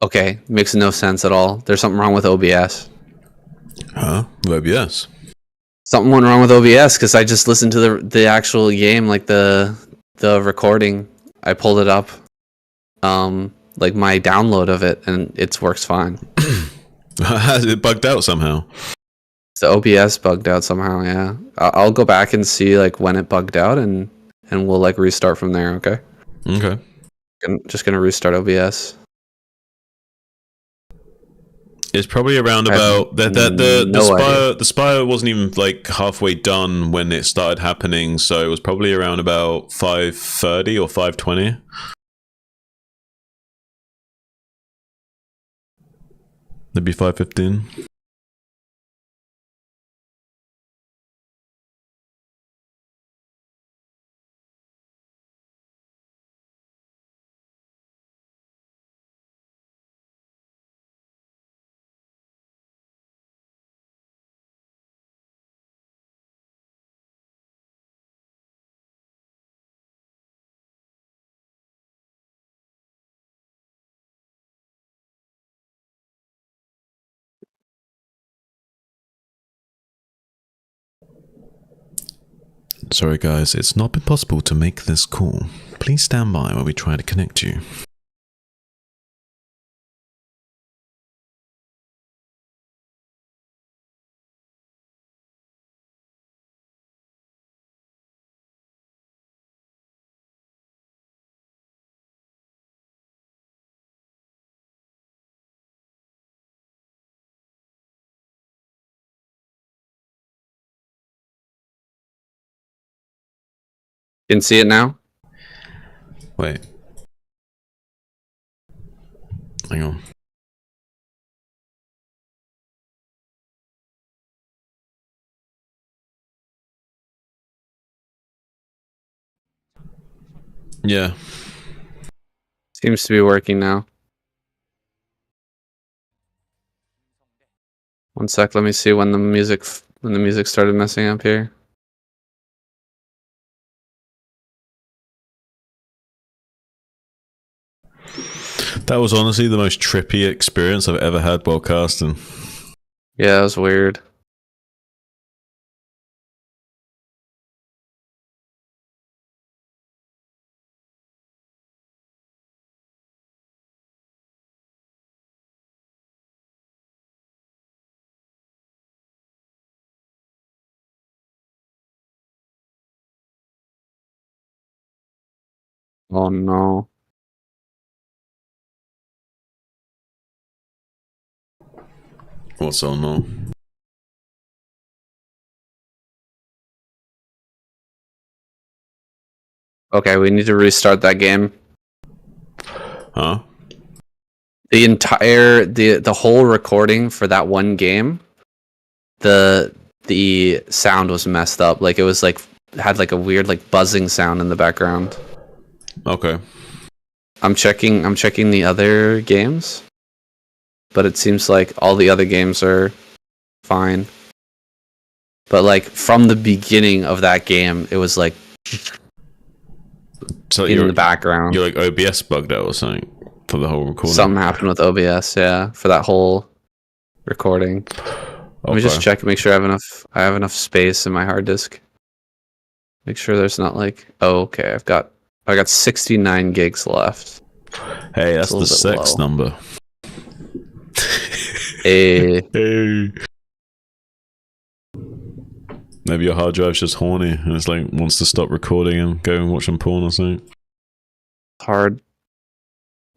Okay, makes no sense at all. There's something wrong with OBS. Huh? OBS. Something went wrong with OBS because I just listened to the actual game, like the recording. I pulled it up, like my download of it, and it works fine. Has it bugged out somehow? The OBS bugged out somehow. Yeah, I'll go back and see like when it bugged out, and we'll like restart from there. Okay. Okay. I'm just gonna restart OBS. It's probably around about the spire wasn't even like halfway done when it started happening, so it was probably around about 5:30 or 5:20. Maybe 5:15. Sorry guys, it's not been possible to make this call. Please stand by while we try to connect you. Can see it now. Wait. Hang on. Yeah. Seems to be working now. One sec. Let me see when the music started messing up here. That was honestly the most trippy experience I've ever had while casting. Yeah, it was weird. Oh no. What's on now? Okay, we need to restart that game. Huh? The entire the whole recording for that one game, the sound was messed up. Like it was like had like a weird like buzzing sound in the background. Okay. I'm checking the other games, but it seems like all the other games are fine. But like from the beginning of that game, it was like So in the background. You're like OBS bugged out or something for the whole recording. Something happened with OBS, yeah, for that whole recording. Let me just check, make sure I have enough space in my hard disk. Make sure there's not like, oh, okay, I got 69 gigs left. Hey, that's the sex low. number. Hey. Maybe your hard drive's just horny and it's like wants to stop recording and go and watch some porn or something.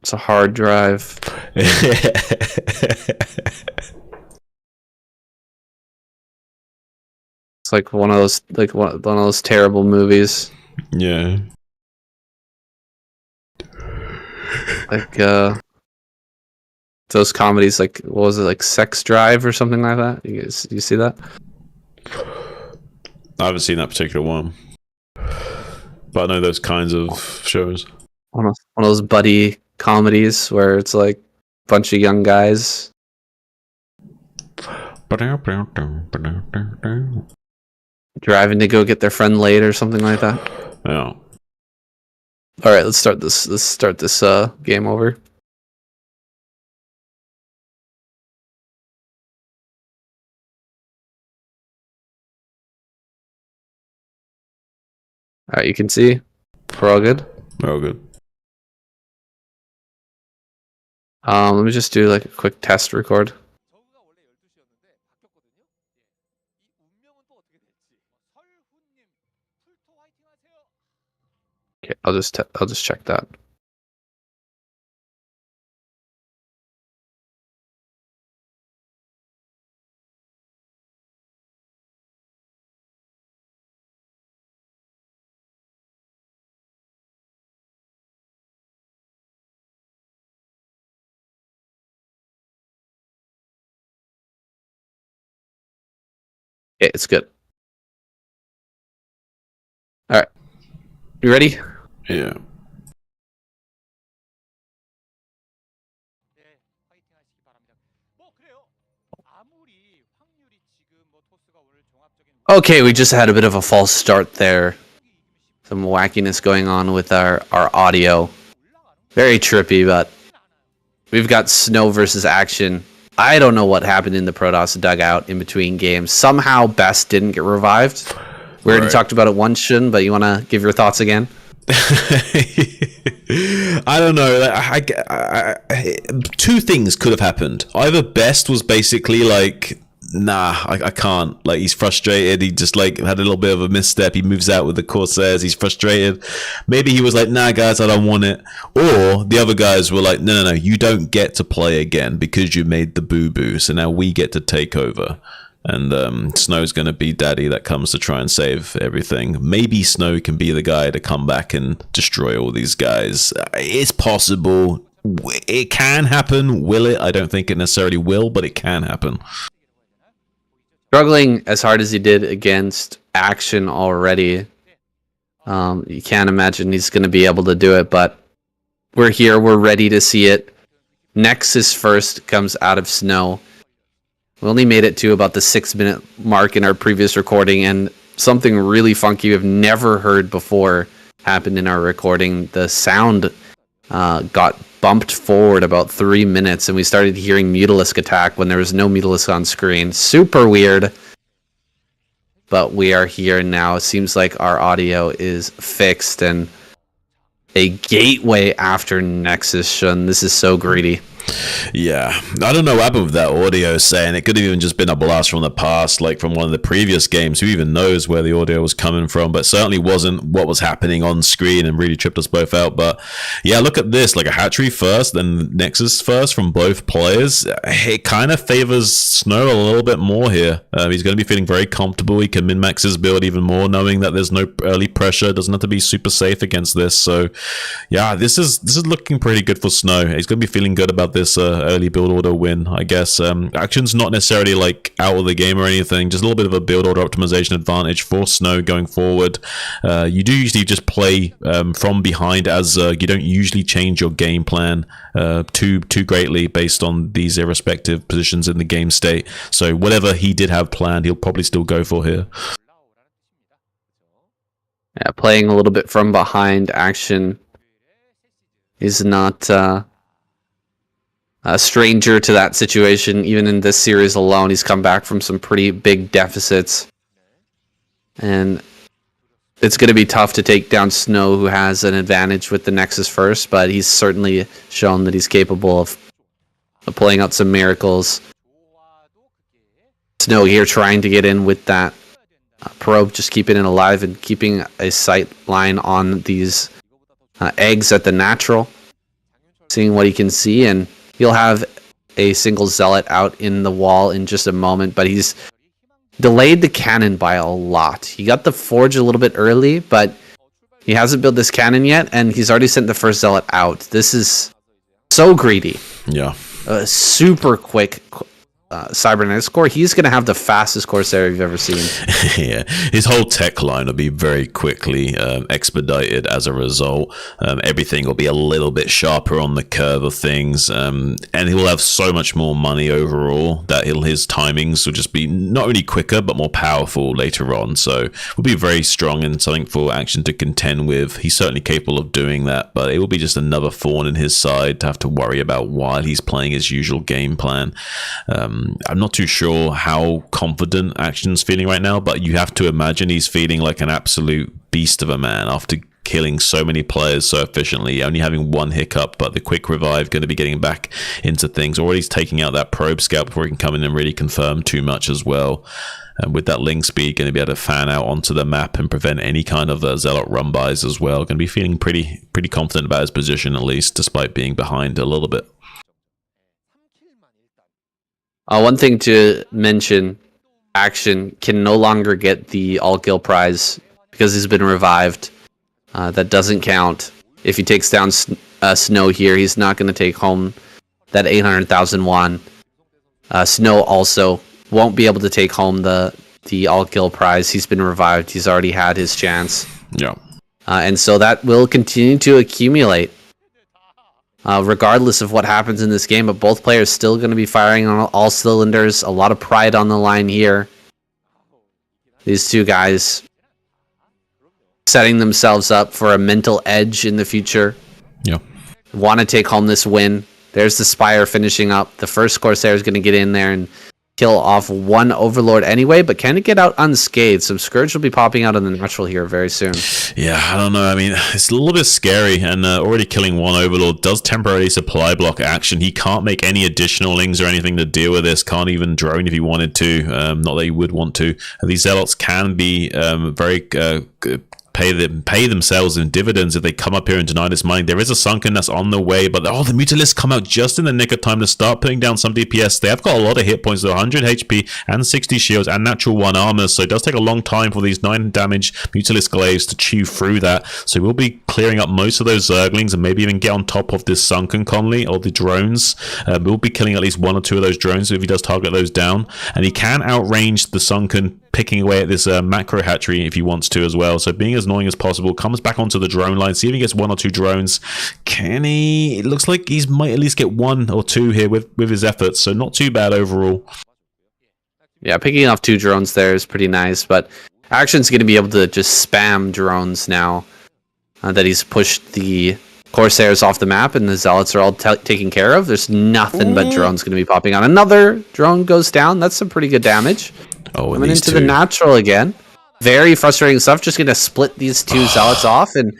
It's a hard drive. It's like one of those terrible movies. Yeah. Like those comedies, like what was it, like Sex Drive or something like that? You see that? I haven't seen that particular one, but I know those kinds of shows. One of those buddy comedies where it's like a bunch of young guys driving to go get their friend laid or something like that. Yeah. All right, let's start this game over. Alright, you can see. We're all good. We're all good. Let me just do like a quick test record. Okay, I'll just check that. Okay, it's good. Alright. You ready? Yeah. Okay, we just had a bit of a false start there. Some wackiness going on with our audio. Very trippy, but we've got Snow versus Action. I don't know what happened in the Protoss dugout in between games. Somehow Best didn't get revived. We already talked about it once, Shun, but you want to give your thoughts again? I don't know. Two things could have happened. Either Best was basically like, nah, I can't. Like, he's frustrated. He just like had a little bit of a misstep. He moves out with the Corsairs. He's frustrated. Maybe he was like, nah, guys, I don't want it. Or the other guys were like, no, you don't get to play again because you made the boo-boo. So now we get to take over. And Snow's going to be daddy that comes to try and save everything. Maybe Snow can be the guy to come back and destroy all these guys. It's possible. It can happen. Will it? I don't think it necessarily will, but it can happen. Struggling as hard as he did against Action already. You can't imagine he's going to be able to do it, but we're here. We're ready to see it. Nexus first comes out of Snow. We only made it to about the 6-minute mark in our previous recording, and something really funky we've never heard before happened in our recording. The sound got bumped forward about 3 minutes, and we started hearing Mutalisk attack when there was no Mutalisk on screen. Super weird, but we are here now. It seems like our audio is fixed, and a gateway after Nexus, Shun. This is so greedy. Yeah, I don't know what happened with that audio saying. It could have even just been a blast from the past, like from one of the previous games. Who even knows where the audio was coming from, but certainly wasn't what was happening on screen and really tripped us both out. But yeah, look at this, like a hatchery first, then Nexus first from both players. It kind of favors Snow a little bit more here. He's going to be feeling very comfortable. He can min-max his build even more, knowing that there's no early pressure. Doesn't have to be super safe against this. So yeah, this is looking pretty good for Snow. He's going to be feeling good about this early build order win, I guess. Action's not necessarily like out of the game or anything, just a little bit of a build order optimization advantage for Snow going forward. You do usually just play from behind as you don't usually change your game plan too greatly based on these irrespective positions in the game state. So whatever he did have planned, he'll probably still go for here. Yeah, playing a little bit from behind. Action is not a stranger to that situation. Even in this series alone, he's come back from some pretty big deficits. And it's going to be tough to take down Snow, who has an advantage with the Nexus first, but he's certainly shown that he's capable of pulling out some miracles. Snow here trying to get in with that probe, just keeping it alive and keeping a sight line on these eggs at the natural. Seeing what he can see, and he'll have a single zealot out in the wall in just a moment, but he's delayed the cannon by a lot. He got the forge a little bit early, but he hasn't built this cannon yet, and he's already sent the first zealot out. This is so greedy. Yeah. Super quick cybernetics core. He's going to have the fastest Corsair you've ever seen. Yeah, his whole tech line will be very quickly expedited as a result. Everything will be a little bit sharper on the curve of things, and he will have so much more money overall that his timings will just be not only quicker but more powerful later on. So will be very strong and something for Action to contend with. He's certainly capable of doing that, but it will be just another thorn in his side to have to worry about while he's playing his usual game plan. I'm not too sure how confident Action's feeling right now, but you have to imagine he's feeling like an absolute beast of a man after killing so many players so efficiently, only having one hiccup, but the quick revive going to be getting back into things. Already taking out that probe scout before he can come in and really confirm too much as well. And with that link speed, going to be able to fan out onto the map and prevent any kind of Zealot run-bys as well. Going to be feeling pretty confident about his position, at least, despite being behind a little bit. One thing to mention, Action can no longer get the all-kill prize because he's been revived. That doesn't count. If he takes down Snow here, he's not going to take home that 800,000 won. Snow also won't be able to take home the all-kill prize. He's been revived. He's already had his chance. Yeah. And so that will continue to accumulate. Regardless of what happens in this game, but both players still going to be firing on all cylinders. A lot of pride on the line here. These two guys setting themselves up for a mental edge in the future. Yeah. Want to take home this win. There's the Spire finishing up. The first Corsair is going to get in there and kill off one Overlord anyway, but can it get out unscathed? Some Scourge will be popping out on the natural here very soon. Yeah, I don't know. I mean, it's a little bit scary, and already killing one Overlord does temporarily supply block Action. He can't make any additional lings or anything to deal with this. Can't even drone if he wanted to. Not that he would want to. These Zealots can be very pay themselves in dividends if they come up here and deny this money. There is a Sunken that's on the way, but the Mutalisks come out just in the nick of time to start putting down some DPS. They have got a lot of hit points, 100 HP and 60 shields and natural 1 armor, so it does take a long time for these 9 damage Mutalisk glaives to chew through that. So we'll be clearing up most of those Zerglings and maybe even get on top of this Sunken Conley or the drones. We'll be killing at least 1 or 2 of those drones if he does target those down, and he can outrange the Sunken, picking away at this macro hatchery if he wants to as well. So being as annoying as possible, comes back onto the drone line, see if he gets 1 or 2 drones. Can he? It looks like he might at least get 1 or 2 here with his efforts, so not too bad overall. Yeah, picking off 2 drones there is pretty nice, but Action's going to be able to just spam drones now that he's pushed the Corsairs off the map and the Zealots are all taken care of. There's nothing but drones going to be popping on. Another drone goes down. That's some pretty good damage. Oh, coming into the natural again. Very frustrating stuff. Just going to split these 2 Zealots off and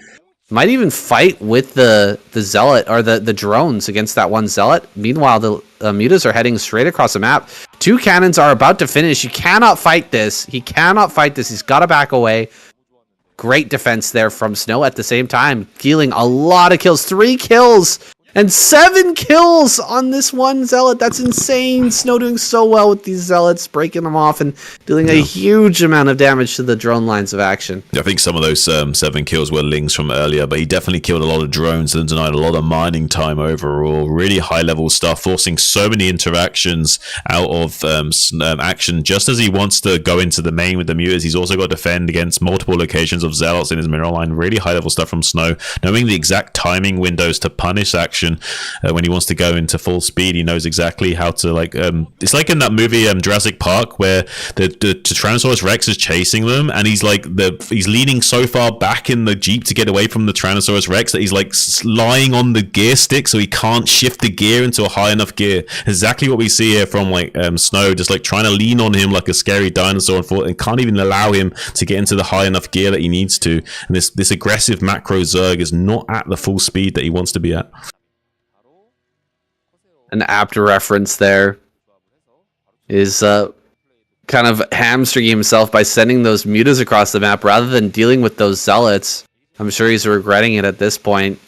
might even fight with the Zealot or the drones against that one Zealot. Meanwhile, the Mutas are heading straight across the map. 2 cannons are about to finish. You cannot fight this. He cannot fight this. He's got to back away. Great defense there from Snow at the same time. Dealing a lot of kills. 3 kills and 7 kills on this one Zealot. That's insane. Snow doing so well with these Zealots, breaking them off and dealing a huge amount of damage to the drone lines of Action. I think some of those 7 kills were lings from earlier, but he definitely killed a lot of drones and denied a lot of mining time overall. Really high level stuff, forcing so many interactions out of Action. Just as he wants to go into the main with the Mutas, he's also got to defend against multiple locations of Zealots in his mineral line. Really high level stuff from Snow. Knowing the exact timing windows to punish Action when he wants to go into full speed, he knows exactly how to, like, it's like in that movie Jurassic Park where the Tyrannosaurus Rex is chasing them and he's leaning so far back in the Jeep to get away from the Tyrannosaurus Rex that he's like lying on the gear stick so he can't shift the gear into a high enough gear. Exactly what we see here from Snow, just like trying to lean on him like a scary dinosaur and can't even allow him to get into the high enough gear that he needs to. And this aggressive macro Zerg is not at the full speed that he wants to be at. An apt reference there is kind of hamstringing himself by sending those Mutas across the map rather than dealing with those Zealots. I'm sure he's regretting it at this point.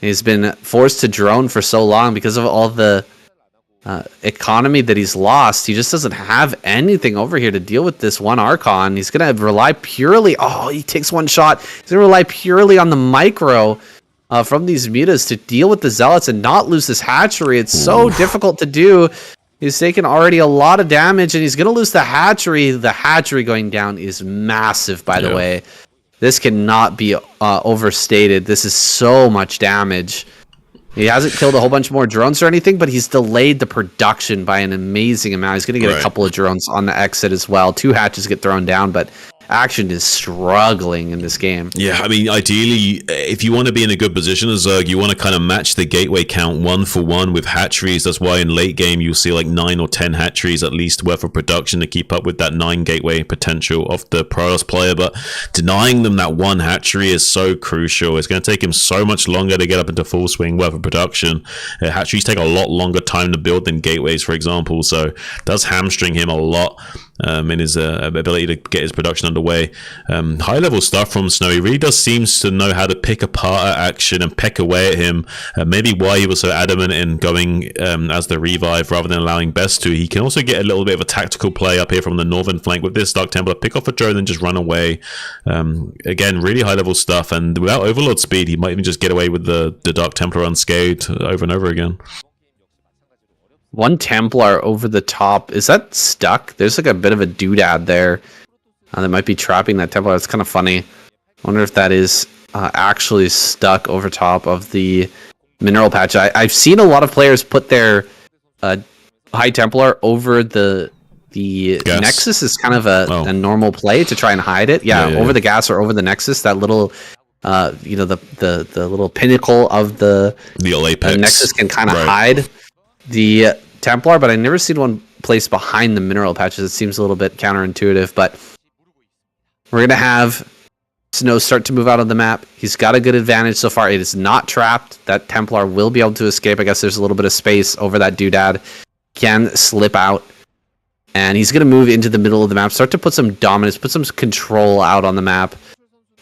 He's been forced to drone for so long because of all the economy that he's lost. He just doesn't have anything over here to deal with this one Archon. He's going to rely purely... Oh, he takes 1 shot. He's going to rely purely on the micro from these Mutas to deal with the Zealots and not lose this hatchery. It's so difficult to do. He's taken already a lot of damage and he's going to lose the hatchery. The hatchery going down is massive, by the way. This cannot be overstated. This is so much damage. He hasn't killed a whole bunch more drones or anything, but he's delayed the production by an amazing amount. He's going to get a couple of drones on the exit as well. 2 hatches get thrown down, but Action is struggling in this game. Yeah, I mean, ideally, if you want to be in a good position as Zerg, you want to kind of match the gateway count 1-for-1 with hatcheries. That's why in late game you'll see like 9 or 10 hatcheries at least worth of production to keep up with that 9 gateway potential of the Protoss player. But denying them that 1 hatchery is so crucial. It's going to take him so much longer to get up into full swing worth of production. Hatcheries take a lot longer time to build than gateways, for example. So it does hamstring him a lot. In his ability to get his production underway. High level stuff from Snow. He really does seems to know how to pick apart at Action and peck away at him. Maybe why he was so adamant in going as the revive rather than allowing Best to. He can also get a little bit of a tactical play up here from the northern flank with this Dark Templar. Pick off a drone and just run away. Again, really high level stuff. And without Overlord speed, he might even just get away with the Dark Templar unscathed over and over again. 1 Templar over the top. Is that stuck? There's like a bit of a doodad there. That might be trapping that Templar. It's kind of funny. I wonder if that is actually stuck over top of the mineral patch. I've seen a lot of players put their High Templar over the Nexus is kind of a normal play to try and hide it. Yeah, over the gas or over the Nexus. That little... the little pinnacle of the apex. Nexus can kind of hide the Templar, but I never seen one placed behind the mineral patches. It seems a little bit counterintuitive, but we're going to have Snow start to move out of the map. He's got a good advantage so far. It is not trapped. That Templar will be able to escape. I guess there's a little bit of space over that doodad. Can slip out, and he's going to move into the middle of the map, start to put some dominance, put some control out on the map.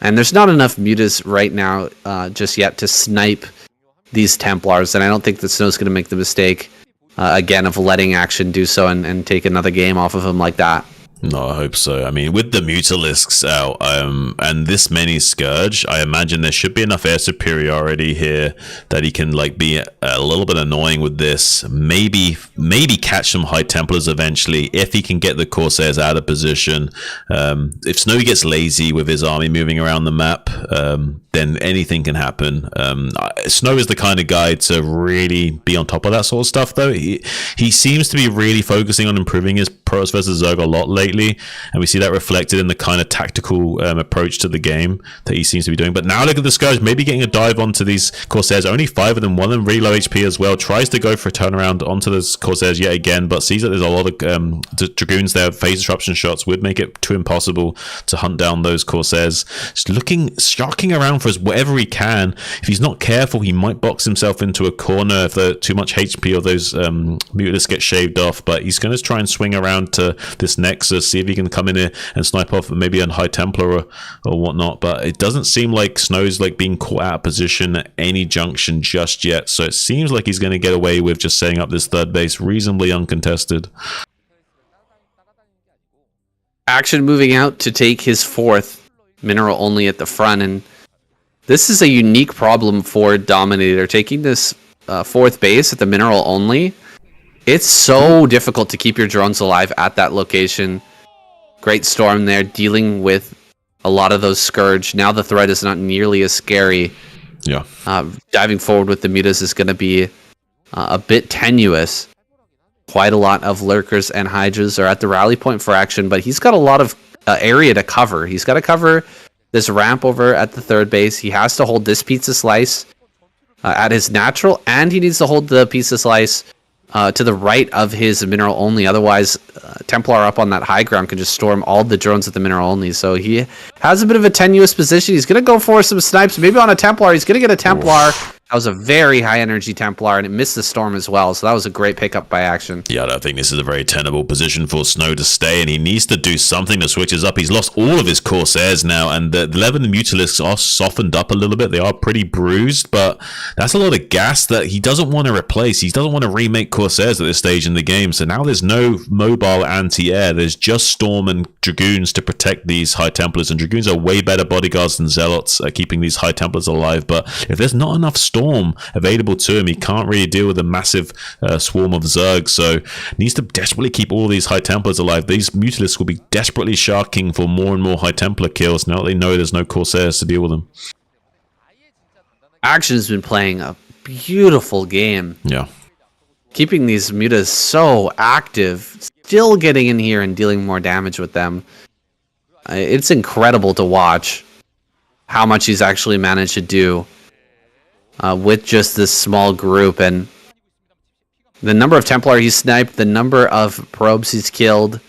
And there's not enough mutas right now just yet to snipe these Templars, and I don't think that Snow's going to make the mistake again of letting Action do so and take another game off of him like that. No, I hope so. I mean, with the Mutalisks out and this many Scourge, I imagine there should be enough air superiority here that he can like be a little bit annoying with this. Maybe catch some High Templars eventually if he can get the Corsairs out of position. If Snowy gets lazy with his army moving around the map, then anything can happen. Snow is the kind of guy to really be on top of that sort of stuff, though. He seems to be really focusing on improving his Protoss versus Zerg a lot lately, and we see that reflected in the kind of tactical approach to the game that he seems to be doing. But now look at the Scourge, maybe getting a dive onto these Corsairs. Only 5 of them, one of them really low HP as well. Tries to go for a turnaround onto those Corsairs yet again, but sees that there's a lot of Dragoons there. Phase disruption shots would make it too impossible to hunt down those Corsairs. Just sharking around for whatever he can. If he's not careful, he might box himself into a corner if too much HP of those Mutalisks get shaved off, but he's going to try and swing around to this Nexus, see if he can come in here and snipe off maybe a High Templar or whatnot. But it doesn't seem like Snow's like being caught out of position at any junction just yet, so it seems like he's going to get away with just setting up this third base reasonably uncontested. Action moving out to take his 4th mineral only at the front, and this is a unique problem for Dominator. Taking this 4th base at the mineral only, it's so difficult to keep your drones alive at that location. Great Storm there, dealing with a lot of those Scourge. Now the threat is not nearly as scary. Yeah. Diving forward with the mutas is going to be a bit tenuous. Quite a lot of Lurkers and Hydras are at the rally point for Action, but he's got a lot of area to cover. He's got to cover this ramp over at the 3rd base. He has to hold this pizza slice at his natural, and he needs to hold the pizza slice to the right of his mineral only. Otherwise, Templar up on that high ground can just storm all the drones at the mineral only. So he has a bit of a tenuous position. He's going to go for some snipes, maybe on a Templar. He's going to get a Templar. That was a very high energy Templar, and it missed the storm as well. So that was a great pickup by Action. Yeah, I don't think this is a very tenable position for Snow to stay, and he needs to do something to switch us up. He's lost all of his Corsairs now, and the 11 Mutalisks are softened up a little bit. They are pretty bruised, but that's a lot of gas that he doesn't want to replace. He doesn't want to remake Corsairs at this stage in the game. So now there's no mobile anti-air. There's just Storm and Dragoons to protect these High Templars, and Dragoons are way better bodyguards than Zealots at keeping these High Templars alive. But if there's not enough Storm available to him, he can't really deal with a massive swarm of Zerg, so needs to desperately keep all these High Templars alive. These Mutalisks will be desperately sharking for more and more High Templar kills now that they know there's no Corsairs to deal with them. Action's been playing a beautiful game. Yeah. Keeping these mutas so active, still getting in here and dealing more damage with them. It's incredible to watch how much he's actually managed to do with just this small group, and the number of Templar he's sniped, the number of probes he's killed,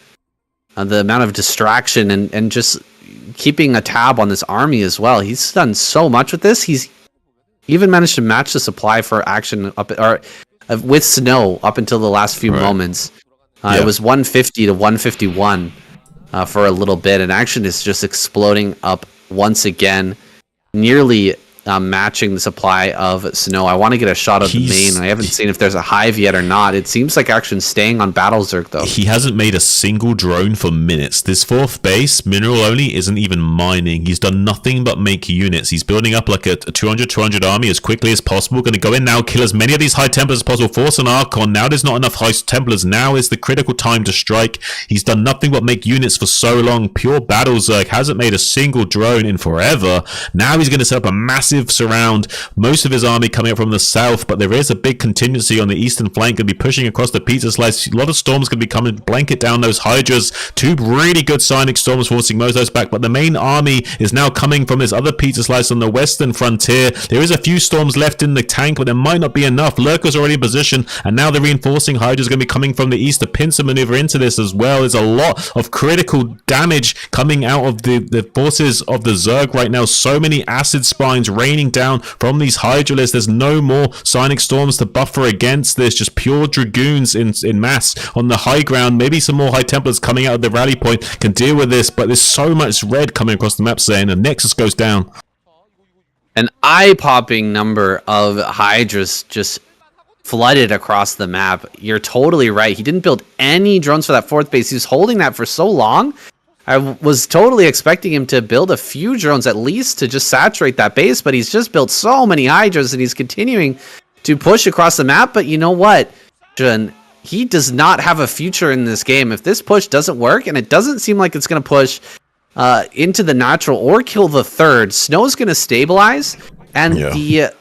the amount of distraction, and just keeping a tab on this army as well. He's done so much with this. He's even managed to match the supply for action with Snow up until the last few moments. It was 150 to 151 for a little bit, and action is just exploding up once again, nearly matching the supply of Snow. I want to get a shot of the main. I haven't seen if there's a hive yet or not. It seems like Action's staying on Battle Zerg, though. He hasn't made a single drone for minutes. This fourth base, mineral only, isn't even mining. He's done nothing but make units. He's building up like a 200 army as quickly as possible. Going to go in now, kill as many of these High Templars as possible, force an Archon. Now there's not enough High Templars. Now is the critical time to strike. He's done nothing but make units for so long. Pure Battle Zerg hasn't made a single drone in forever. Now he's going to set up a massive surround. Most of his army coming up from the south, but there is a big contingency on the eastern flank. Going to be pushing across the pizza slice. A lot of storms going to be coming, blanket down those Hydras. Two really good Psionic storms forcing most of those back, but the main army is now coming from this other pizza slice on the western frontier. There is a few storms left in the tank, but there might not be enough. Lurker's already in position, and now the reinforcing Hydras going to be coming from the east to pincer maneuver into this as well. There's a lot of critical damage coming out of the forces of the Zerg right now. So many acid spines raining down from these Hydralisks. There's no more Psionic storms to buffer against this. Just pure Dragoons in mass on the high ground. Maybe some more High Templars coming out of the rally point can deal with this, but there's so much red coming across the map saying the Nexus goes down. An eye-popping number of Hydras just flooded across the map. You're totally right. He didn't build any drones for that fourth base. He was holding that for so long. I was totally expecting him to build a few drones at least to just saturate that base, but he's just built so many Hydras and he's continuing to push across the map. But you know what, Jun? He does not have a future in this game. If this push doesn't work, and it doesn't seem like it's going to push into the natural or kill the third, Snow's going to stabilize, and the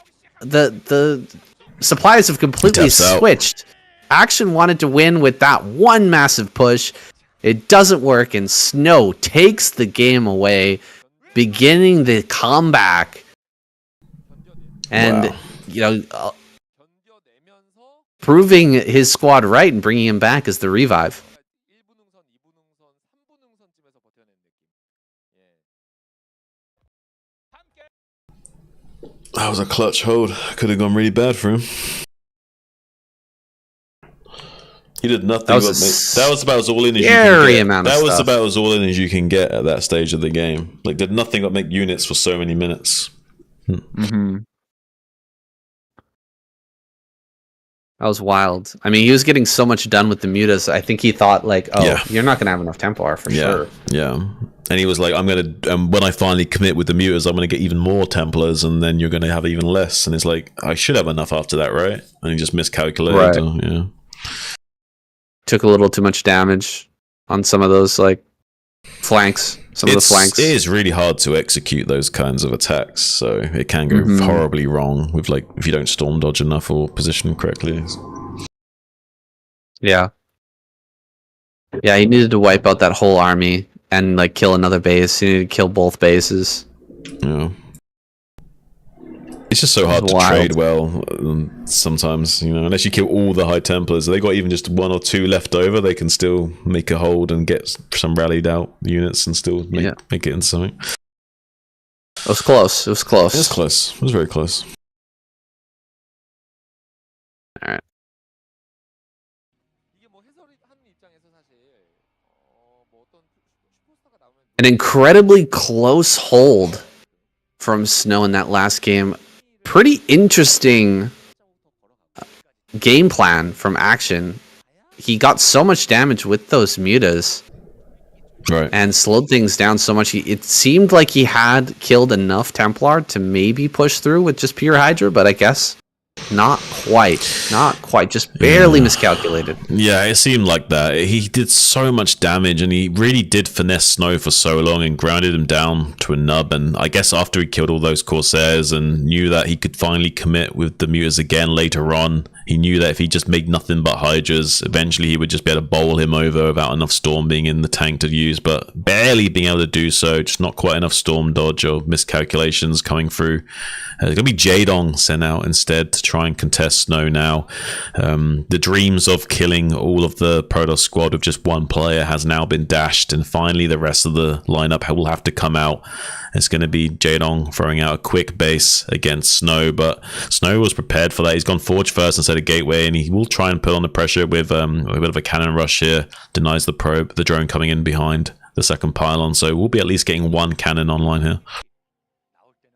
supplies have completely switched. Action wanted to win with that one massive push. It doesn't work, and Snow takes the game away, beginning the comeback. And, proving his squad right and bringing him back as the revive. That was a clutch hold. Could have gone really bad for him. He did nothing but that was about as all in as you can get. That was about as all in as you can get at that stage of the game. Like, did nothing but make units for so many minutes. Mm-hmm. That was wild. I mean, he was getting so much done with the mutas. I think he thought, like, you're not going to have enough Templar for sure. Yeah. And he was like, when I finally commit with the mutas, I'm going to get even more Templars, and then you're going to have even less. And it's like, I should have enough after that, right? And he just miscalculated. Right. Took a little too much damage on some of those flanks. It is really hard to execute those kinds of attacks, so it can go horribly wrong with if you don't storm dodge enough or position correctly. Yeah, he needed to wipe out that whole army and kill another base. He needed to kill both bases. Yeah. It's just so hard to trade well sometimes, unless you kill all the High Templars. If they got even just one or two left over, they can still make a hold and get some rallied out units and still make it into something. It was close. It was close. It was very close. All right. An incredibly close hold from Snow in that last game. Pretty interesting game plan from Action. He got so much damage with those mutas, right, and slowed things down so much. It seemed like he had killed enough Templar to maybe push through with just pure Hydra, but I guess not quite. Just barely miscalculated. Yeah, it seemed like that. He did so much damage, and he really did finesse Snow for so long and grounded him down to a nub. And I guess after he killed all those Corsairs and knew that he could finally commit with the mutas again later on, He knew that if he just made nothing but Hydras, eventually he would just be able to bowl him over without enough Storm being in the tank to use, but barely being able to do so, just not quite enough Storm dodge or miscalculations coming through. There's going to be Jaedong sent out instead to try and contest Snow now. The dreams of killing all of the Protoss squad with just one player has now been dashed, and finally the rest of the lineup will have to come out. It's going to be Jaedong throwing out a quick base against Snow, but Snow was prepared for that. He's gone Forge first instead of Gateway, and he will try and put on the pressure with a bit of a cannon rush here. Denies the probe, the drone coming in behind the second pylon, so we'll be at least getting one cannon online here.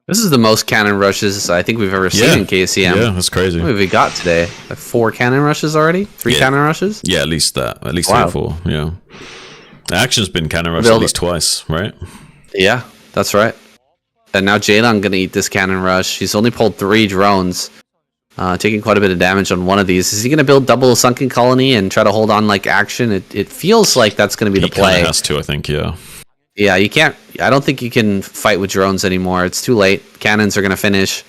This is the most cannon rushes I think we've ever seen in KCM. Yeah, that's crazy. What have we got today? Like 4 cannon rushes already? 3 cannon rushes? Yeah, at least that. At least 3 or 4, yeah. The action's been cannon rushed at least twice, right? Yeah, that's right. And now Jaedong going to eat this cannon rush. He's only pulled 3 drones, taking quite a bit of damage on one of these. Is he going to build double sunken colony and try to hold on like action? It feels like that's going to be the play. He has to, I think, yeah. Yeah, you can't. I don't think you can fight with drones anymore. It's too late. Cannons are going to finish.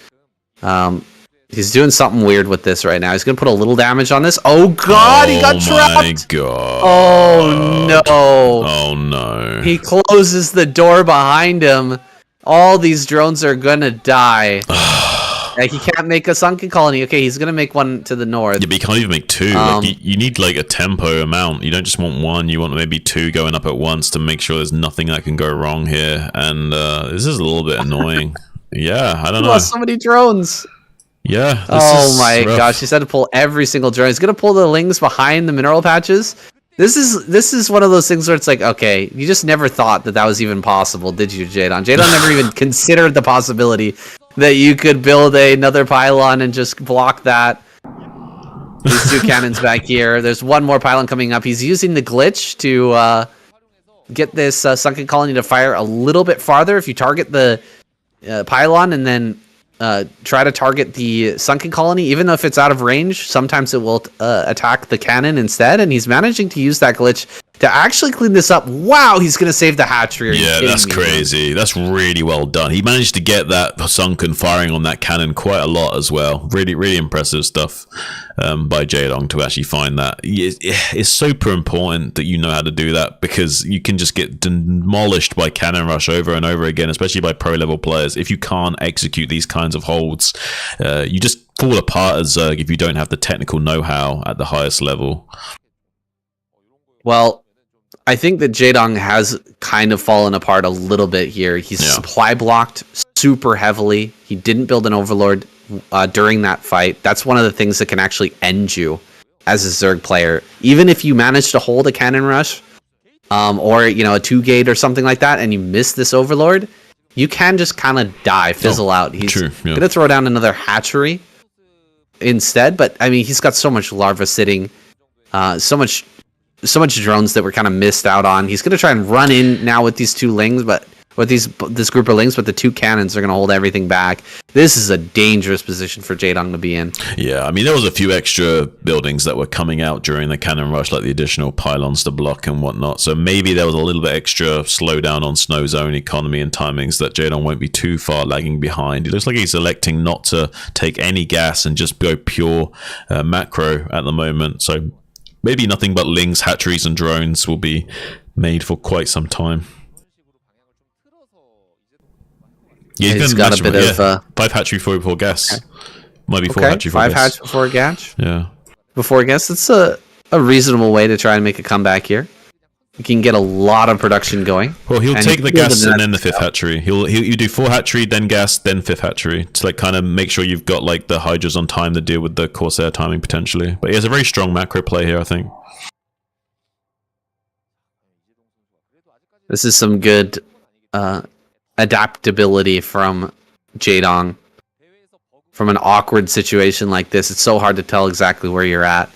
He's doing something weird with this right now. He's going to put a little damage on this. Oh, God, he got trapped. Oh, my God. Oh, no. Oh, no. He closes the door behind him. All these drones are going to die. Like, he can't make a sunken colony. Okay, he's going to make one to the north. Yeah, but you can't even make 2. You need, like, a tempo amount. You don't just want 1. You want maybe 2 going up at once to make sure there's nothing that can go wrong here. And this is a little bit annoying. Yeah, I don't know. Lost so many drones. Yeah. Oh, my gosh. He's had to pull every single drone. He's going to pull the lings behind the mineral patches. This is one of those things where it's like, okay, you just never thought that was even possible, did you, Jaedong? Jaedong never even considered the possibility that you could build another pylon and just block that. These 2 cannons back here. There's one more pylon coming up. He's using the glitch to get this sunken colony to fire a little bit farther. If you target the pylon and then try to target the sunken colony, even though if it's out of range, sometimes it will attack the cannon instead, and he's managing to use that glitch to actually clean this up. Wow, he's going to save the hatchery. Yeah, that's crazy. That's really well done. He managed to get that sunken firing on that cannon quite a lot as well. Really, really impressive stuff by Jaedong to actually find that. It's super important that you know how to do that, because you can just get demolished by cannon rush over and over again, especially by pro level players. If you can't execute these kinds of holds, you just fall apart as Zerg if you don't have the technical know-how at the highest level. Well, I think that Jaedong has kind of fallen apart a little bit here. He's supply blocked super heavily. He didn't build an Overlord during that fight. That's one of the things that can actually end you as a Zerg player. Even if you manage to hold a cannon rush, or a 2-gate or something like that, and you miss this Overlord, you can just kind of die, fizzle out. He's going to throw down another hatchery instead, but I mean, he's got so much larva sitting, so much drones that were kind of missed out on. He's going to try and run in now with these 2 lings, but with this group of lings, but the 2 cannons are going to hold everything back. This is a dangerous position for Jaedong to be in. Yeah, I mean, there was a few extra buildings that were coming out during the cannon rush, like the additional pylons to block and whatnot. So maybe there was a little bit extra slowdown on Snow's own economy and timings that Jaedong won't be too far lagging behind. It looks like he's electing not to take any gas and just go pure macro at the moment. So maybe nothing but lings, hatcheries, and drones will be made for quite some time. Yeah, he's got a bit of 5 hatchery before gas. Okay. Might be 4 hatchery before 5 gas. hatch before gas. Yeah, before gas. It's a reasonable way to try and make a comeback here. You can get a lot of production going. Well, he'll take the gas and then the 5th hatchery. You do 4 hatchery, then gas, then 5th hatchery to like kind of make sure you've got like the Hydras on time to deal with the Corsair timing potentially. But he has a very strong macro play here, I think. This is some good adaptability from Jaedong. From an awkward situation like this, it's so hard to tell exactly where you're at,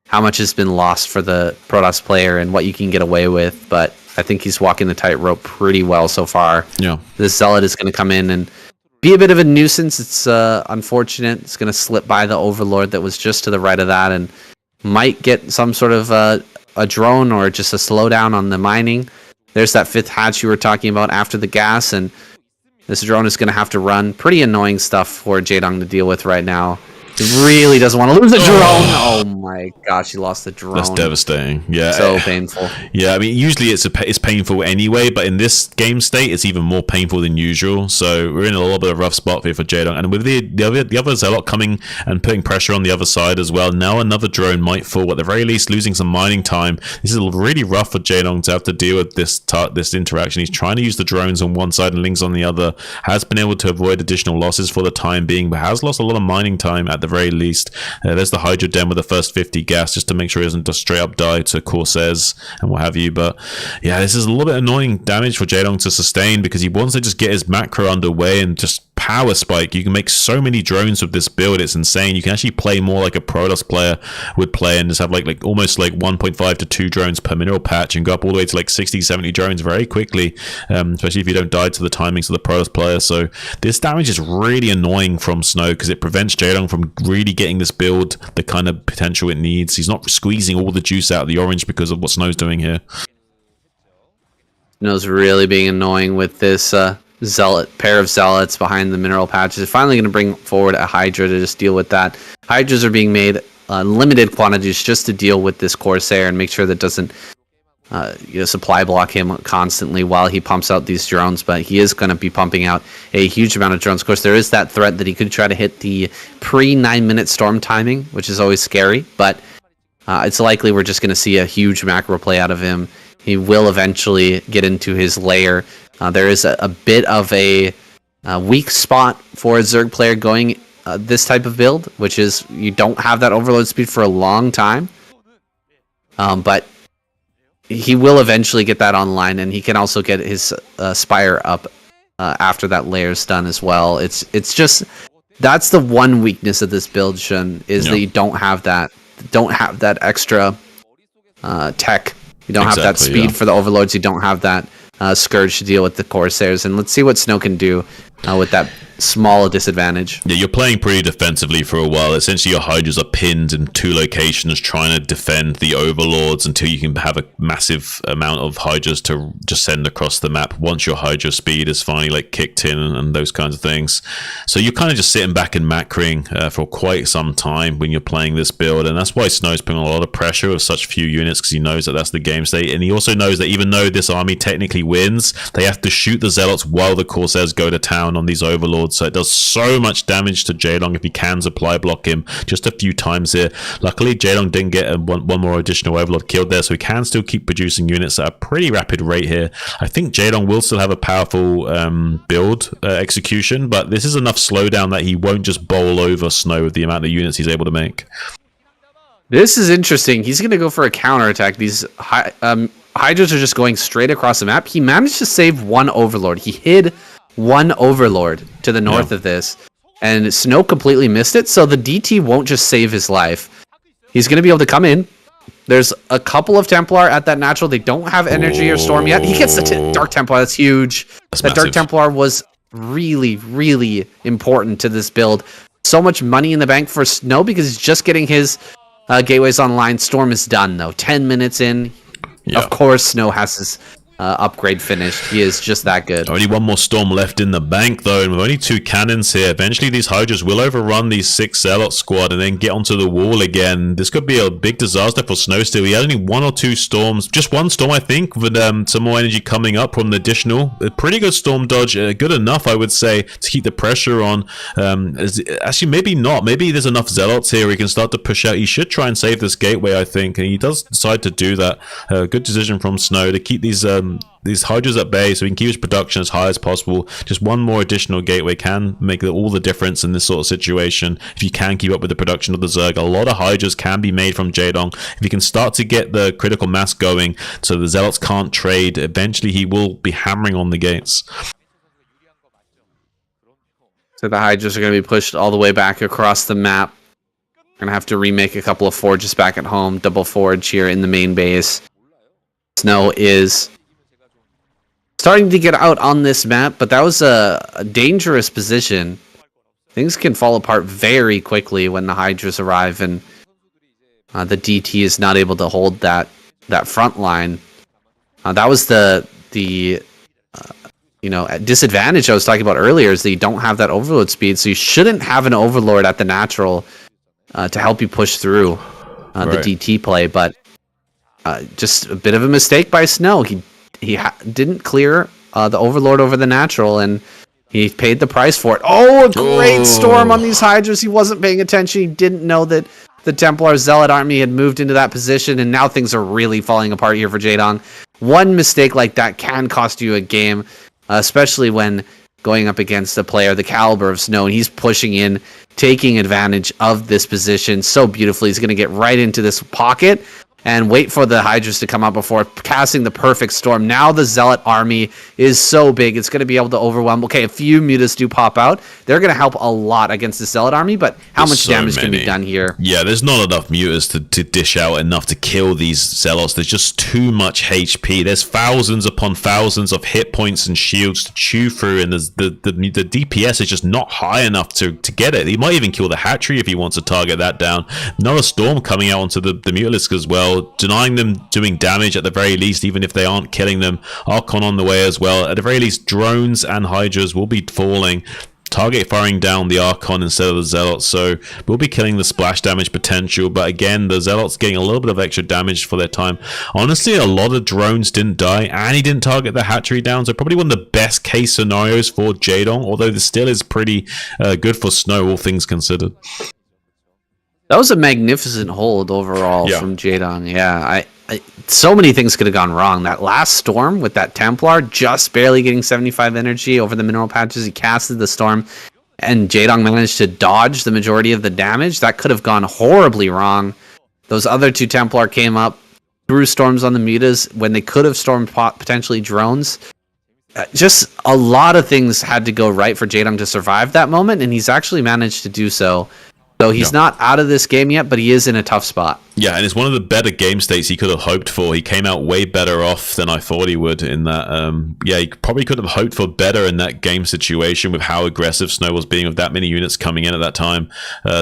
how much has been lost for the Protoss player and what you can get away with, but I think he's walking the tightrope pretty well so far. Yeah. This Zealot is going to come in and be a bit of a nuisance. It's unfortunate. It's going to slip by the Overlord that was just to the right of that and might get some sort of a drone or just a slowdown on the mining. There's that 5th hatch you were talking about after the gas, and this drone is going to have to run. Pretty annoying stuff for Jaedong to deal with right now. Really doesn't want to lose the drone. Oh my gosh, he lost the drone. That's devastating. Yeah, so painful. Yeah, I mean, usually it's painful anyway, but in this game state, it's even more painful than usual. So we're in a little bit of a rough spot here for Jaedong, and with the other Zealot coming and putting pressure on the other side as well. Now another drone might fall. At the very least, losing some mining time. This is really rough for Jaedong to have to deal with this interaction. He's trying to use the drones on one side and Lings on the other. Has been able to avoid additional losses for the time being, but has lost a lot of mining time at the very least. There's the Hydra Den with the first 50 gas just to make sure he doesn't just straight up die to Corsairs and what have you. But yeah, this is a little bit annoying damage for Jaedong to sustain because he wants to just get his macro underway and just power spike. You can make so many drones with this build. It's insane. You can actually play more like a Protoss player would play and just have like almost like 1.5 to 2 drones per mineral patch and go up all the way to like 60, 70 drones very quickly, especially if you don't die to the timings of the Protoss player. So this damage is really annoying from Snow because it prevents Jaedong from really getting this build the kind of potential it needs. He's not squeezing all the juice out of the orange because of what Snow's doing here. Snow's really being annoying with this pair of Zealots behind the mineral patches. They're finally going to bring forward a Hydra to just deal with that. Hydras are being made limited quantities just to deal with this Corsair and make sure that doesn't supply block him constantly while he pumps out these drones. But he is going to be pumping out a huge amount of drones. Of course, there is that threat that he could try to hit the pre-9-minute storm timing, which is always scary. But it's likely we're just going to see a huge macro play out of him. He will eventually get into his lair. There is a bit of a weak spot for a Zerg player going this type of build, which is you don't have that overload speed for a long time. But he will eventually get that online, and he can also get his Spire up after that layer's done as well. It's just that's the one weakness of this build, Shun, is that you don't have that extra tech. You don't have that speed for the overloads. You don't have that Scourge to deal with the Corsairs. And let's see what Snow can do with that small disadvantage. Yeah, you're playing pretty defensively for a while. Essentially, your Hydras are pinned in 2 locations trying to defend the Overlords until you can have a massive amount of Hydras to just send across the map once your Hydra speed is finally like kicked in and those kinds of things. So you're kind of just sitting back and macroing for quite some time when you're playing this build, and that's why Snow's putting a lot of pressure with such few units because he knows that that's the game state, and he also knows that even though this army technically wins, they have to shoot the Zealots while the Corsairs go to town on these Overlords. So it does so much damage to Jaedong if he can supply block him just a few times here. Luckily, Jaedong didn't get one more additional Overlord killed there, so he can still keep producing units at a pretty rapid rate here. I think Jaedong will still have a powerful build execution, but this is enough slowdown that he won't just bowl over Snow with the amount of units he's able to make. This is interesting. He's going to go for a counterattack. These Hydras are just going straight across the map. He managed to save one Overlord. He hid one Overlord to the north of this, and Snow completely missed it, so the DT won't just save his life. He's going to be able to come in. There's a couple of Templar at that natural. They don't have energy or storm yet. He gets the Dark Templar. That's huge. That Dark Templar was really, really important to this build. So much money in the bank for Snow because he's just getting his gateways online. Storm is done, though. 10 minutes in. Yeah. Of course, Snow has his upgrade finished. He is just that good. Only one more storm left in the bank though, and with only 2 cannons here, eventually these Hydras will overrun these 6 Zealot squad and then get onto the wall again. This could be a big disaster for Snow still. He had only 1 or 2 storms, just 1 storm I think, with some more energy coming up from the additional. A pretty good storm dodge, good enough I would say to keep the pressure on. Actually maybe not, maybe there's enough Zealots here he can start to push out. He should try and save this gateway I think, and he does decide to do that. Good decision from Snow to keep these Hydras at bay so he can keep his production as high as possible. Just 1 more additional gateway can make all the difference in this sort of situation if you can keep up with the production of the Zerg. A lot of Hydras can be made from Jaedong if you can start to get the critical mass going so the Zealots can't trade. Eventually he will be hammering on the gates. So the Hydras are going to be pushed all the way back across the map. Going to have to remake a couple of forges back at home. Double forge here in the main base. Snow is starting to get out on this map, but that was a dangerous position. Things can fall apart very quickly when the Hydras arrive, and the DT is not able to hold that front line. That was the disadvantage I was talking about earlier, is that you don't have that overload speed, so you shouldn't have an overlord at the natural to help you push through the DT play, but just a bit of a mistake by Snow. He didn't clear the Overlord over the natural, and he paid the price for it. Oh, a great storm on these Hydras. He wasn't paying attention. He didn't know that the Templar Zealot army had moved into that position, and now things are really falling apart here for Jaedong. One mistake like that can cost you a game, especially when going up against a player the caliber of Snow, and he's pushing in, taking advantage of this position so beautifully. He's going to get right into this pocket and wait for the Hydras to come out before casting the perfect storm. Now the Zealot army is so big, it's going to be able to overwhelm. Okay, a few mutas do pop out. They're going to help a lot against the Zealot army, but how much damage can be done here? Yeah, there's not enough mutas to dish out enough to kill these Zealots. There's just too much HP. There's thousands upon thousands of hit points and shields to chew through, and the DPS is just not high enough to get it. He might even kill the hatchery if he wants to target that down. Another storm coming out onto the Mutalisk as well, denying them doing damage at the very least, even if they aren't killing them. Archon on the way as well. At the very least, drones and Hydras will be falling, target firing down the Archon instead of the Zealots, so we'll be killing the splash damage potential. But again, the Zealots getting a little bit of extra damage for their time. Honestly, a lot of drones didn't die, and he didn't target the hatchery down, so probably one of the best case scenarios for Jaedong, although this still is pretty good for Snow, all things considered. That was a magnificent hold overall from Jaedong. Yeah, so many things could have gone wrong. That last storm with that Templar just barely getting 75 energy over the mineral patches. He casted the storm, and Jaedong managed to dodge the majority of the damage. That could have gone horribly wrong. Those other two Templar came up, threw storms on the mutas when they could have stormed potentially drones. Just a lot of things had to go right for Jaedong to survive that moment, and he's actually managed to do so. So he's not out of this game yet, but he is in a tough spot. Yeah, and it's one of the better game states he could have hoped for. He came out way better off than I thought he would in that. He probably could have hoped for better in that game situation with how aggressive Snow was being with that many units coming in at that time.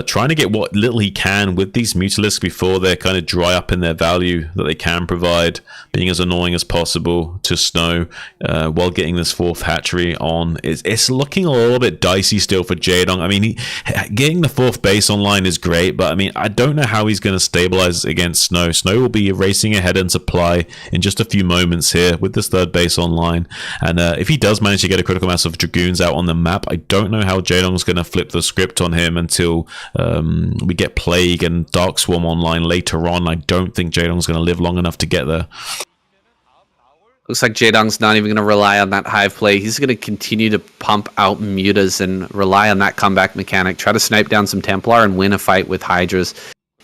Trying to get what little he can with these Mutalisks before they kind of dry up in their value that they can provide, being as annoying as possible to Snow while getting this fourth hatchery on. It's looking a little bit dicey still for Jaedong. I mean, getting the fourth base online is great, but I mean, I don't know how he's going to stabilize against Snow. Snow will be racing ahead in supply in just a few moments here with this third base online, and if he does manage to get a critical mass of Dragoons out on the map, I don't know how Jaedong's going to flip the script on him until we get Plague and Dark Swarm online later on. I don't think Jaedong's going to live long enough to get there. Looks like Jaedong's not even going to rely on that hive play. He's going to continue to pump out mutas and rely on that comeback mechanic. Try to snipe down some Templar and win a fight with Hydras.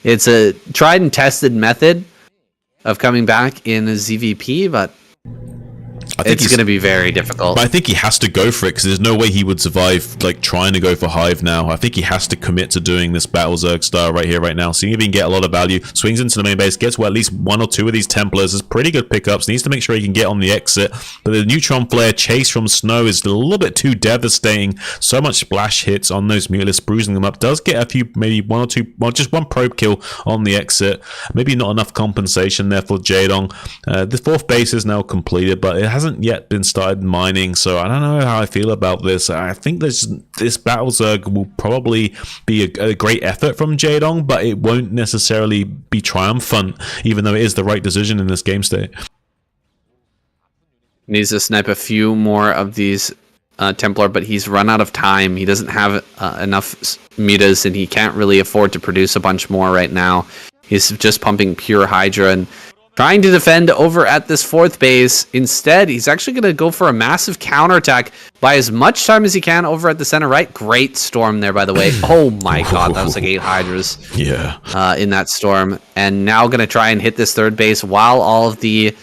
It's a tried and tested method of coming back in a ZVP, but I think it's going to be very difficult. But I think he has to go for it, because there's no way he would survive like trying to go for Hive now. I think he has to commit to doing this Battle Zerg style right here, right now. Seeing if he can get a lot of value, swings into the main base, gets at least one or two of these Templars. Is pretty good pickups. Needs to make sure he can get on the exit. But the Neutron Flare chase from Snow is a little bit too devastating. So much splash hits on those Mutalisks, bruising them up. Does get a few, maybe one or two, well, just one probe kill on the exit. Maybe not enough compensation there for Jaedong. The fourth base is now completed, but it hasn't yet been started mining, so I don't know how I feel about this. I think this Battle Zerg will probably be a great effort from Jaedong, but it won't necessarily be triumphant, even though it is the right decision in this game state. Needs to snipe a few more of these Templar, but he's run out of time. He doesn't have enough mutas, and he can't really afford to produce a bunch more right now. He's just pumping pure Hydra and trying to defend over at this fourth base. Instead, he's actually going to go for a massive counterattack, buy as much time as he can over at the center right. Great storm there, by the way. Oh my god, that was like 8 Hydras in that storm. And now going to try and hit this third base while all of the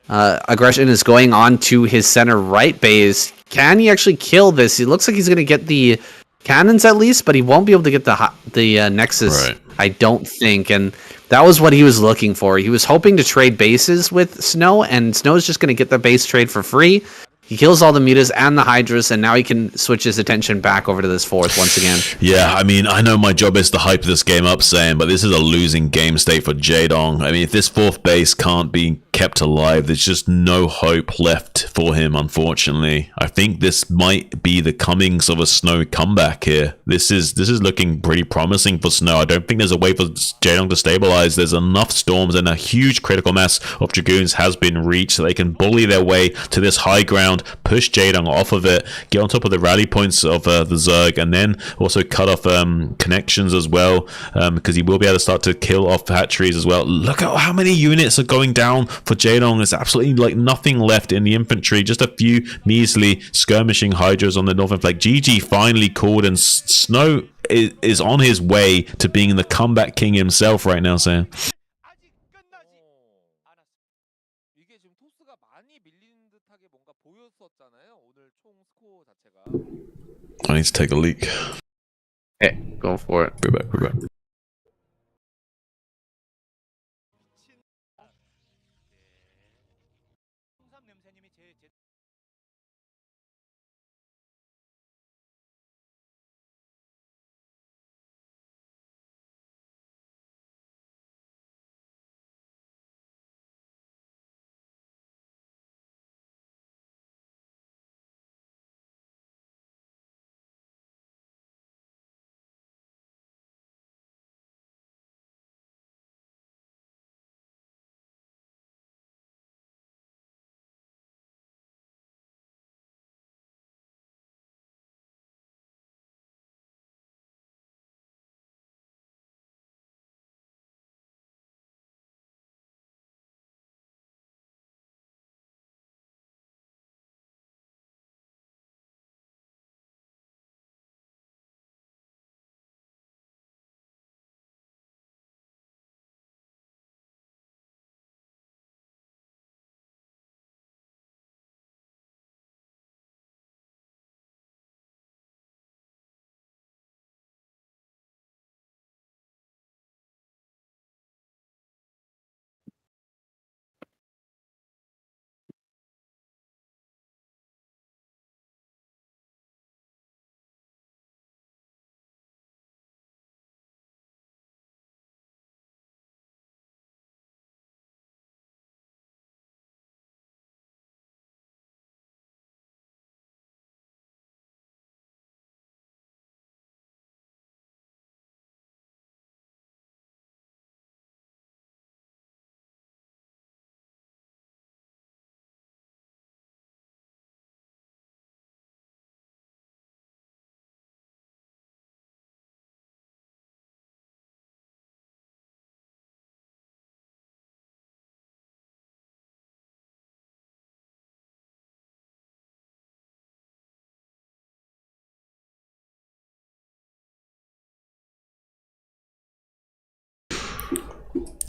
aggression is going on to his center right base. Can he actually kill this? It looks like he's going to get the cannons at least, but he won't be able to get the Nexus, right, I don't think. And that was what he was looking for. He was hoping to trade bases with Snow, and Snow's just going to get the base trade for free. He kills all the mutas and the Hydras, and now he can switch his attention back over to this 4th once again. Yeah, I mean, I know my job is to hype this game up, Sam, but this is a losing game state for Jaedong. I mean, if this 4th base can't be kept alive, there's just no hope left for him, unfortunately. I think this might be the comings of a Snow comeback here. This is looking pretty promising for Snow. I don't think there's a way for Jaedong to stabilize. There's enough storms, and a huge critical mass of Dragoons has been reached, so they can bully their way to this high ground, push Jaedong off of it, get on top of the rally points of the Zerg, and then also cut off connections as well, because he will be able to start to kill off hatcheries as well. Look at how many units are going down for Jaedong. There's absolutely like nothing left in the infantry, just a few measly skirmishing Hydras on the northern flank. GG finally called, and Snow is on his way to being the comeback king himself right now, Sam. I need to take a leak. Hey, go for it. We're back.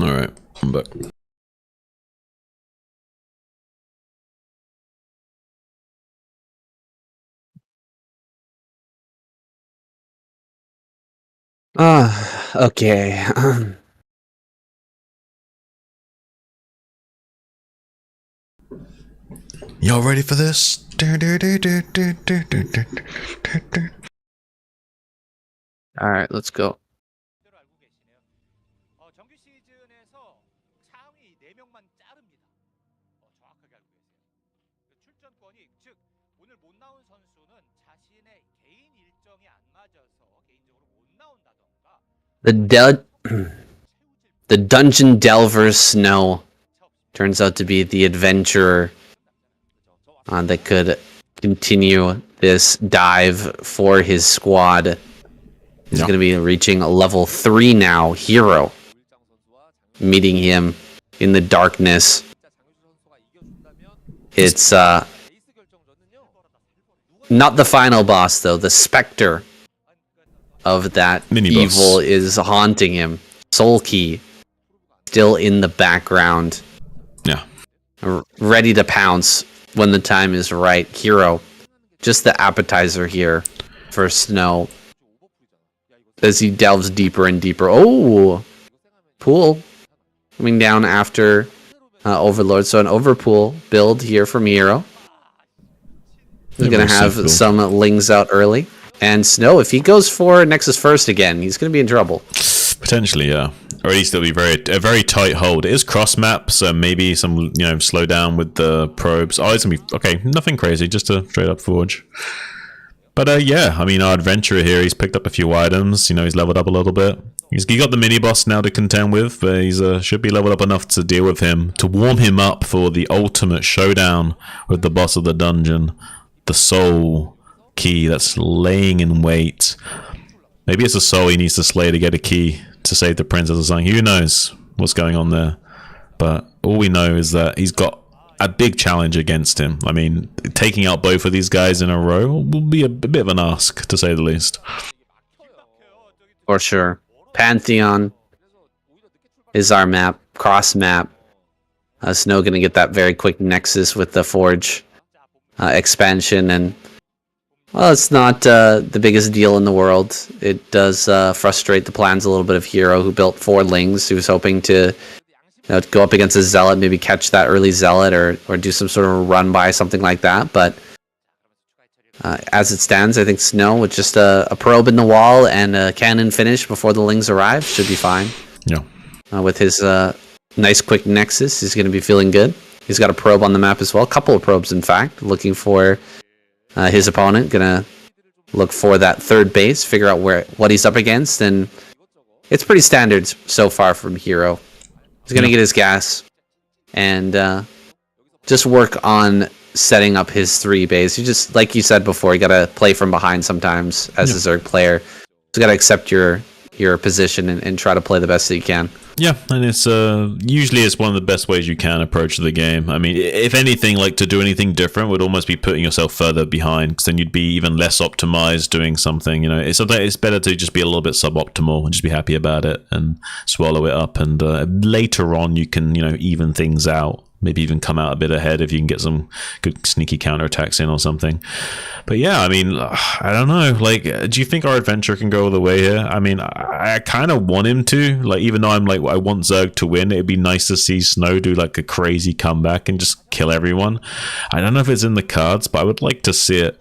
All right, I'm back. Okay. Y'all ready for this? Alright, let's go. The Dungeon Delver Snow turns out to be the adventurer that could continue this dive for his squad. He's going to be reaching level 3 now, Hero. Meeting him in the darkness. It's not the final boss, though. The Spectre of that evil is haunting him. Soul Key still in the background. Yeah. Ready to pounce when the time is right. Hero. Just the appetizer here for Snow. As he delves deeper and deeper. Oh! Pool. Coming down after Overlord. So an Overpool build here from Hero. He's going to have some Lings out early. And Snow, if he goes for Nexus first again, he's going to be in trouble. Potentially, yeah. Or at least it'll be a very tight hold. It is cross map, so maybe some slow down with the probes. Oh, it's gonna be okay. Nothing crazy, just a straight up forge. But yeah, I mean, our adventurer here, he's picked up a few items. He's leveled up a little bit. He got the mini boss now to contend with, but he's should be leveled up enough to deal with him, to warm him up for the ultimate showdown with the boss of the dungeon, the soul key that's laying in wait. Maybe it's a soul he needs to slay to get a key to save the princess or something. Who knows what's going on there? But all we know is that he's got a big challenge against him. I mean, taking out both of these guys in a row will be a bit of an ask, to say the least. For sure. Pantheon is our map, cross map. Snow going to get that very quick Nexus with the Forge expansion, and well, it's not the biggest deal in the world. It does frustrate the plans a little bit of Hero, who built 4 Lings, who was hoping to go up against a Zealot, maybe catch that early Zealot, or do some sort of run by, something like that. But as it stands, I think Snow, with just a probe in the wall and a cannon finish before the Lings arrive, should be fine. Yeah. With his nice quick Nexus, he's going to be feeling good. He's got a probe on the map as well, a couple of probes, in fact, looking for his opponent. Gonna look for that third base, figure out what he's up against, and it's pretty standard so far from Hero. He's gonna get his gas and just work on setting up his 3 base. You just, like you said before, you gotta play from behind sometimes as a Zerg player. You gotta accept your position and try to play the best that you can. Yeah, and it's usually it's one of the best ways you can approach the game. I mean, if anything, like, to do anything different would almost be putting yourself further behind, because then you'd be even less optimized doing something. It's better to just be a little bit suboptimal and just be happy about it and swallow it up. And later on, you can even things out. Maybe even come out a bit ahead if you can get some good sneaky counterattacks in or something. But yeah, I mean, I don't know. Like, do you think our adventurer can go all the way here? I mean, I kind of want him to. Like, even though I want Zerg to win, it'd be nice to see Snow do like a crazy comeback and just kill everyone. I don't know if it's in the cards, but I would like to see it.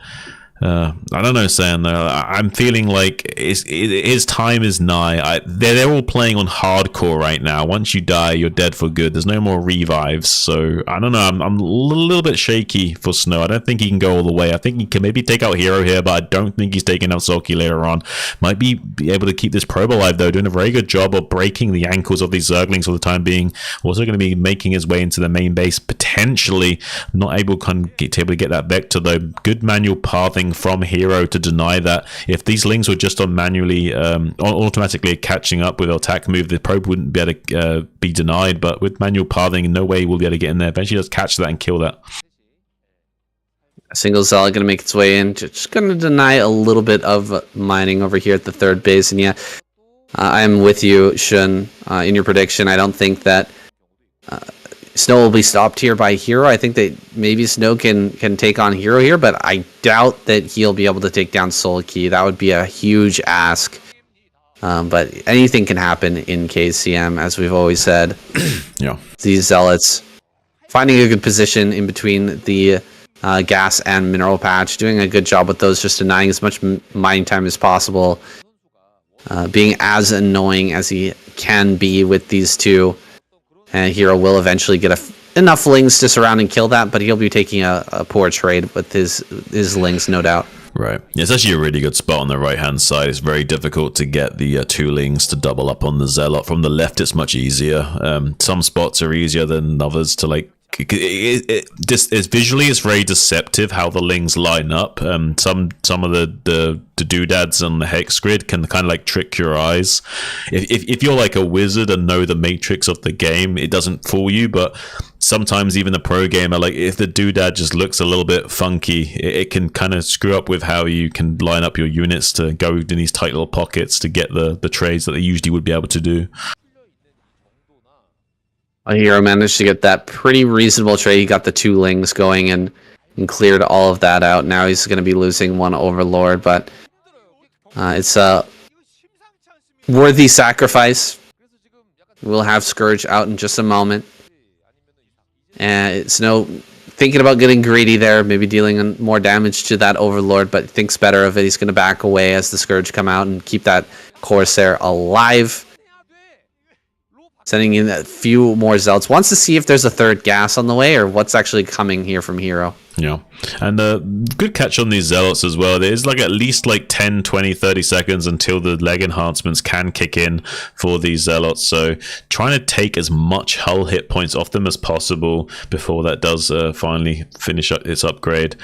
I don't know, Sam, though. I'm feeling like his time is nigh. They're all playing on hardcore right now. Once you die, you're dead for good. There's no more revives. So, I don't know. I'm a little bit shaky for Snow. I don't think he can go all the way. I think he can maybe take out Hero here, but I don't think he's taking out Sulky later on. Might be able to keep this probe alive, though, doing a very good job of breaking the ankles of these Zerglings for the time being. Also going to be making his way into the main base, potentially not able to get that Vector, though. Good manual pathing from Hero to deny that. If these Lings were just on manually automatically catching up with our attack move, the probe wouldn't be able to be denied, but with manual pathing, no way we'll be able to get in there. Eventually just catch that and kill that. A single Zealot going to make its way in, just going to deny a little bit of mining over here at the third base. And yeah, I'm with you, Shun, in your prediction. I don't think that Snow will be stopped here by Hero. I think that maybe Snow can take on Hero here, but I doubt that he'll be able to take down Soul Key. That would be a huge ask. But anything can happen in KCM, as we've always said. Yeah. These Zealots finding a good position in between the gas and mineral patch, doing a good job with those, just denying as much mining time as possible, being as annoying as he can be with these two. And Hero will eventually get enough Lings to surround and kill that, but he'll be taking a poor trade with his Lings, no doubt. Right. Yeah, it's actually a really good spot on the right-hand side. It's very difficult to get the 2 Lings to double up on the Zealot. From the left, it's much easier. Some spots are easier than others to, like, it's visually it's very deceptive how the Lings line up. Some of the doodads on the hex grid can kind of like trick your eyes. If you're like a wizard and know the matrix of the game, it doesn't fool you. But sometimes even the pro gamer, like, if the doodad just looks a little bit funky, it can kind of screw up with how you can line up your units to go in these tight little pockets to get the trades that they usually would be able to do. Hero managed to get that pretty reasonable trade. He got the 2 Lings going and cleared all of that out. Now he's going to be losing 1 Overlord, but it's a worthy sacrifice. We'll have Scourge out in just a moment. And Snow thinking about getting greedy there, maybe dealing more damage to that Overlord, but thinks better of it. He's going to back away as the Scourge come out and keep that Corsair alive. Sending in a few more Zealots. Wants to see if there's a third gas on the way or what's actually coming here from Hero. Yeah, and good catch on these Zealots as well. There's like at least like 10, 20, 30 seconds until the leg enhancements can kick in for these Zealots. So trying to take as much hull hit points off them as possible before that does finally finish up its upgrade.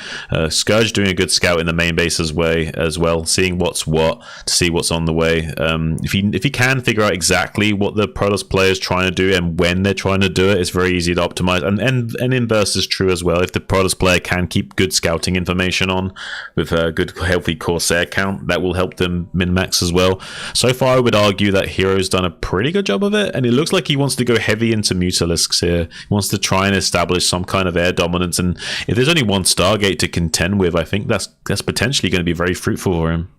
Scourge doing a good scout in the main base as well, seeing what's what, to see what's on the way. If he can figure out exactly what the Protoss player is trying to do and when they're trying to do it, it's very easy to optimize. And inverse is true as well. If the Protoss player can keep good scouting information on with a good healthy Corsair count, that will help them min-max as well. So far I would argue that Hero's done a pretty good job of it, and it looks like he wants to go heavy into Mutalisks here. He wants to try and establish some kind of air dominance, and if there's only one Stargate to contend with, I think that's potentially going to be very fruitful for him.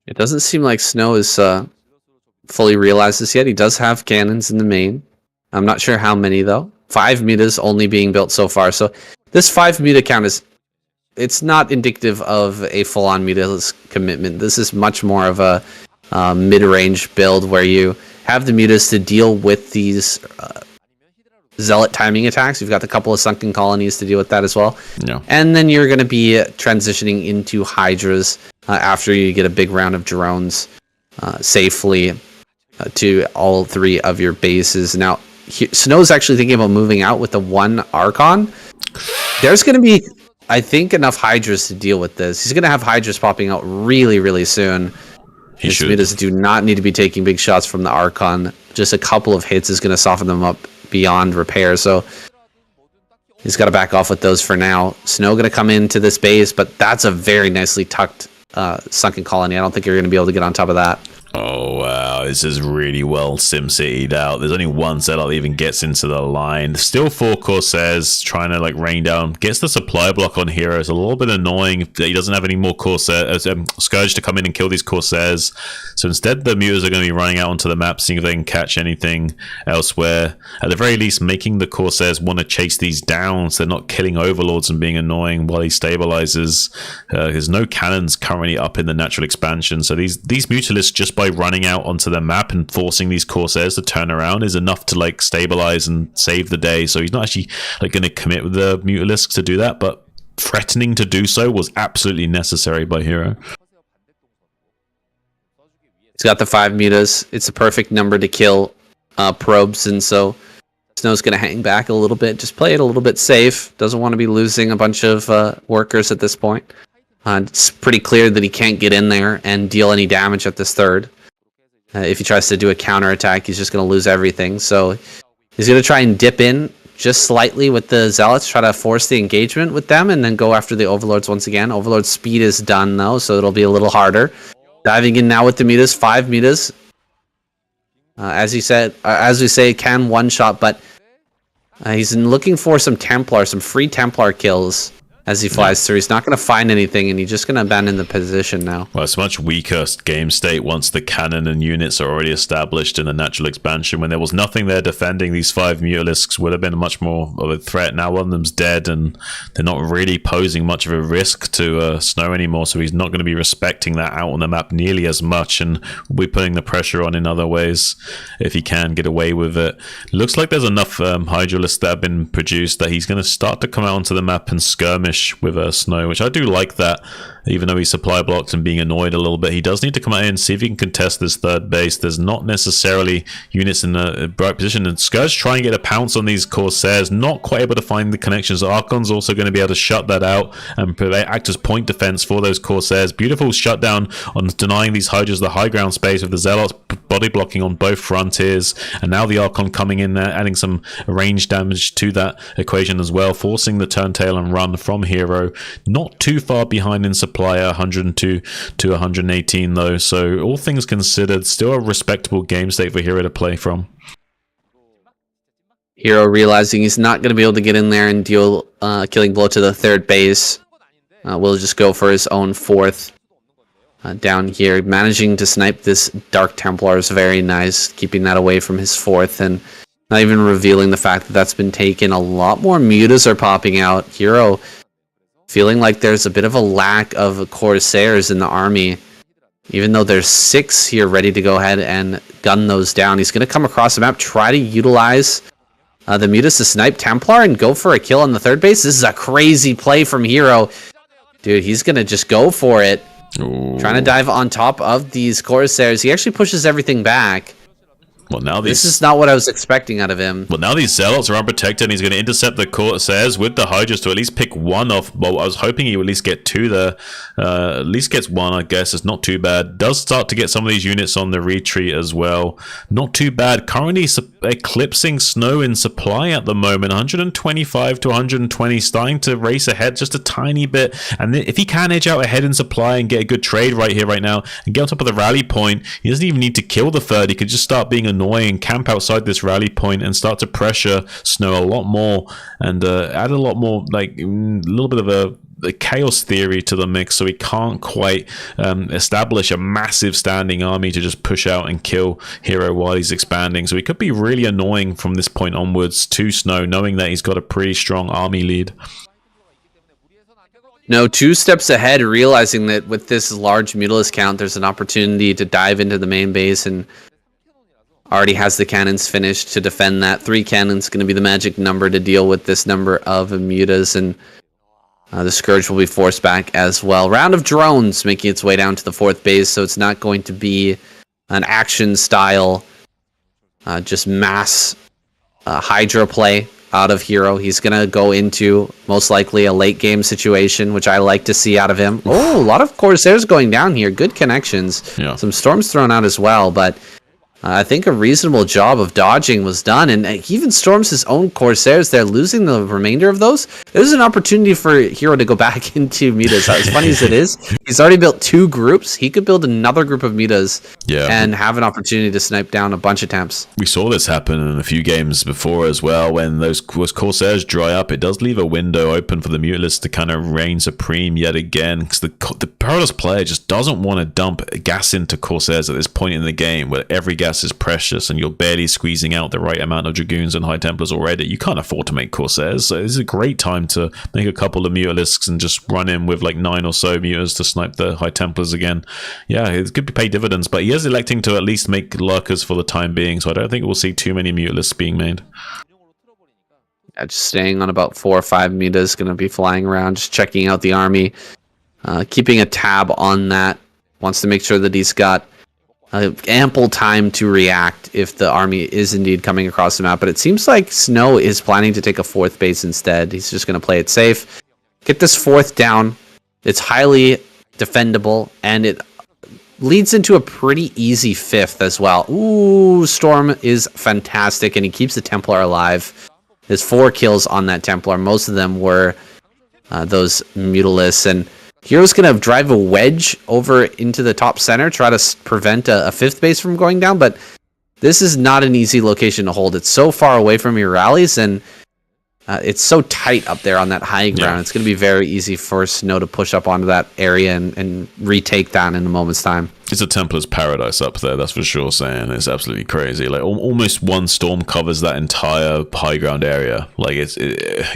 It doesn't seem like Snow is fully realized this yet. He does have cannons in the main. I'm not sure how many though. 5 mutas only being built so far. So this 5 muta count it's not indicative of a full-on mutalist commitment. This is much more of a mid-range build where you have the mutas to deal with these zealot timing attacks. You've got a couple of sunken colonies to deal with that as well. Yeah. And then you're going to be transitioning into Hydras after you get a big round of drones safely to all 3 of your bases. Now, Snow's actually thinking about moving out with the 1 Archon. There's going to be, I think, enough Hydras to deal with this. He's going to have Hydras popping out really, really soon. His mutas do not need to be taking big shots from the Archon. Just a couple of hits is going to soften them up beyond repair. So he's got to back off with those for now. Snow going to come into this base, but that's a very nicely tucked sunken colony. I don't think you're going to be able to get on top of that. Oh wow, this is really well SimCity'd out. There's only one Zealot that even gets into the line. Still 4 Corsairs trying to like rain down. Gets the supply block on Hero. It's a little bit annoying that he doesn't have any more Scourge to come in and kill these Corsairs. So instead the mutas are going to be running out onto the map, seeing if they can catch anything elsewhere. At the very least, making the Corsairs want to chase these down so they're not killing Overlords and being annoying while he stabilizes. There's no cannons currently up in the natural expansion. So these Mutalisks, just by running out onto the map and forcing these Corsairs to turn around, is enough to like stabilize and save the day. So he's not actually like going to commit with the Mutalisks to do that, but threatening to do so was absolutely necessary by Hero. He's got the 5 mutas. It's a perfect number to kill probes, and so Snow's going to hang back a little bit, just play it a little bit safe. Doesn't want to be losing a bunch of workers at this point. It's pretty clear that he can't get in there and deal any damage at this third. If he tries to do a counterattack, he's just going to lose everything. So he's going to try and dip in just slightly with the Zealots, try to force the engagement with them, and then go after the Overlords once again. Overlord speed is done, though, so it'll be a little harder. Diving in now with the mutas, 5 mutas. As we say, can one-shot, but he's looking for some Templar, some free Templar kills. As he flies through, he's not going to find anything, and he's just going to abandon the position now. Well, it's much weaker game state once the cannon and units are already established in the natural expansion. When there was nothing there defending, these 5 Mutalisks would have been much more of a threat. Now one of them's dead, and they're not really posing much of a risk to Snow anymore, so he's not going to be respecting that out on the map nearly as much, and will be putting the pressure on in other ways if he can get away with it. Looks like there's enough Hydralisks that have been produced that he's going to start to come out onto the map and skirmish with Snow, which I do like that. Even though he's supply blocked and being annoyed a little bit, he does need to come out here and see if he can contest this third base. There's not necessarily units in a bright position, and Scourge trying to get a pounce on these Corsairs, not quite able to find the connections. Archon's also going to be able to shut that out and act as point defense for those Corsairs. Beautiful shutdown on denying these Hydras the high ground space with the Zealots body blocking on both frontiers, and now the Archon coming in there, adding some range damage to that equation as well, forcing the turntail and run from Hero. Not too far behind in supply, 102 to 118 though, so all things considered, still a respectable game state for Hero to play from. Hero realizing he's not going to be able to get in there and deal killing blow to the third base. Will just go for his own 4th down here. Managing to snipe this Dark Templar is very nice, keeping that away from his 4th, and Not even revealing the fact that that's been taken. A lot more mutas are popping out. Hero feeling like there's a bit of a lack of Corsairs in the army. Even though there's 6 here ready to go ahead and gun those down. He's going to come across the map, try to utilize the mutas to snipe Templar and go for a kill on the third base. This is a crazy play from Hero. Dude, he's going to just go for it. Ooh. Trying to dive on top of these Corsairs. He actually pushes everything back. Well, now this is not what I was expecting out of him. Well, now these Zealots are unprotected, and he's going to intercept the Corsairs with the Hydras to at least pick one off. Well, I was hoping he would at least get 2 there. At least gets 1, I guess. It's not too bad. Does start to get some of these units on the retreat as well. Not too bad. Currently eclipsing Snow in supply at the moment. 125 to 120, starting to race ahead just a tiny bit. And if he can edge out ahead in supply and get a good trade right here, right now, and get on top of the rally point, he doesn't even need to kill the third. He could just start being annoying, camp outside this rally point and start to pressure Snow a lot more and add a lot more, like a little bit of a chaos theory to the mix, so he can't quite establish a massive standing army to just push out and kill Hero while he's expanding. So he could be really annoying from this point onwards to Snow, knowing that he's got a pretty strong army lead. No, 2 steps ahead, realizing that with this large Mutalisk count, there's an opportunity to dive into the main base, and already has the cannons finished to defend that. 3 cannons going to be the magic number to deal with this number of mutas, and the Scourge will be forced back as well. Round of drones making its way down to the 4th base, so it's not going to be an action style, just mass Hydra play out of Hero. He's going to go into most likely a late game situation, which I like to see out of him. Oh, a lot of Corsairs going down here. Good connections. Yeah. Some storms thrown out as well, but I think a reasonable job of dodging was done, and he even storms his own Corsairs there, losing the remainder of those. There's an opportunity for Hero to go back into mutas. As funny as it is, he's already built 2 groups. He could build another group of mutas and have an opportunity to snipe down a bunch of temps. We saw this happen in a few games before as well. When those Corsairs dry up, it does leave a window open for the Mutalisk to kind of reign supreme yet again, because the Perilous player just doesn't want to dump gas into Corsairs at this point in the game, where every gas is precious and you're barely squeezing out the right amount of Dragoons and High Templars already. You can't afford to make Corsairs, so this is a great time to make a couple of Mutalisks and just run in with like 9 or so mutas to snipe the High Templars again. Yeah, it could pay dividends, but he is electing to at least make lurkers for the time being, so I don't think we'll see too many Mutalisks being made. Yeah, just staying on about 4 or 5 mutas, going to be flying around, just checking out the army, keeping a tab on that. Wants to make sure that he's got ample time to react if the army is indeed coming across the map. But it seems like Snow is planning to take a 4th base instead. He's just going to play it safe. Get this 4th down. It's highly defendable, and it leads into a pretty easy 5th as well. Ooh, Storm is fantastic, and he keeps the Templar alive. There's 4 kills on that Templar. Most of them were those Mutalisks, and Hero's going to drive a wedge over into the top center, try to prevent a 5th base from going down, but this is not an easy location to hold. It's so far away from your rallies, and it's so tight up there on that high ground. Yeah. It's going to be very easy for Snow to push up onto that area and retake that in a moment's time. It's a Templar's paradise up there, that's for sure, saying it's absolutely crazy. Like almost 1 storm covers that entire high ground area. Like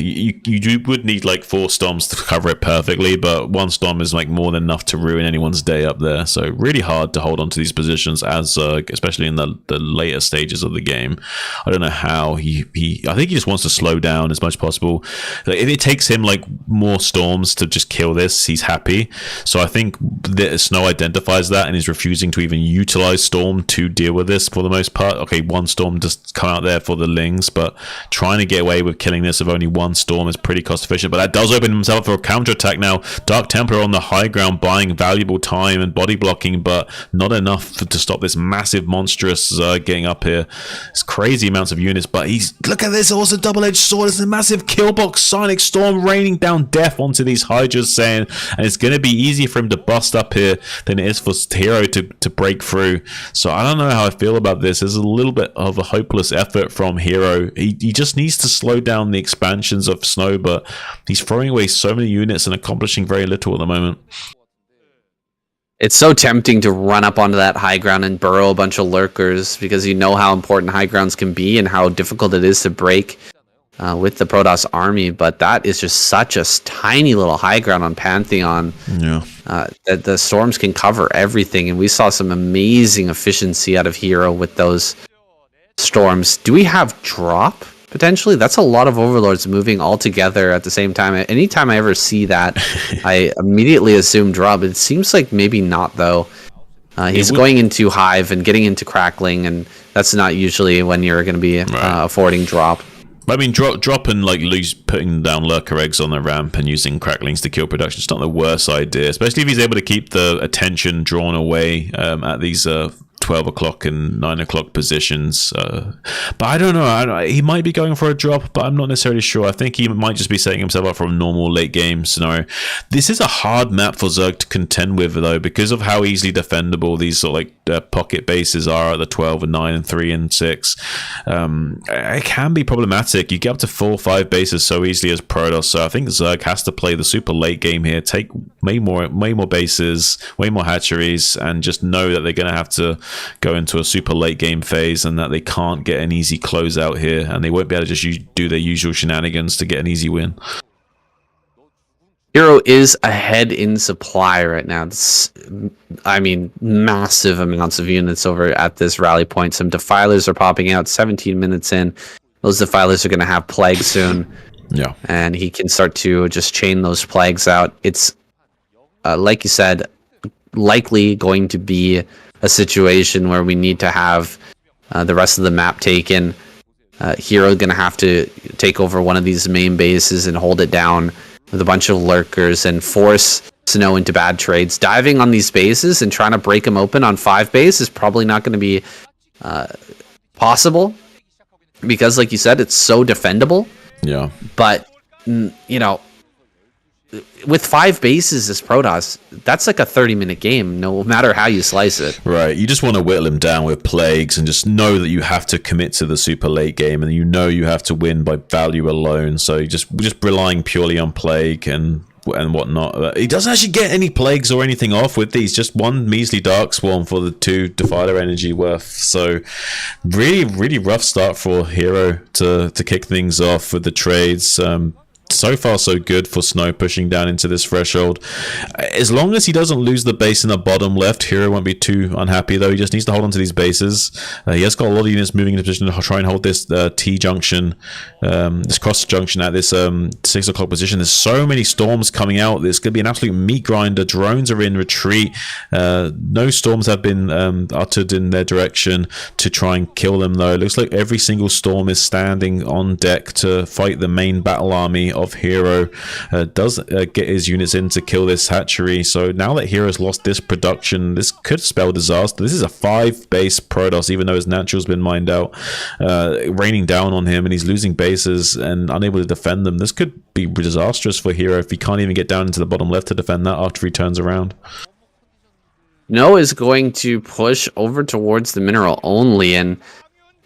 you would need like 4 storms to cover it perfectly, but 1 storm is like more than enough to ruin anyone's day up there. So really hard to hold on to these positions, as especially in the later stages of the game. I don't know how I think he just wants to slow down as much as possible. Like, if it takes him like more storms to just kill this, he's happy. So I think that Snow identifies that and is refusing to even utilize Storm to deal with this for the most part. Okay, 1 Storm just come out there for the Lings, but trying to get away with killing this with only 1 Storm is pretty cost efficient. But that does open himself for a counterattack now. Dark Templar on the high ground, buying valuable time and body blocking, but not enough to stop this massive monstrous getting up here. It's crazy amounts of units, but look at this, also double-edged sword. It's a massive kill box. Sonic Storm raining down death onto these Hydras, saying, and it's going to be easier for him to bust up here than it is for Hero to break through. So I don't know how I feel about this. There's a little bit of a hopeless effort from Hero. He just needs to slow down the expansions of Snow, but he's throwing away so many units and accomplishing very little at the moment. It's so tempting to run up onto that high ground and burrow a bunch of lurkers because you know how important high grounds can be and how difficult it is to break with the Protoss army. But that is just such a tiny little high ground on Pantheon. Yeah. That the storms can cover everything. And we saw some amazing efficiency out of Hero with those storms. Do we have drop? Potentially, that's a lot of overlords moving all together at the same time. Anytime I ever see that, I immediately assume drop. It seems like maybe not, though. He's going into Hive and getting into Crackling, and that's not usually when you're going to be affording drop. I mean, drop and like putting down lurker eggs on the ramp and using cracklings to kill production. It's not the worst idea, especially if he's able to keep the attention drawn away at these 12 o'clock and 9 o'clock positions. But I don't know. He might be going for a drop, but I'm not necessarily sure. I think he might just be setting himself up for a normal late game scenario. This is a hard map for Zerg to contend with, though, because of how easily defendable these sort of like pocket bases are at the 12 and 9 and 3 and 6. It can be problematic. You get up to 4 or 5 bases so easily as Protoss. So I think Zerg has to play the super late game here, take way more bases, way more hatcheries, and just know that they're going to have to go into a super late game phase and that they can't get an easy closeout here, and they won't be able to just do their usual shenanigans to get an easy win. Hero is ahead in supply right now. I mean, massive amounts of units over at this rally point. Some Defilers are popping out 17 minutes in. Those Defilers are going to have Plague soon. Yeah. And he can start to just chain those Plagues out. It's, like you said, likely going to be a situation where we need to have the rest of the map taken. Hero going to have to take over one of these main bases and hold it down with a bunch of lurkers and force Snow into bad trades. Diving on these bases and trying to break them open on 5 base is probably not going to be possible because, like you said, it's so defendable. Yeah. But, you know, with 5 bases as Protoss, that's like a 30-minute game, no matter how you slice it. Right. You just want to whittle him down with plagues and just know that you have to commit to the super late game, and you know you have to win by value alone. So you just relying purely on plague and whatnot. He doesn't actually get any plagues or anything off with these. Just one measly dark swarm for the 2 Defiler energy worth. So really, really rough start for Hero to kick things off with the trades. So far, so good for Snow pushing down into this threshold. As long as he doesn't lose the base in the bottom left, Hero won't be too unhappy, though. He just needs to hold on to these bases. He has got a lot of units moving into position to try and hold this T-junction, this cross-junction at this 6 o'clock position. There's so many storms coming out. There's going to be an absolute meat grinder. Drones are in retreat. No storms have been uttered in their direction to try and kill them, though. It looks like every single storm is standing on deck to fight the main battle army of Hero. Does get his units in to kill this hatchery. So now that Hero's lost this production, this could spell disaster. This is a 5 base Protoss, even though his natural's been mined out, raining down on him, and he's losing bases and unable to defend them. This could be disastrous for Hero if he can't even get down into the bottom left to defend that after he turns around. No is going to push over towards the mineral only, and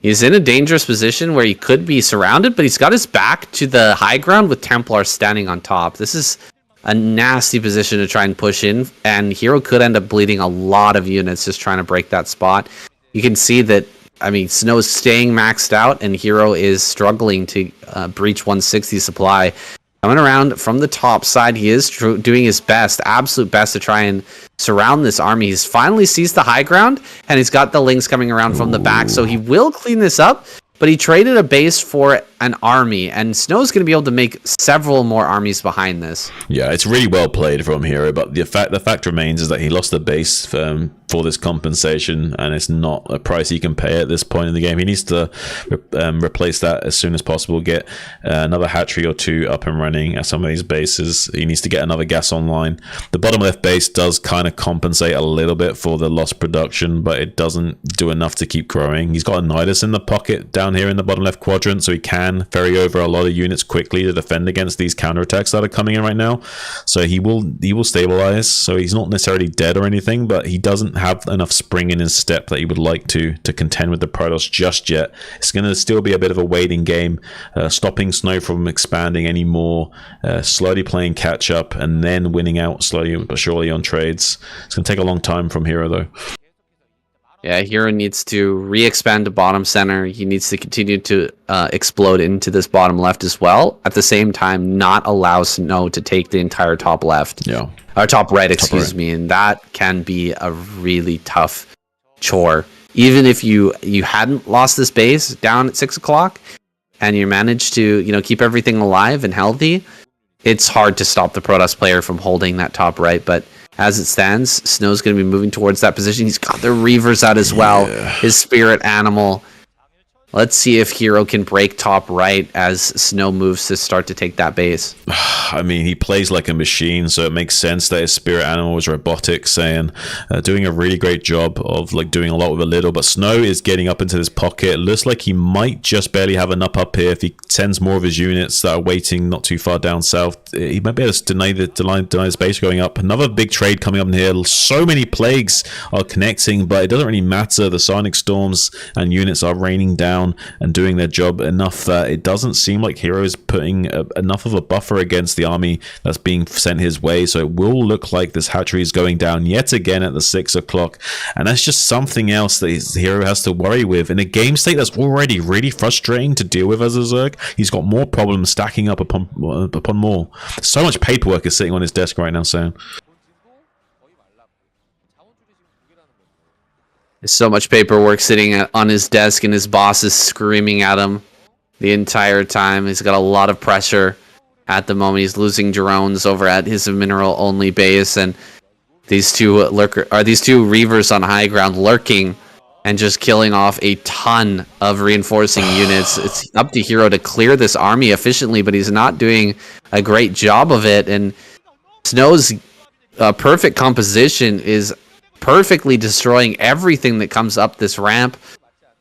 he's in a dangerous position where he could be surrounded, but he's got his back to the high ground with Templar standing on top. This is a nasty position to try and push in, and Hero could end up bleeding a lot of units just trying to break that spot. You can see that, I mean, Snow's staying maxed out, and Hero is struggling to breach 160 supply. Coming around from the top side, he is doing his best, absolute best, to try and surround this army. He's finally seized the high ground, and he's got the links coming around from the back, so he will clean this up, but he traded a base for an army, and Snow's going to be able to make several more armies behind this. Yeah, it's really well played from Hero, but the fact remains is that he lost the base for this compensation, and it's not a price he can pay at this point in the game. He needs to replace that as soon as possible, get another hatchery or 2 up and running at some of these bases. He needs to get another gas online. The bottom left base does kind of compensate a little bit for the lost production, but it doesn't do enough to keep growing. He's got a Nidus in the pocket down here in the bottom left quadrant, so he can ferry over a lot of units quickly to defend against these counterattacks that are coming in right now. So he will stabilize, so he's not necessarily dead or anything, but he doesn't have enough spring in his step that he would like to contend with the Protoss just yet. It's going to still be a bit of a waiting game, stopping Snow from expanding anymore, slowly playing catch up, and then winning out slowly but surely on trades. It's going to take a long time from Hero though. Yeah, Hero needs to re-expand to bottom center. He needs to continue to explode into this bottom left as well. At the same time, not allow Snow to take the entire top left. Yeah. Or top right, excuse me. And that can be a really tough chore. Even if you hadn't lost this base down at 6 o'clock and you managed to, keep everything alive and healthy, it's hard to stop the Protoss player from holding that top right. But as it stands, Snow's going to be moving towards that position. He's got the Reavers out as well. His spirit animal. Let's see if Hero can break top right as Snow moves to start to take that base. I mean, he plays like a machine, so it makes sense that his spirit animal is robotic, saying doing a really great job of like doing a lot with a little. But Snow is getting up into this pocket. It looks like he might just barely have enough up here. If he sends more of his units that are waiting not too far down south, he might be able to deny the base going up. Another big trade coming up in here. So many plagues are connecting, but it doesn't really matter. The Sonic Storms and units are raining down and doing their job enough that it doesn't seem like Hero is putting enough of a buffer against the army that's being sent his way. So it will look like this hatchery is going down yet again at the 6 o'clock, and that's just something else that his Hero has to worry with in a game state that's already really frustrating to deal with as a Zerg. He's got more problems stacking up upon more. So much paperwork is sitting on his desk right now, Sam. There's so much paperwork sitting on his desk, and his boss is screaming at him the entire time. He's got a lot of pressure at the moment. He's losing drones over at his mineral-only base, and these two Reavers on high ground lurking and just killing off a ton of reinforcing units. It's up to Hero to clear this army efficiently, but he's not doing a great job of it. And Snow's perfect composition is perfectly destroying everything that comes up this ramp.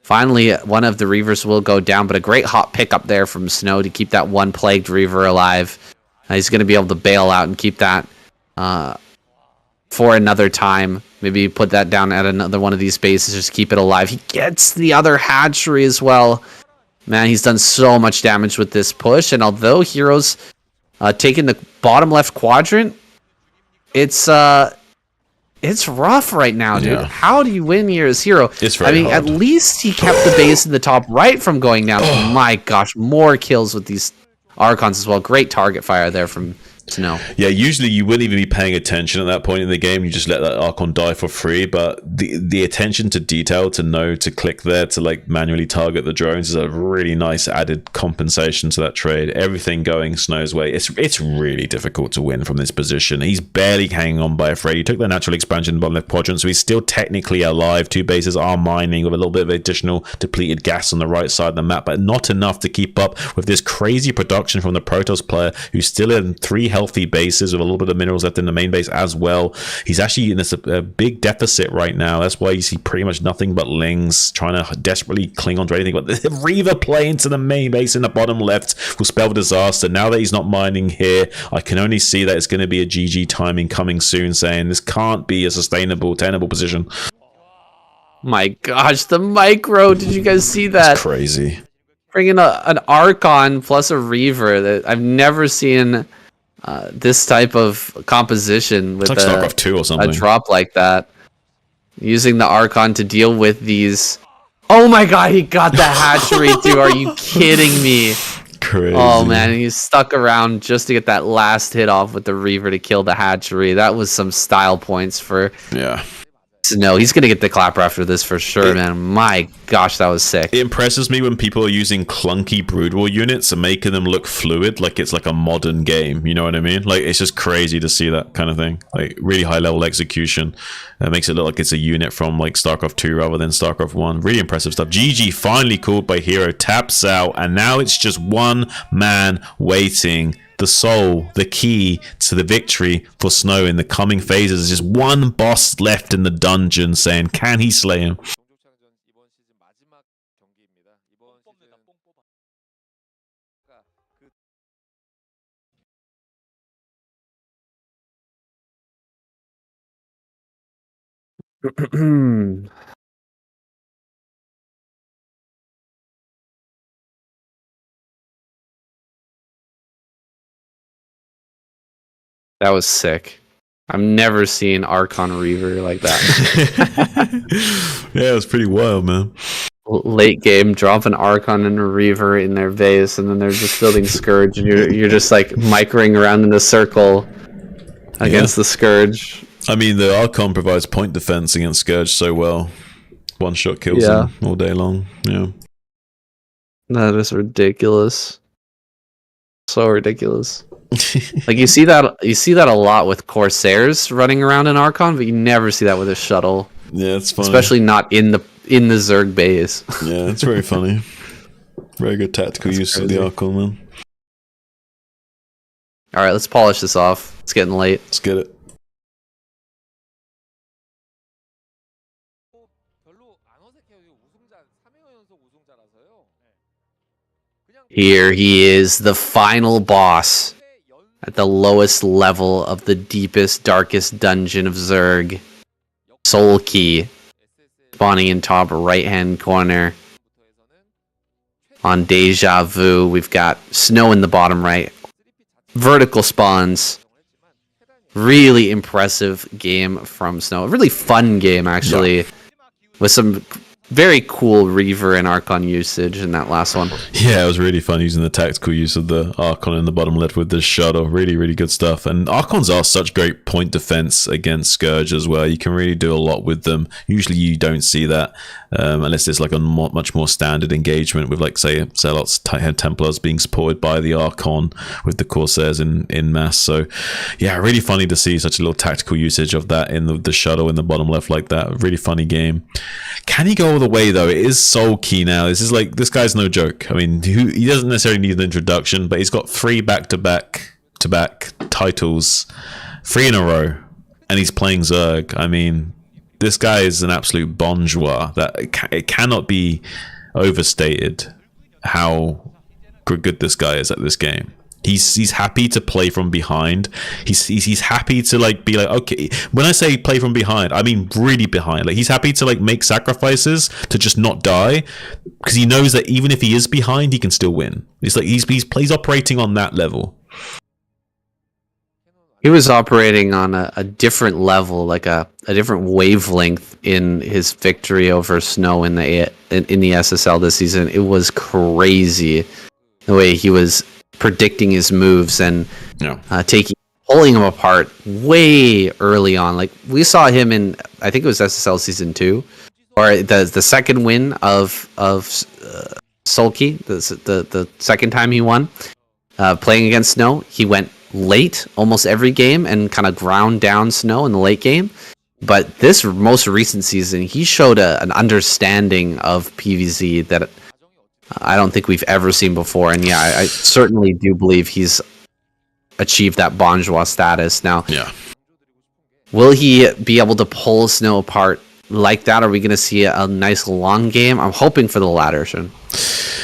Finally, one of the Reavers will go down, but a great hot pickup there from Snow to keep that one plagued Reaver alive. He's going to be able to bail out and keep that for another time. Maybe put that down at another one of these bases, just keep it alive. He gets the other hatchery as well. Man, he's done so much damage with this push, and although Hero's taking the bottom left quadrant, it's rough right now, dude. Yeah. How do you win here as Hero? It's very hard. At least he kept the base in the top right from going down. Oh my gosh, more kills with these Archons as well. Great target fire there from Snow. Yeah, usually you wouldn't even be paying attention at that point in the game. You just let that Archon die for free. But the attention to detail, to know to click there to like manually target the drones is a really nice added compensation to that trade. Everything going Snow's way. It's really difficult to win from this position. He's barely hanging on by a thread. He took the natural expansion in the bottom left quadrant, so he's still technically alive. Two bases are mining with a little bit of additional depleted gas on the right side of the map, but not enough to keep up with this crazy production from the Protoss player, who's still in 3 healthy bases with a little bit of minerals left in the main base as well. He's actually in a big deficit right now. That's why you see pretty much nothing but Lings trying to desperately cling on to anything. But the Reaver play into the main base in the bottom left will spell disaster. Now that he's not mining here, I can only see that it's going to be a GG timing coming soon, saying this can't be a sustainable, tenable position. My gosh, the micro. Did you guys see that? It's crazy. Bringing an Archon plus a Reaver. That I've never seen this type of composition with it's like Starcraft 2 or something. A drop like that. Using the Archon to deal with these. Oh my god, he got the hatchery too. Are you kidding me? Crazy. Oh man, he's stuck around just to get that last hit off with the Reaver to kill the hatchery. That was some style points for Snow. He's gonna get the clapper after this for sure, man. My gosh, that was sick. It impresses me when people are using clunky Broodwar units and making them look fluid, like it's like a modern game. You know what I mean? Like, it's just crazy to see that kind of thing. Like, really high level execution. It makes it look like it's a unit from like StarCraft 2 rather than StarCraft 1. Really impressive stuff. GG finally called by Hero, taps out, and now it's just one man waiting. The soul, the key to the victory for Snow in the coming phases. There's just one boss left in the dungeon, saying, can he slay him? That was sick. I've never seen Archon Reaver like that. Yeah, it was pretty wild, man. Late game, drop an Archon and a Reaver in their base, and then they're just building Scourge, and you're just like microing around in a circle against the Scourge. I mean, the Archon provides point defense against Scourge so well. One shot kills him all day long. Yeah. That is ridiculous. So ridiculous. Like you see that a lot with Corsairs running around in Archon, but you never see that with a shuttle. Yeah, it's funny. Especially not in the Zerg base. Yeah, it's very funny. Very good tactical use of the Archon, man. Alright, let's polish this off. It's getting late. Let's get it. Here he is, the final boss at the lowest level of the deepest, darkest dungeon of Zerg. Soul Key, spawning in top right-hand corner. On Deja Vu, we've got Snow in the bottom right. Vertical spawns. Really impressive game from Snow. A really fun game, actually. With some very cool Reaver and Archon usage in that last one. Yeah, it was really fun using the tactical use of the Archon in the bottom left with the shuttle. Really, really good stuff. And Archons are such great point defense against Scourge as well. You can really do a lot with them. Usually you don't see that unless it's like a much more standard engagement with, like, say, Zealots, Tighthead Templars being supported by the Archon with the Corsairs in mass. So, yeah, really funny to see such a little tactical usage of that in the shuttle in the bottom left like that. Really funny game. Can he go all the way, though? It is Soul Key now. This guy's no joke. I mean, he doesn't necessarily need an introduction, but he's got 3 back-to-back titles, 3 in a row, and he's playing Zerg. I mean, this guy is an absolute bonjour. It cannot be overstated how good this guy is at this game. He's happy to play from behind. He's happy to be like, okay, when I say play from behind, I mean really behind. Like, he's happy to make sacrifices to just not die, because he knows that even if he is behind, he can still win. It's like he's operating on that level. He was operating on a different level, like a different wavelength in his victory over Snow in the SSL this season. It was crazy the way he was predicting his moves and pulling him apart way early on. Like, we saw him in, I think it was SSL season 2, or the second win of Sulky, the second time he won, playing against Snow. He went late almost every game and kind of ground down Snow in the late game. But this most recent season, he showed an understanding of PvZ that I don't think we've ever seen before. And yeah, I certainly do believe he's achieved that bonjour status. Now, will he be able to pull Snow apart like that? Are we going to see a nice long game? I'm hoping for the latter, Sean.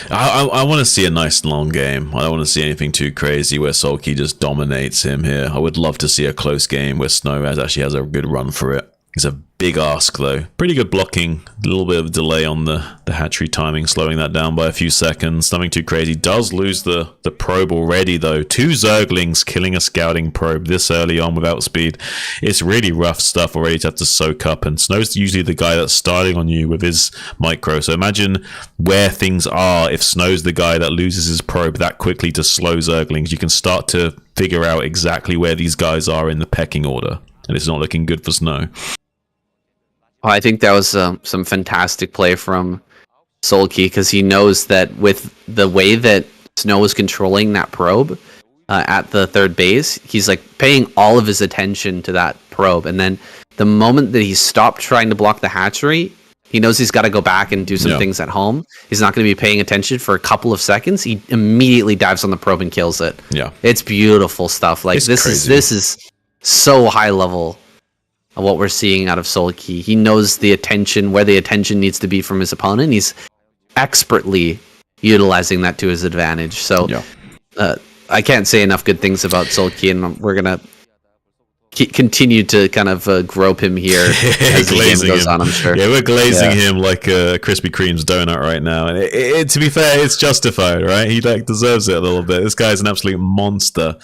I want to see a nice long game. I don't want to see anything too crazy where Sulky just dominates him here. I would love to see a close game where Snow actually has a good run for it. It's a big ask, though. Pretty good blocking. A little bit of delay on the hatchery timing, slowing that down by a few seconds. Nothing too crazy. Does lose the probe already, though. 2 Zerglings killing a scouting probe this early on without speed. It's really rough stuff already to have to soak up. And Snow's usually the guy that's starting on you with his micro. So imagine where things are if Snow's the guy that loses his probe that quickly to slow Zerglings. You can start to figure out exactly where these guys are in the pecking order. And it's not looking good for Snow. I think that was some fantastic play from Sulky, because he knows that with the way that Snow was controlling that probe at the third base, he's paying all of his attention to that probe. And then the moment that he stopped trying to block the hatchery, he knows he's got to go back and do some things at home. He's not going to be paying attention for a couple of seconds. He immediately dives on the probe and kills it. Yeah, it's beautiful stuff. This is so high level of what we're seeing out of Sulky. He knows the attention, where the attention needs to be from his opponent. He's expertly utilizing that to his advantage. So I can't say enough good things about Sulky, and we're gonna continue to kind of grope him here as the game goes on, I'm sure. Yeah, we're glazing him like a Krispy Kreme's donut right now. And to be fair, it's justified, right? He deserves it a little bit. This guy's an absolute monster.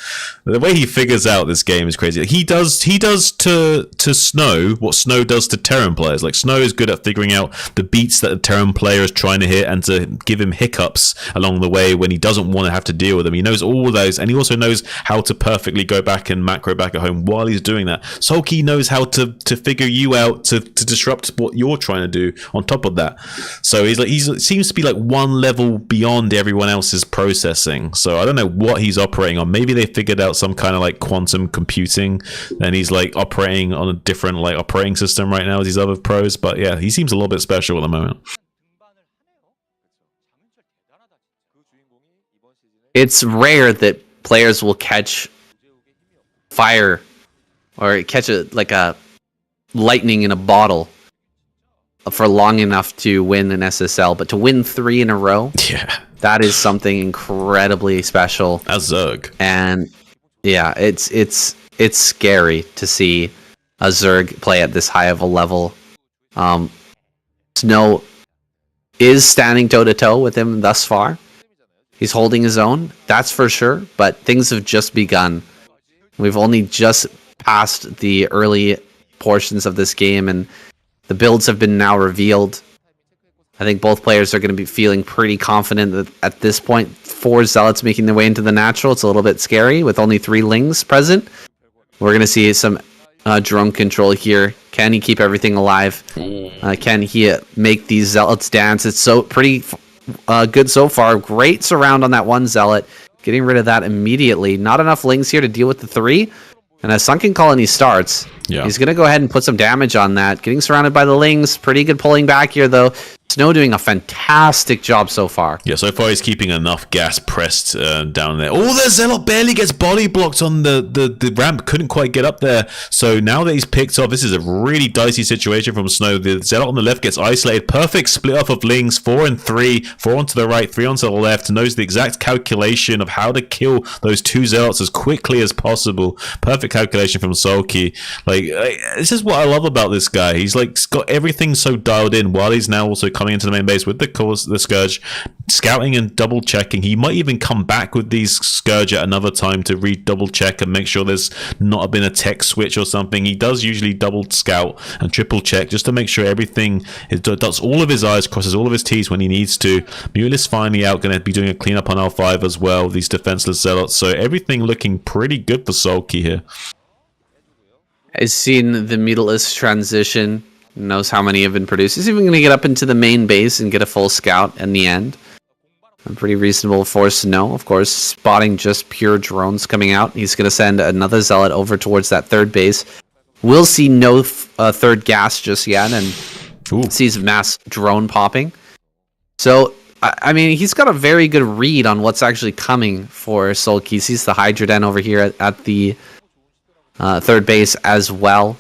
The way he figures out this game is crazy. He does to Snow what Snow does to Terran players. Like, Snow is good at figuring out the beats that a Terran player is trying to hit and to give him hiccups along the way when he doesn't want to have to deal with them. He knows all those, and he also knows how to perfectly go back and macro back at home while he's doing that. Sulky knows how to figure you out to disrupt what you're trying to do on top of that. So he seems to be like one level beyond everyone else's processing. So I don't know what he's operating on. Maybe they figured out some kind of like quantum computing and he's like operating on a different like operating system right now as these other pros. But yeah, he seems a little bit special at the moment. It's rare that players will catch fire or catch a lightning in a bottle for long enough to win an SSL, but to win 3 in a row, that is something incredibly special. That's Zerg. And yeah, it's scary to see a Zerg play at this high of a level. Snow is standing toe-to-toe with him thus far. He's holding his own, that's for sure, but things have just begun. We've only just past the early portions of this game, and the builds have been now revealed. I think both players are going to be feeling pretty confident that at this point, 4 Zealots making their way into the natural. It's a little bit scary with only 3 Lings present. We're going to see some drone control here. Can he keep everything alive? Can he make these Zealots dance? It's so pretty good so far. Great surround on that one Zealot. Getting rid of that immediately. Not enough Lings here to deal with the 3. And as Sunken Colony starts, he's going to go ahead and put some damage on that. Getting surrounded by the Lings. Pretty good pulling back here, though. Snow doing a fantastic job so far. Yeah, so far he's keeping enough gas pressed down there. Oh, the Zealot barely gets body blocked on the ramp. Couldn't quite get up there. So now that he's picked off, this is a really dicey situation from Snow. The Zealot on the left gets isolated. Perfect split off of Lings. 4 and 3. 4 onto the right, 3 onto the left. Knows the exact calculation of how to kill those 2 Zealots as quickly as possible. Perfect calculation from Sulky. Like, this is what I love about this guy. He's like got everything so dialed in while he's now also coming into the main base with the Scourge, scouting and double checking. He might even come back with these Scourge at another time to double check and make sure there's not been a tech switch or something. He does usually double scout and triple check just to make sure everything dots all of his I's, crosses all of his T's when he needs to. Mulius finally out, going to be doing a cleanup on L5 as well, these defenseless Zealots. So everything looking pretty good for Sulky here. I've seen the Mulius transition. Knows how many have been produced. He's even going to get up into the main base and get a full scout in the end. A pretty reasonable for Snow, of course, spotting just pure drones coming out. He's going to send another Zealot over towards that third base. We'll see no third gas just yet, and sees mass drone popping. So, I mean, he's got a very good read on what's actually coming for Sulky. He sees the Hydra Den over here at the third base as well.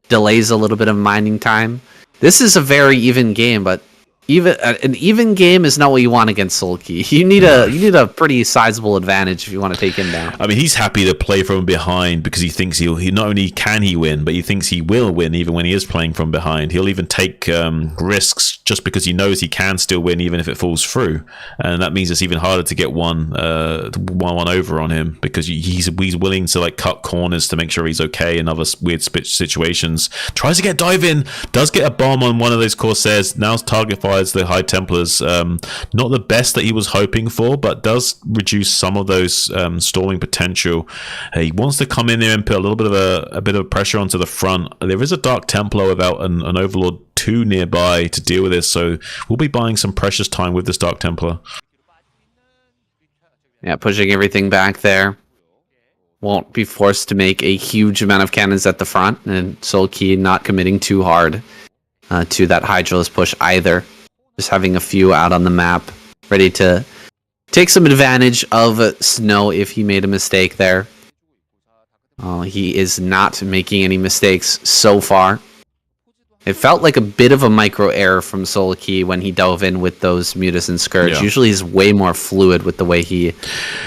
Delays a little bit of mining time. This is a very even game, but even an even game is not what you want against Sulky. You need a pretty sizable advantage if you want to take him down. I mean, he's happy to play from behind because he thinks he not only can he win, but he thinks he will win even when he is playing from behind. He'll even take risks just because he knows he can still win even if it falls through, and that means it's even harder to get one over on him because he's willing to like cut corners to make sure he's okay in other weird situations. Tries to get dive in, does get a bomb on one of those Corsairs. Now target fires the High Templars. Not the best that he was hoping for, but does reduce some of those stalling potential. He wants to come in there and put a little bit of pressure onto the front. There is a Dark Templar without an Overlord 2 nearby to deal with this, so we'll be buying some precious time with this Dark Templar. Yeah, pushing everything back there. Won't be forced to make a huge amount of cannons at the front, and Sulky not committing too hard to that Hydralisk push either. Just having a few out on the map, ready to take some advantage of Snow if he made a mistake there. He is not making any mistakes so far. It felt like a bit of a micro error from Solki when he dove in with those Mutas and Scourge. Usually he's way more fluid with the way he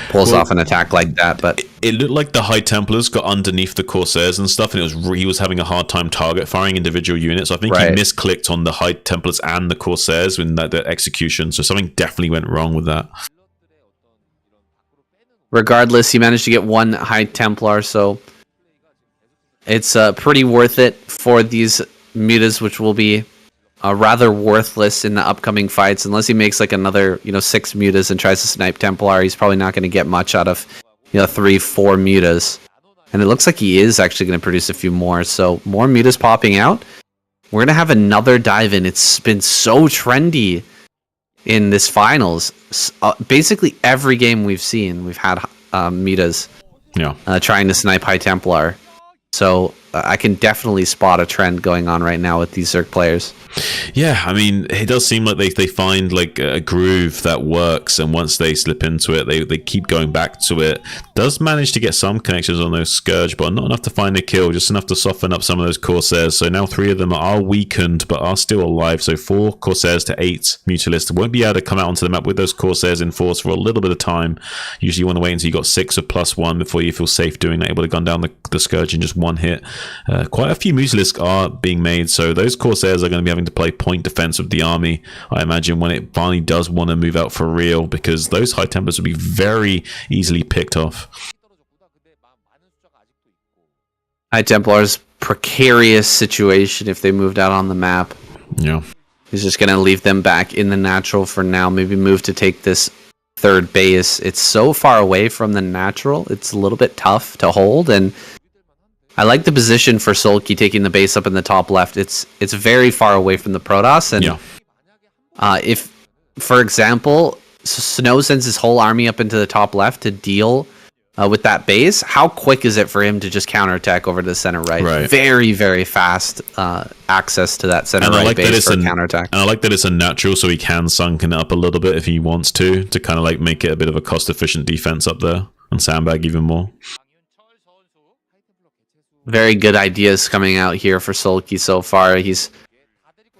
pulls off an attack like that. But it looked like the High Templars got underneath the Corsairs and stuff, and he was having a hard time target firing individual units. I think he misclicked on the High Templars and the Corsairs in that execution, so something definitely went wrong with that. Regardless, he managed to get one High Templar, so it's pretty worth it for these Mutas, which will be rather worthless in the upcoming fights. Unless he makes like another 6 Mutas and tries to snipe Templar, he's probably not going to get much out of 3-4 Mutas. And it looks like he is actually going to produce a few more, so more Mutas popping out. We're going to have another dive in. It's been so trendy in this finals. Basically every game we've seen, we've had Mutas trying to snipe High Templar. So I can definitely spot a trend going on right now with these Zerg players. Yeah, I mean, it does seem like they find like a groove that works, and once they slip into it, they keep going back to it. Does manage to get some connections on those Scourge, but not enough to find a kill, just enough to soften up some of those Corsairs. So now 3 of them are weakened, but are still alive. So 4 Corsairs to 8 Mutalisks won't be able to come out onto the map with those Corsairs in force for a little bit of time. Usually you want to wait until you got 6 of +1 before you feel safe doing that, able to gun down the Scourge in just one hit. Quite a few Mutalisks are being made, so those Corsairs are going to be having to play point defense of the army, I imagine, when it finally does want to move out for real, because those High Templars will be very easily picked off. High Templar's precarious situation if they moved out on the map. Yeah. He's just going to leave them back in the natural for now, maybe move to take this 3rd base. It's so far away from the natural, it's a little bit tough to hold, and I like the position for Solki taking the base up in the top left. It's very far away from the Protoss, and if, for example, Snow sends his whole army up into the top left to deal with that base, how quick is it for him to just counterattack over to the center right? Very, very fast access to that center right base for counterattack. And I like that it's a natural, so he can sunken it up a little bit if he wants to kind of like make it a bit of a cost-efficient defense up there and sandbag even more. Very good ideas coming out here for Solki so far. He's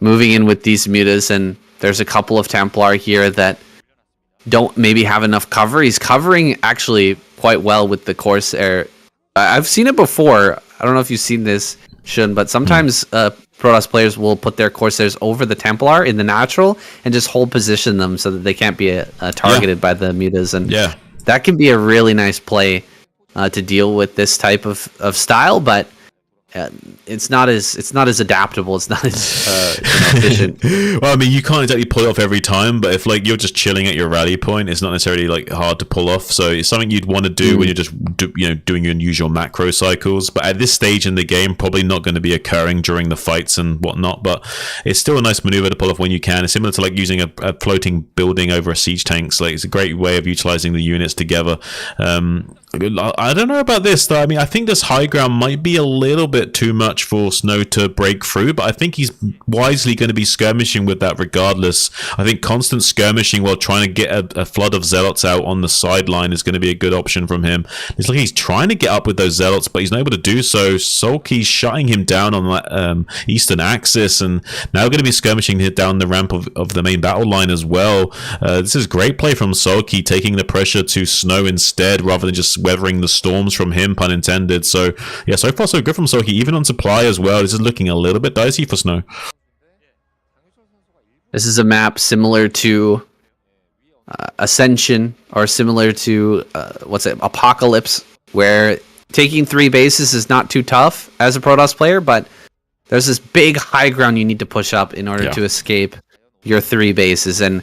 moving in with these Mutas, and there's a couple of Templar here that don't maybe have enough cover. He's covering actually quite well with the Corsair. I've seen it before. I don't know if you've seen this, Shun, but sometimes Protoss players will put their Corsairs over the Templar in the natural and just hold position them so that they can't be targeted by the Mutas. And that can be a really nice play to deal with this type of style, but it's not as adaptable. It's not as efficient. Well, I mean, you can't exactly pull it off every time, but if like you're just chilling at your rally point, it's not necessarily like hard to pull off. So it's something you'd want to do when you're just doing your unusual macro cycles. But at this stage in the game, probably not going to be occurring during the fights and whatnot. But it's still a nice maneuver to pull off when you can. It's similar to like using a floating building over a siege tank. So like, it's a great way of utilizing the units together. I don't know about this though. I mean, I think this high ground might be a little bit too much for Snow to break through, but I think he's wisely going to be skirmishing with that regardless. I think constant skirmishing while trying to get a flood of zealots out on the sideline is going to be a good option from him. It's like he's trying to get up with those zealots, but he's not able to do so. Sulky's shutting him down on that eastern axis, and now going to be skirmishing down the ramp of the main battle line as well. This is great play from Sulky, taking the pressure to Snow instead, rather than just weathering the storms from him, pun intended. So yeah, so far so good from Sulky, even on supply as well. This is looking a little bit dicey for Snow. This is a map similar to Ascension, or similar to Apocalypse, where taking 3 bases is not too tough as a Protoss player, but there's this big high ground you need to push up in order to escape your 3 bases, and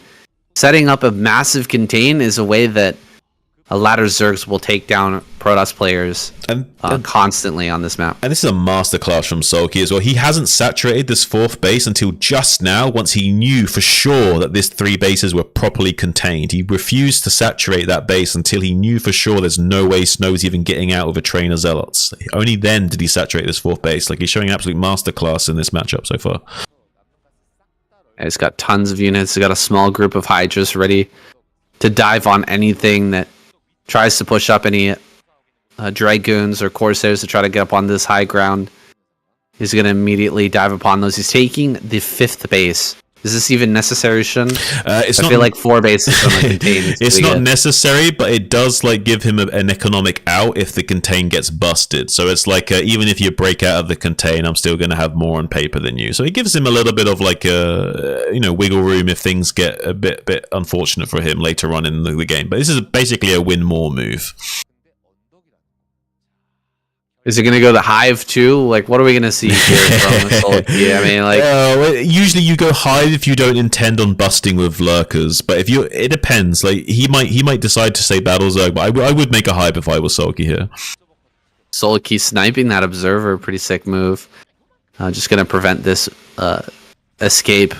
setting up a massive contain is a way that a ladder Zergs will take down Protoss players constantly on this map. And this is a masterclass from Sulky as well. He hasn't saturated this 4th base until just now, once he knew for sure that these 3 bases were properly contained. He refused to saturate that base until he knew for sure there's no way Snow's even getting out of a train of zealots. Only then did he saturate this 4th base. Like, he's showing absolute masterclass in this matchup so far. And it's got tons of units. It's got a small group of Hydras ready to dive on anything that tries to push up, any Dragoons or Corsairs to try to get up on this high ground. He's going to immediately dive upon those. He's taking the 5th base. Is this even necessary, Shun? I feel like 4 bases from a contain. It's not necessary, but it does like give him an economic out if the contain gets busted. So it's like even if you break out of the contain, I'm still going to have more on paper than you. So it gives him a little bit of like wiggle room if things get a bit unfortunate for him later on in the game. But this is basically a win more move. Is it going to go the Hive too? Like, what are we going to see here from Sulky? I mean, like, usually you go Hive if you don't intend on busting with lurkers. But if you, it depends. Like he might decide to say Battle Zerg, but I would make a Hive if I was Sulky here. Sulky sniping that Observer, pretty sick move. Just going to prevent this escape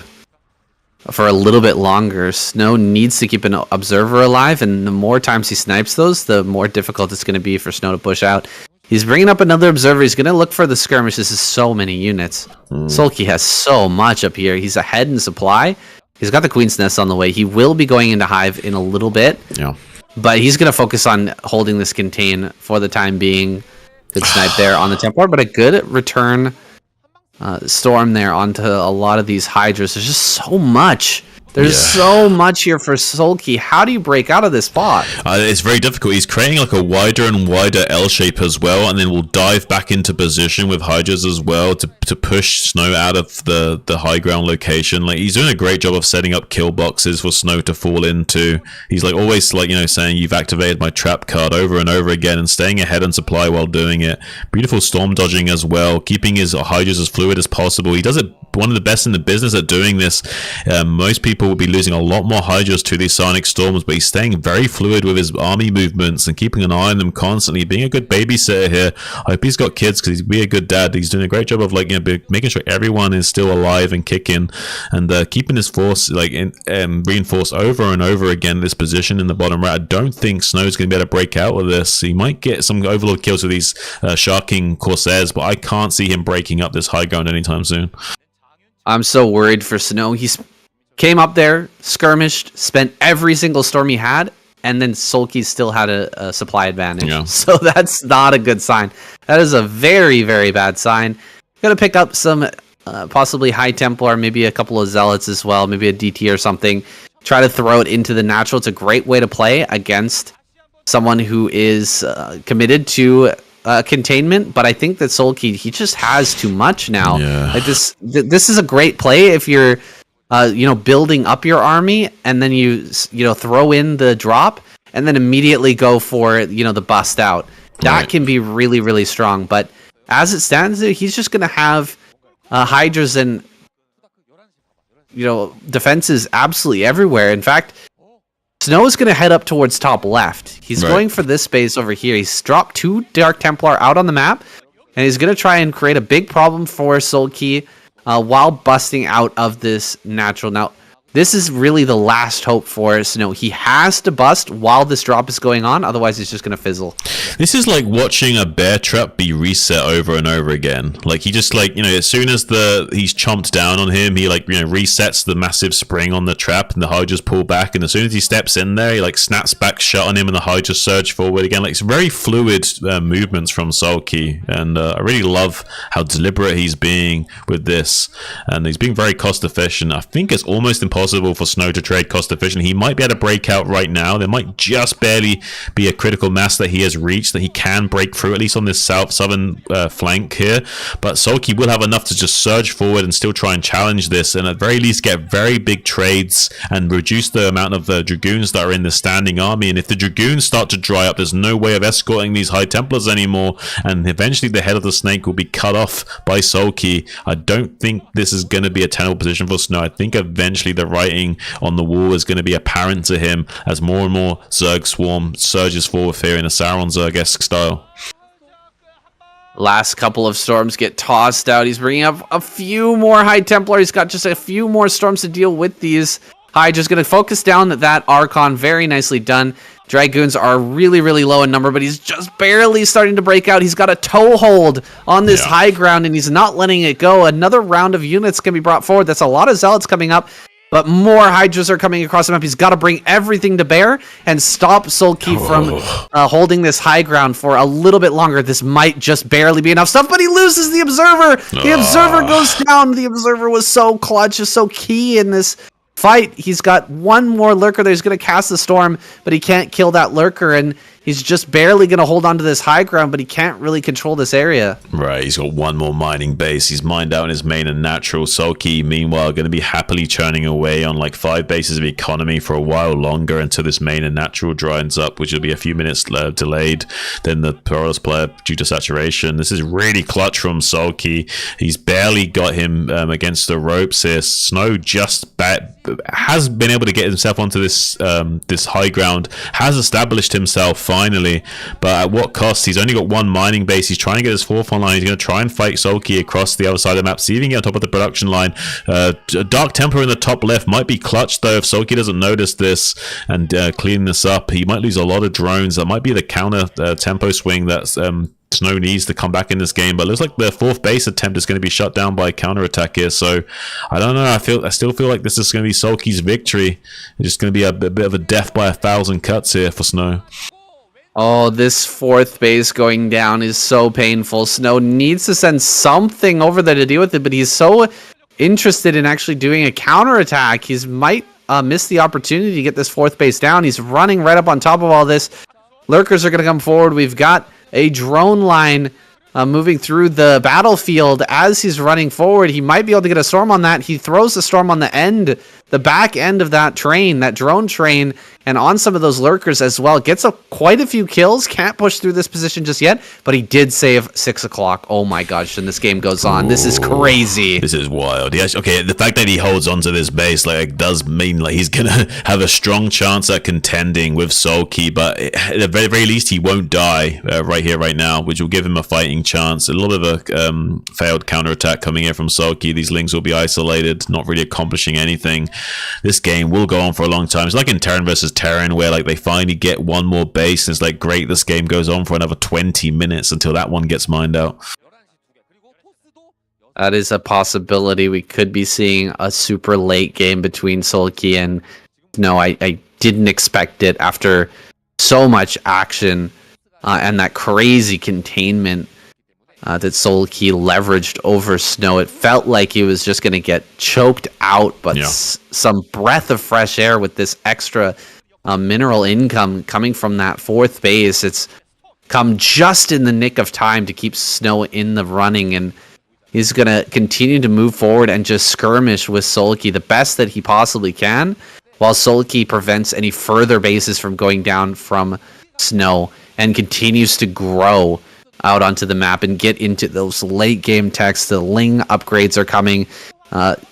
for a little bit longer. Snow needs to keep an Observer alive, and the more times he snipes those, the more difficult it's going to be for Snow to push out. He's bringing up another Observer. He's going to look for the skirmish. This is so many units. Sulky has so much up here. He's ahead in supply. He's got the Queen's Nest on the way. He will be going into Hive in a little bit. Yeah. But he's going to focus on holding this contain for the time being. Good snipe there on the Templar, but a good return storm there onto a lot of these Hydras. There's just so much. There's so much here for Sulky. How do you break out of this spot? It's very difficult. He's creating like a wider and wider L shape as well, and then we'll dive back into position with Hydras as well to push Snow out of the high ground location. Like he's doing a great job of setting up kill boxes for Snow to fall into. He's like always like saying you've activated my trap card over and over again, and staying ahead on supply while doing it. Beautiful storm dodging as well, keeping his Hydras as fluid as possible. He does it one of the best in the business at doing this. Most people will be losing a lot more Hydras to these Sonic Storms, but he's staying very fluid with his army movements and keeping an eye on them constantly, being a good babysitter here. I hope he's got kids because he's be a good dad. He's doing a great job of making sure everyone is still alive and kicking, and keeping his force reinforced over and over again. This position in the bottom right, I don't think Snow's going to be able to break out with this. He might get some Overlord kills with these Sharking Corsairs, but I can't see him breaking up this high ground anytime soon. I'm so worried for Snow. He's came up there, skirmished, spent every single storm he had, and then Sulky still had a supply advantage. Yeah. So that's not a good sign. That is a very, very bad sign. Gonna pick up some possibly High Templar, maybe a couple of Zealots as well, maybe a DT or something. Try to throw it into the natural. It's a great way to play against someone who is committed to containment, but I think that Sulky, he just has too much now. Yeah. Like this is a great play if you're building up your army, and then you throw in the drop and then immediately go for the bust out. That can be really, really strong. But as it stands, he's just going to have Hydras and defenses absolutely everywhere. In fact, Snow is going to head up towards top left. He's going for this space over here. He's dropped 2 Dark Templar out on the map, and he's going to try and create a big problem for Sulky while busting out of this natural. Now, this is really the last hope for Snow. He has to bust while this drop is going on, otherwise he's just going to fizzle. This is like watching a bear trap be reset over and over again. Like he just as soon as he's chomped down on him, he resets the massive spring on the trap, and the Hydras pull back, and as soon as he steps in there, he snaps back shut on him, and the Hydras surge forward again. It's very fluid movements from Sulky, and I really love how deliberate he's being with this, and he's being very cost efficient. I think it's almost impossible for Snow to trade cost efficient. He might be able to break out right now. There might just barely be a critical mass that he has reached that he can break through, at least on this southern flank here. But Sulky will have enough to just surge forward and still try and challenge this, and at very least get very big trades and reduce the amount of Dragoons that are in the standing army. And if the Dragoons start to dry up, there's no way of escorting these High Templars anymore, and eventually the head of the snake will be cut off by Sulky. I don't think this is going to be a tenable position for Snow. I think eventually the writing on the wall is going to be apparent to him as more and more Zerg swarm surges forward here in a Sauron Zerg-esque style. Last couple of storms get tossed out. He's bringing up a few more High Templar. He's got just a few more storms to deal with these. Just going to focus down that Archon. Very nicely done. Dragoons are really, really low in number, but he's just barely starting to break out. He's got a toehold on this high ground, and he's not letting it go. Another round of units can be brought forward. That's a lot of Zealots coming up. but more Hydras are coming across the map. He's got to bring everything to bear and stop Sulky from holding this high ground for a little bit longer. This might just barely be enough stuff, but he loses the Observer. The Observer goes down. The Observer was so clutch, is so key in this fight. He's got one more Lurker that he's going to cast the Storm, but he can't kill that Lurker, and he's just barely going to hold on to this high ground, but he can't really control this area. Right, he's got one more mining base. He's mined out in his main and natural. Sulky, meanwhile, going to be happily churning away on like 5 bases of economy for a while longer until this main and natural dries up, which will be a few minutes delayed than the Perilous player due to saturation. This is really clutch from Sulky. He's barely got him against the ropes here. Snow just has been able to get himself onto this this high ground, has established himself finally, but at what cost? He's only got one mining base. He's trying to get his 4th online. He's going to try and fight Sulky across the other side of the map, see if he can get on top of the production line. Dark Templar in the top left might be clutch though if Sulky doesn't notice this and clean this up. He might lose a lot of drones. That might be the counter tempo swing that Snow needs to come back in this game, but it looks like the 4th base attempt is going to be shut down by a counterattack here. So I don't know. I still feel like this is going to be Sulky's victory. It's just going to be a bit of a death by 1,000 cuts here for Snow. Oh, this 4th base going down is so painful. Snow needs to send something over there to deal with it, but he's so interested in actually doing a counterattack. He might miss the opportunity to get this 4th base down. He's running right up on top of all this. Lurkers are going to come forward. We've got a drone line moving through the battlefield. As he's running forward, he might be able to get a storm on that. He throws the storm on the back end of that train, that drone train, and on some of those Lurkers as well. Gets quite a few kills. Can't push through this position just yet, but he did save 6 o'clock. Oh my gosh, and this game goes on. This is crazy. This is wild. Yes, okay, the fact that he holds onto this base like does mean like he's gonna have a strong chance at contending with Sulky, but at the very least he won't die right here, right now, which will give him a fighting chance. A little bit of a failed counterattack coming in from Sulky. These Lings will be isolated, not really accomplishing anything. This game will go on for a long time. It's like in Terran versus Terran, where like they finally get one more base, and it's like, great, this game goes on for another 20 minutes until that one gets mined out. That is a possibility. We could be seeing a super late game between Sulky and no, I didn't expect it after so much action and that crazy containment that Sulky leveraged over Snow. It felt like he was just going to get choked out, but some breath of fresh air with this extra mineral income coming from that 4th base. It's come just in the nick of time to keep Snow in the running, and he's going to continue to move forward and just skirmish with Sulky the best that he possibly can, while Sulky prevents any further bases from going down from Snow and continues to grow out onto the map and get into those late game techs. The Ling upgrades are coming.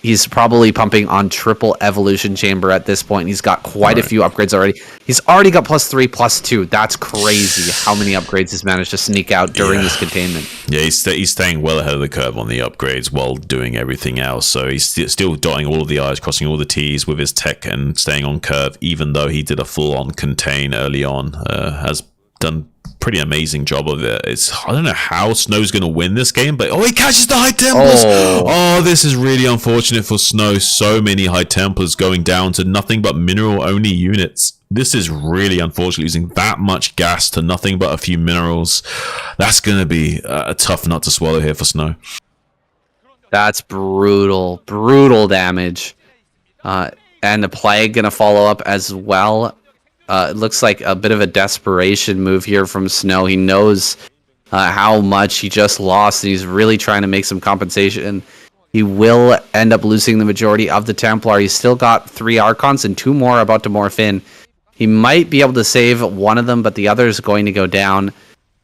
He's probably pumping on triple evolution chamber at this point. He's got quite a few upgrades already. He's already got +3, +2. That's crazy how many upgrades he's managed to sneak out during this containment. Yeah, he's staying well ahead of the curve on the upgrades while doing everything else. So he's still dotting all of the I's, crossing all the T's with his tech and staying on curve, even though he did a full-on contain early on. Has done pretty amazing job of it. I don't know how Snow's going to win this game, but he catches the High Templars. Oh, this is really unfortunate for Snow. So many High Templars going down to nothing but mineral only units. This is really unfortunate, losing that much gas to nothing but a few minerals. That's going to be a tough nut to swallow here for Snow. That's brutal damage. And the Plague going to follow up as well. It looks like a bit of a desperation move here from Snow. He knows how much he just lost, and he's really trying to make some compensation. He will end up losing the majority of the Templar. He's still got 3 Archons and 2 more about to morph in. He might be able to save one of them, but the other is going to go down.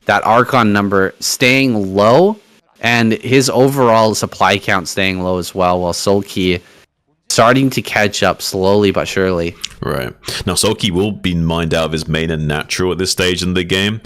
That Archon number staying low, and his overall supply count staying low as well, while Sulky starting to catch up slowly but surely. Right. Now, Sulky will be mined out of his main and natural at this stage in the game.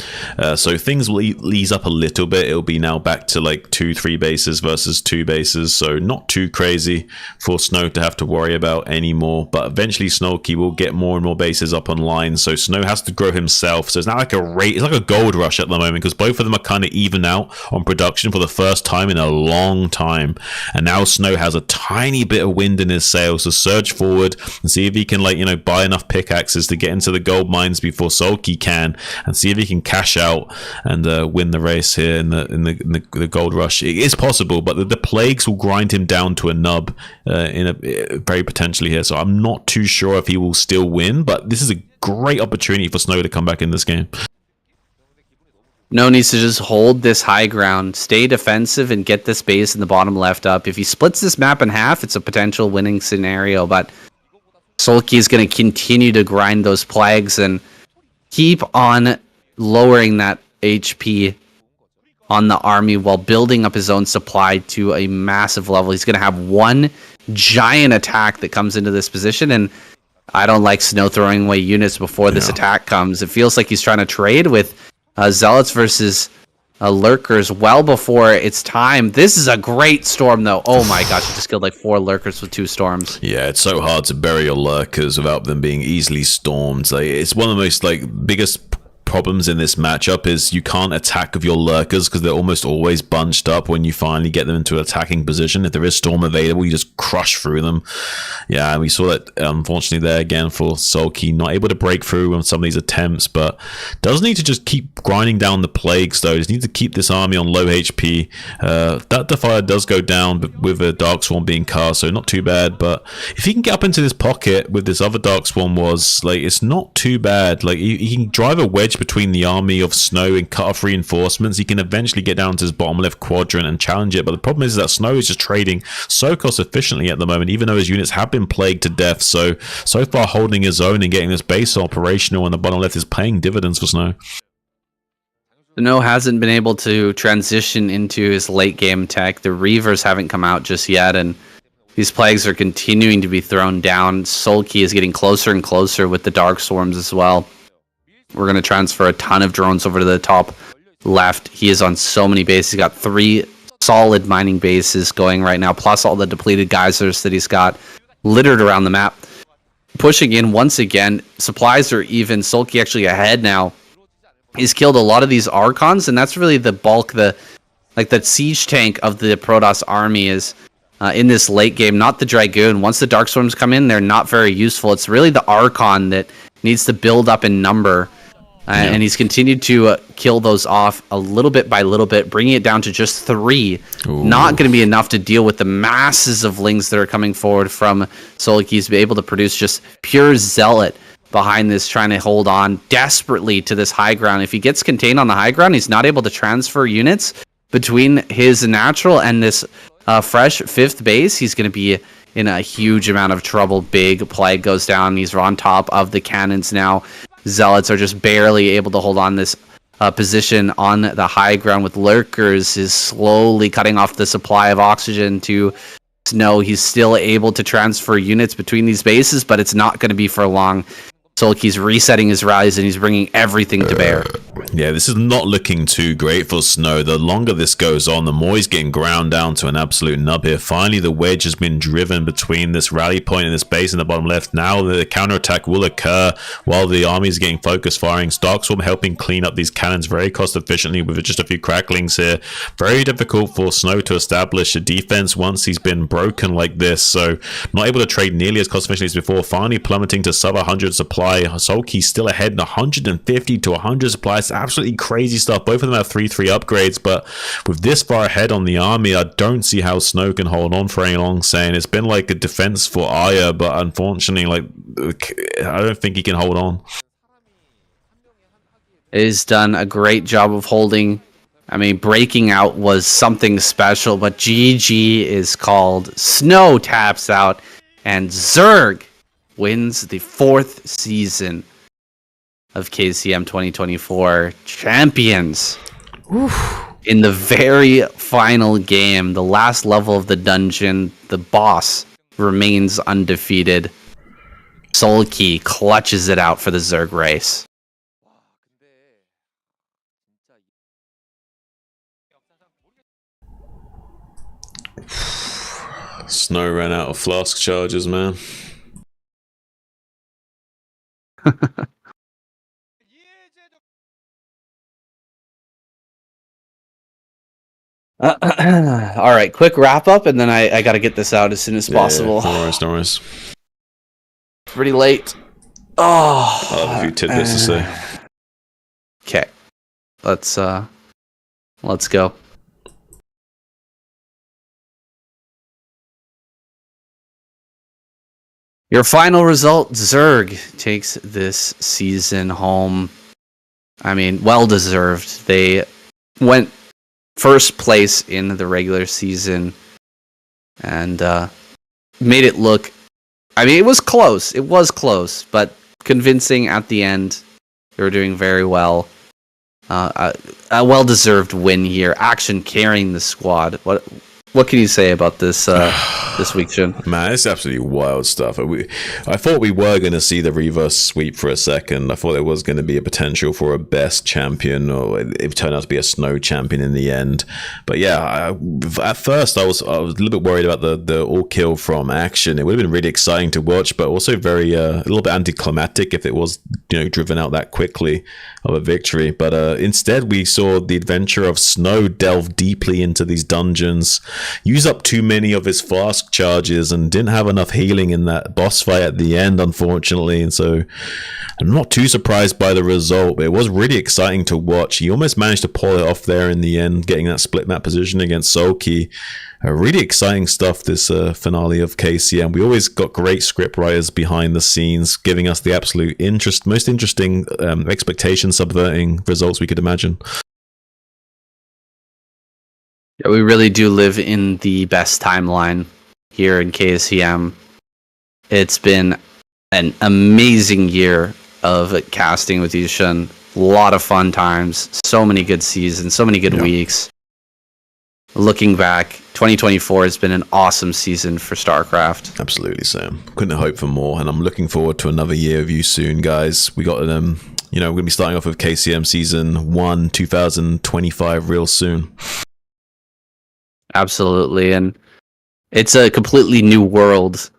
So things will ease up a little bit. It'll be now back to like 2-3 bases versus 2 bases. So not too crazy for Snow to have to worry about anymore. But eventually Sulky will get more and more bases up online. So Snow has to grow himself. So it's now like it's like a gold rush at the moment, because both of them are kind of even out on production for the first time in a long time. And now Snow has a tiny bit of wind in his sails to surge forward and see if he can, like, buy enough pickaxes to get into the gold mines before Sulky can, and see if he can cash out and win the race here in the gold rush. It is possible, but the plagues will grind him down to a nub very potentially here. So I'm not too sure if he will still win, but this is a great opportunity for Snow to come back in this game. No needs to just hold this high ground, stay defensive, and get this base in the bottom left up. If he splits this map in half, it's a potential winning scenario, but Sulky is going to continue to grind those plagues and keep on lowering that HP on the army while building up his own supply to a massive level. He's going to have one giant attack that comes into this position, and I don't like Snow throwing away units before this attack comes. It feels like he's trying to trade with Zealots versus Lurkers well before it's time. This is a great storm, though. Oh my gosh, he just killed like 4 Lurkers with 2 storms. Yeah, it's so hard to bury your Lurkers without them being easily stormed. Like, it's one of the most biggest problems in this matchup is you can't attack with your Lurkers because they're almost always bunched up when you finally get them into an attacking position. If there is storm available, you just crush through them. Yeah, we saw that unfortunately there again for Sulky, not able to break through on some of these attempts, but does need to just keep grinding down the plagues though. Just need to keep this army on low HP. That Defier does go down with a Dark Swarm being cast, so not too bad, but if he can get up into this pocket with this other Dark Swarm it's not too bad. Like, he can drive a wedge between the army of Snow and cut off reinforcements. He can eventually get down to his bottom left quadrant and challenge it, but the problem is that Snow is just trading so cost efficiently at the moment, even though his units have been plagued to death. So far holding his own and getting this base operational on the bottom left is paying dividends for Snow. Snow hasn't been able to transition into his late game tech. The Reavers haven't come out just yet, and these plagues are continuing to be thrown down. Sulky is getting closer and closer with the Dark Swarms as well. We're going to transfer a ton of drones over to the top left. He is on so many bases. He's got 3 solid mining bases going right now, plus all the depleted geysers that he's got littered around the map. Pushing in once again. Supplies are even. Sulky actually ahead now. He's killed a lot of these Archons, and that's really the bulk, the siege tank of the Protoss army is in this late game, not the Dragoon. Once the Dark Storms come in, they're not very useful. It's really the Archon that needs to build up in number. And he's continued to kill those off a little bit by little bit, bringing it down to just 3. Ooh. Not going to be enough to deal with the masses of Lings that are coming forward from Sulky. He's able to produce just pure Zealot behind this, trying to hold on desperately to this high ground. If he gets contained on the high ground, he's not able to transfer units between his natural and this fresh 5th base. He's going to be in a huge amount of trouble. Big plague goes down. He's on top of the cannons now. Zealots are just barely able to hold on this position on the high ground with Lurkers is slowly cutting off the supply of oxygen to Snow. He's still able to transfer units between these bases, but it's not going to be for long. Sulky's resetting his rallies and he's bringing everything to bear. Yeah, this is not looking too great for Snow. The longer this goes on, the more he's getting ground down to an absolute nub here. Finally, the wedge has been driven between this rally point and this base in the bottom left. Now the counterattack will occur while the army is getting focus firing. Starkstorm helping clean up these cannons very cost efficiently with just a few cracklings here. Very difficult for Snow to establish a defense once he's been broken like this. So not able to trade nearly as cost efficiently as before. Finally plummeting to sub 100 supply. Sulky's still ahead in 150 to 100 supplies. Absolutely crazy stuff. Both of them have 3/3 upgrades, but with this far ahead on the army, I don't see how Snow can hold on for any long. Saying it's been like a defense for Aya, but unfortunately, I don't think he can hold on. He's done a great job of holding. I mean, breaking out was something special, but GG is called. Snow taps out, and Zerg wins the 4th season of KCM 2024 champions. Oof. In the very final game, the last level of the dungeon, the boss remains undefeated. Sulky clutches it out for the Zerg race. Snow ran out of flask charges, man. All right, quick wrap up, and then I got to get this out as soon as possible. No worries. Pretty late. I have a few tidbits to say. Okay, let's go. Your final result: Zerg takes this season home. I mean, well deserved. They went first place in the regular season and made it look. I mean, it was close. It was close, but convincing at the end. They were doing very well. A well-deserved win here. Action carrying the squad. What can you say about this this week, Shin? Man, it's absolutely wild stuff. I thought we were going to see the reverse sweep for a second. I thought there was going to be a potential for a best champion, or it turned out to be a snow champion in the end. But yeah, at first I was a little bit worried about the all kill from Action. It would have been really exciting to watch, but also very a little bit anticlimactic if it was driven out that quickly of a victory. But instead, we saw the adventure of Snow delve deeply into these dungeons, use up too many of his flask charges, and didn't have enough healing in that boss fight at the end, unfortunately. And so I'm not too surprised by the result, but it was really exciting to watch. He almost managed to pull it off there in the end, getting that split map position against Sulky. Really exciting stuff, this finale of KCM. We always got great script writers behind the scenes, giving us the absolute most interesting, expectation subverting results we could imagine. Yeah, we really do live in the best timeline here in KCM. It's been an amazing year of casting with you, Shun. A lot of fun times, so many good seasons, so many good weeks. Looking back, 2024 has been an awesome season for Starcraft. Absolutely, Sam. Couldn't hope for more, and I'm looking forward to another year of you soon, guys. We got we're going to be starting off with KCM Season 1, 2025 real soon. Absolutely, and it's a completely new world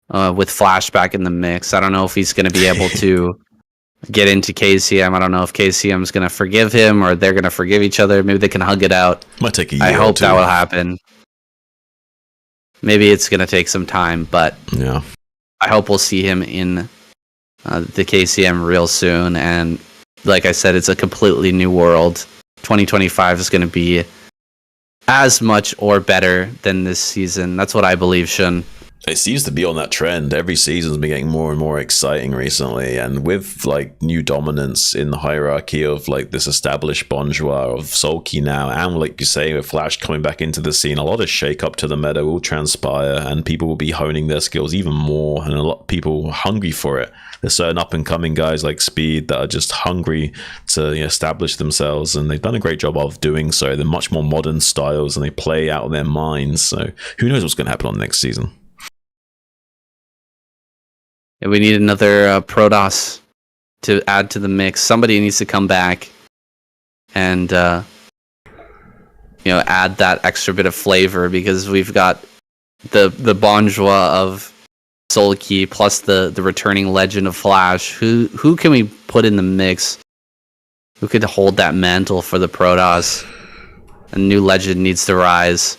with Flashback in the mix. I don't know if he's going to be able to get into KCM. I don't know if KCM is going to forgive him or they're going to forgive each other. Maybe they can hug it out. Might take a year. I hope or two. that will happen. Maybe it's going to take some time, but yeah, I hope we'll see him in the KCM real soon. And like I said, it's a completely new world. 2025 is going to be as much or better than this season. That's what I believe, Shun. It seems to be on that trend. Every season's been getting more and more exciting recently, and with new dominance in the hierarchy of this established Broodwar of Sulky now, and like you say, with Flash coming back into the scene, a lot of shake up to the meta will transpire, and people will be honing their skills even more, and a lot of people are hungry for it. There's certain up and coming guys like Speed that are just hungry to establish themselves, and they've done a great job of doing so. They're much more modern styles, and they play out of their minds. So who knows what's going to happen on next season? And we need another Protoss to add to the mix. Somebody needs to come back and add that extra bit of flavor, because we've got the Bonjour of Sulky plus the returning Legend of Flash. Who can we put in the mix? Who could hold that mantle for the Protoss? A new legend needs to rise.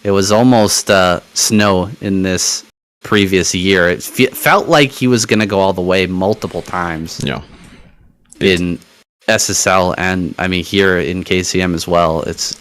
It was almost Snow in this previous year. It felt like he was going to go all the way multiple times. Yeah. In SSL and here in KCM as well. It's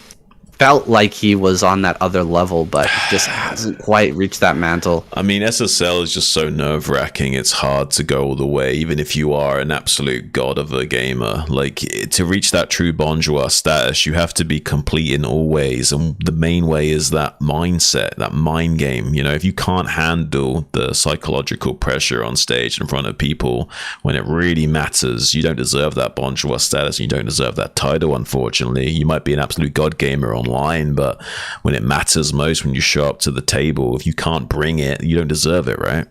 felt like he was on that other level, but just hasn't quite reached that mantle. SSL is just so nerve-wracking. It's hard to go all the way, even if you are an absolute god of a gamer. To reach that true Bonjour status, you have to be complete in all ways, and the main way is that mindset, that mind game. If you can't handle the psychological pressure on stage in front of people when it really matters, you don't deserve that Bonjour status, and you don't deserve that title, unfortunately. You might be an absolute god gamer online, but when it matters most, when you show up to the table, if you can't bring it, you don't deserve it, right?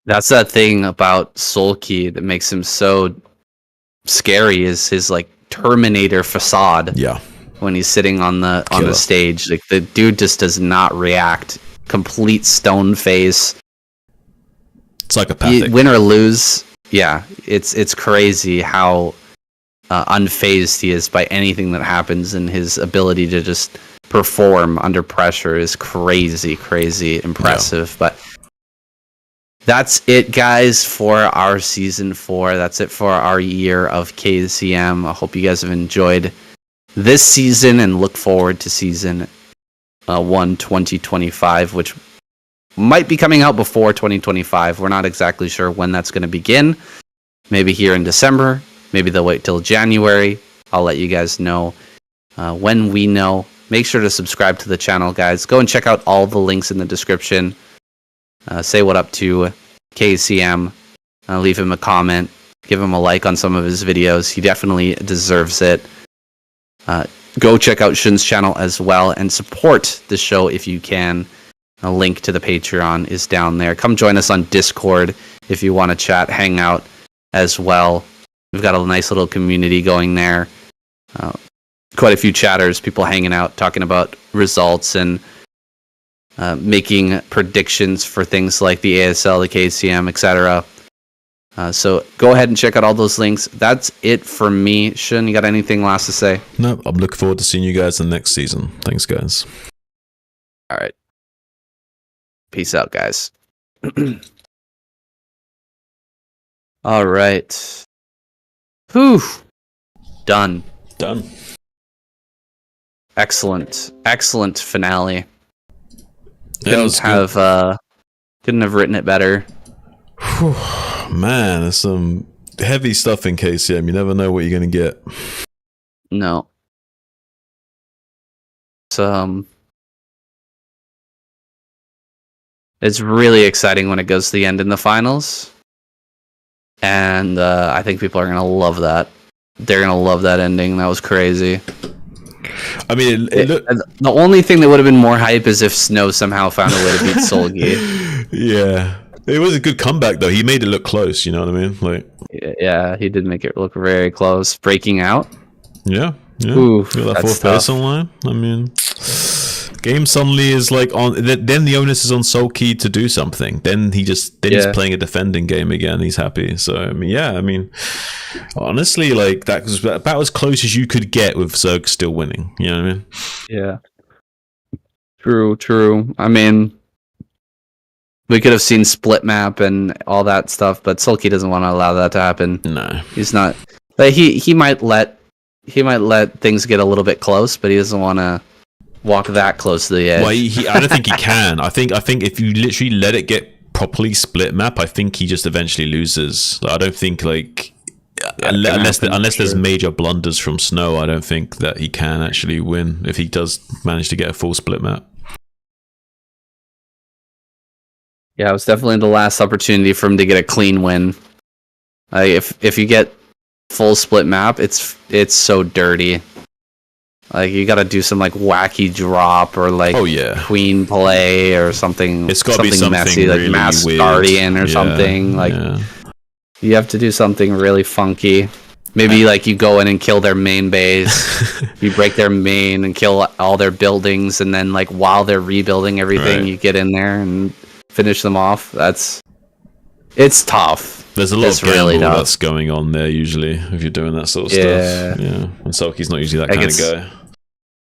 That's that thing about Sulky that makes him so scary, is his Terminator facade. Yeah. When he's sitting on the stage, the dude just does not react. Complete stone face. Psychopathic. Win or lose, yeah, it's crazy how unfazed he is by anything that happens, and his ability to just perform under pressure is crazy impressive. Yeah. But that's it, guys, for our season 4. That's it for our year of KCM. I hope you guys have enjoyed this season and look forward to season 1 2025, which might be coming out before 2025. We're not exactly sure when that's going to begin. Maybe here in December. Maybe they'll wait till January. I'll let you guys know when we know. Make sure to subscribe to the channel, guys. Go and check out all the links in the description. Say what up to KCM. Leave him a comment. Give him a like on some of his videos. He definitely deserves it. Go check out Shun's channel as well and support the show if you can. A link to the Patreon is down there. Come join us on Discord if you want to chat, hang out as well. We've got a nice little community going there. Quite a few chatters, people hanging out, talking about results and making predictions for things like the ASL, the KCM, etc. So go ahead and check out all those links. That's it for me. Shun, you got anything last to say? No, I'm looking forward to seeing you guys in the next season. Thanks, guys. All right. Peace out, guys. All right. Whew. Done. Excellent finale. Couldn't have written it better. Whew. Man, there's some heavy stuff in KCM. You never know what you're gonna get. No. It's really exciting when it goes to the end in the finals. And I think people are going to love that. They're going to love that ending. That was crazy. I mean, the only thing that would have been more hype is if Snow somehow found a way to beat Solgi. Yeah. It was a good comeback, though. He made it look close, you know what I mean? Like, yeah, he did make it look very close. Breaking out? Yeah. Ooh, that fourth person line. I mean, game suddenly is like on. Then the onus is on Sulky to do something. Then he's playing a defending game again. He's happy. So I mean, honestly, like that was about as close as you could get with Zerg still winning. You know what I mean? Yeah. True. I mean, we could have seen split map and all that stuff, but Sulky doesn't want to allow that to happen. No, he's not. But he might let things get a little bit close, but he doesn't want to walk that close to the edge. Well, I don't think he can. I think if you literally let it get properly split map, I think he just eventually loses. I don't think unless there's major blunders from Snow, I don't think that he can actually win if he does manage to get a full split map. Yeah, it was definitely the last opportunity for him to get a clean win. If you get full split map, it's so dirty. Like you got to do some like wacky drop or like queen play or something. It's got to be something messy, really like Mass weird. Guardian or something. Like you have to do something really funky. Maybe like you go in and kill their main base, you break their main and kill all their buildings, and then like while they're rebuilding everything, you get in there and finish them off. It's tough. There's a lot of gamble that's going on there usually if you're doing that sort of stuff. Yeah. And Sulky's not usually that kind of guy.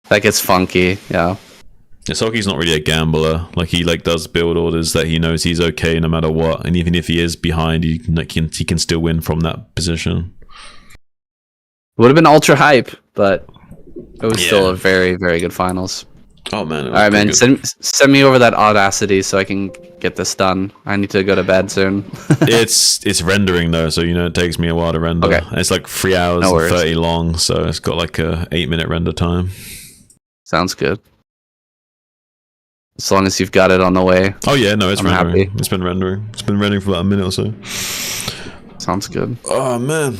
That gets funky, yeah. Sulky's not really a gambler. Like he does build orders that he knows he's okay no matter what, and even if he is behind, he can still win from that position. Would have been ultra hype, but it was still a very, very good finals. Oh man! All right, man. Send me over that Audacity so I can get this done. I need to go to bed soon. It's rendering though, so it takes me a while to render. Okay. It's like 3 hours and 30 long, so it's got like a 8-minute render time. Sounds good. As long as you've got it on the way. Oh yeah, no, it's rendering. Happy. It's been rendering. It's been rendering for about a minute or so. Sounds good. Oh man.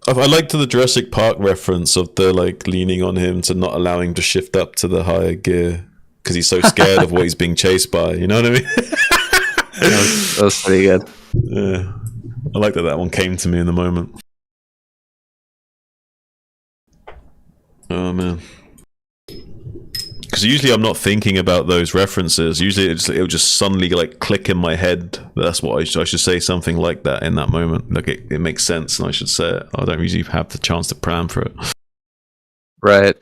I like the Jurassic Park reference of the leaning on him to not allow him to shift up to the higher gear because he's so scared of what he's being chased by. You know what I mean? that was pretty good. Yeah, I like that one came to me in the moment. Oh man, Because usually I'm not thinking about those references. Usually it'll just suddenly like click in my head. That's what I should say, something like that in that moment. Like it makes sense, and I should say it. I don't usually have the chance to plan for it. Right.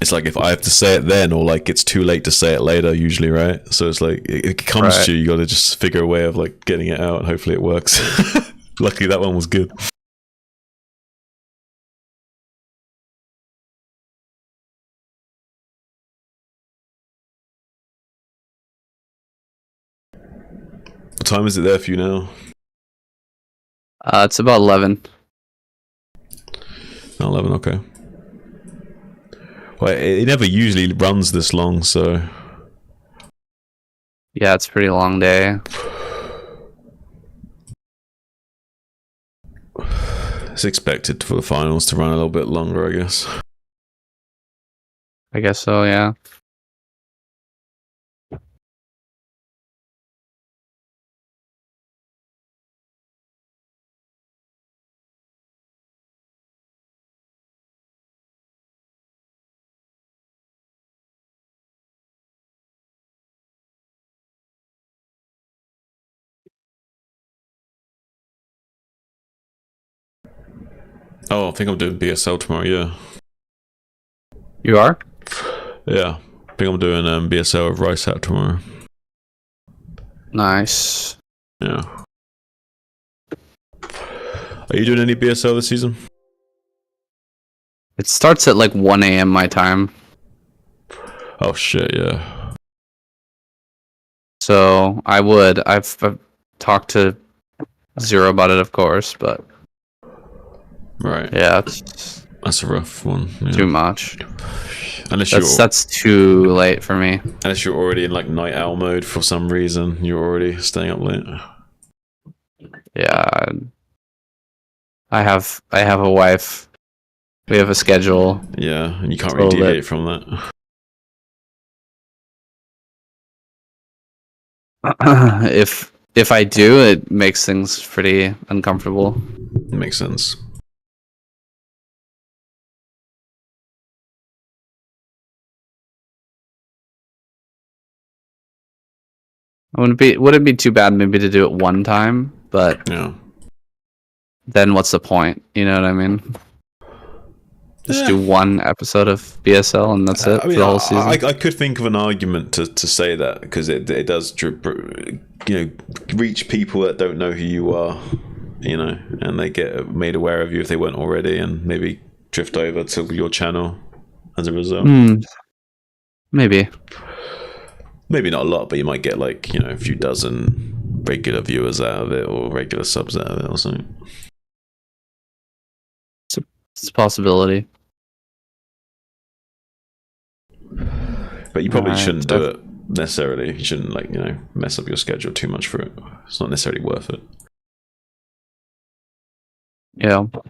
It's like if I have to say it then, or like it's too late to say it later. Usually, right? So it's like it comes Right. to you. You got to just figure a way of like getting it out. Hopefully, it works. Luckily, that one was good. What time is it there for you now? It's about 11. 11. Okay. Well, it never usually runs this long, so Yeah, it's a pretty long day. it's expected for the finals to run a little bit longer, I guess. I guess so, yeah. Oh, I think I'm doing BSL tomorrow. Yeah, You are? yeah. I think I'm doing BSL with Rice Hat tomorrow. Nice. Yeah. Are you doing any BSL this season? It starts at like 1 a.m. my time. Oh shit, yeah. So I've talked to Zero about it, of course, but Right. yeah, it's That's a rough one. Yeah. too much. Unless That's too late for me. you're already in like night owl mode for some reason, you're already staying up late. Yeah, I have a wife. We have a schedule. Yeah, and you can't It's a really little bit- deviate from that. If I do, it makes things pretty uncomfortable. It makes sense. Wouldn't be too bad maybe to do it one time, but Yeah. then what's the point? You know what I mean? Just Yeah. do one episode of BSL and that's it I mean, for the whole season. I could think of an argument to say that because it does, reach people that don't know who you are, and they get made aware of you if they weren't already, and maybe drift over to your channel as a result. Maybe. Maybe not a lot, but you might get like a few dozen regular viewers out of it, or regular subs out of it, or something. It's a possibility. But you probably Alright, shouldn't do it necessarily. You shouldn't mess up your schedule too much for it. It's not necessarily worth it. Yeah. If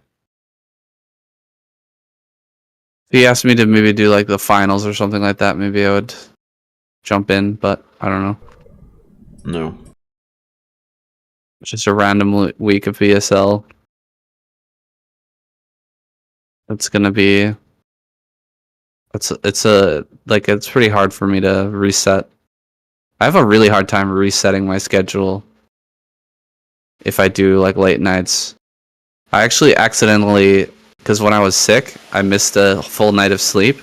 he asked me to maybe do like the finals or something like that, maybe I would jump in, but I don't know. No. It's just a random week of BSL. It's gonna be. It's pretty hard for me to reset. I have a really hard time resetting my schedule if I do like late nights. I actually accidentally, because when I was sick, I missed a full night of sleep.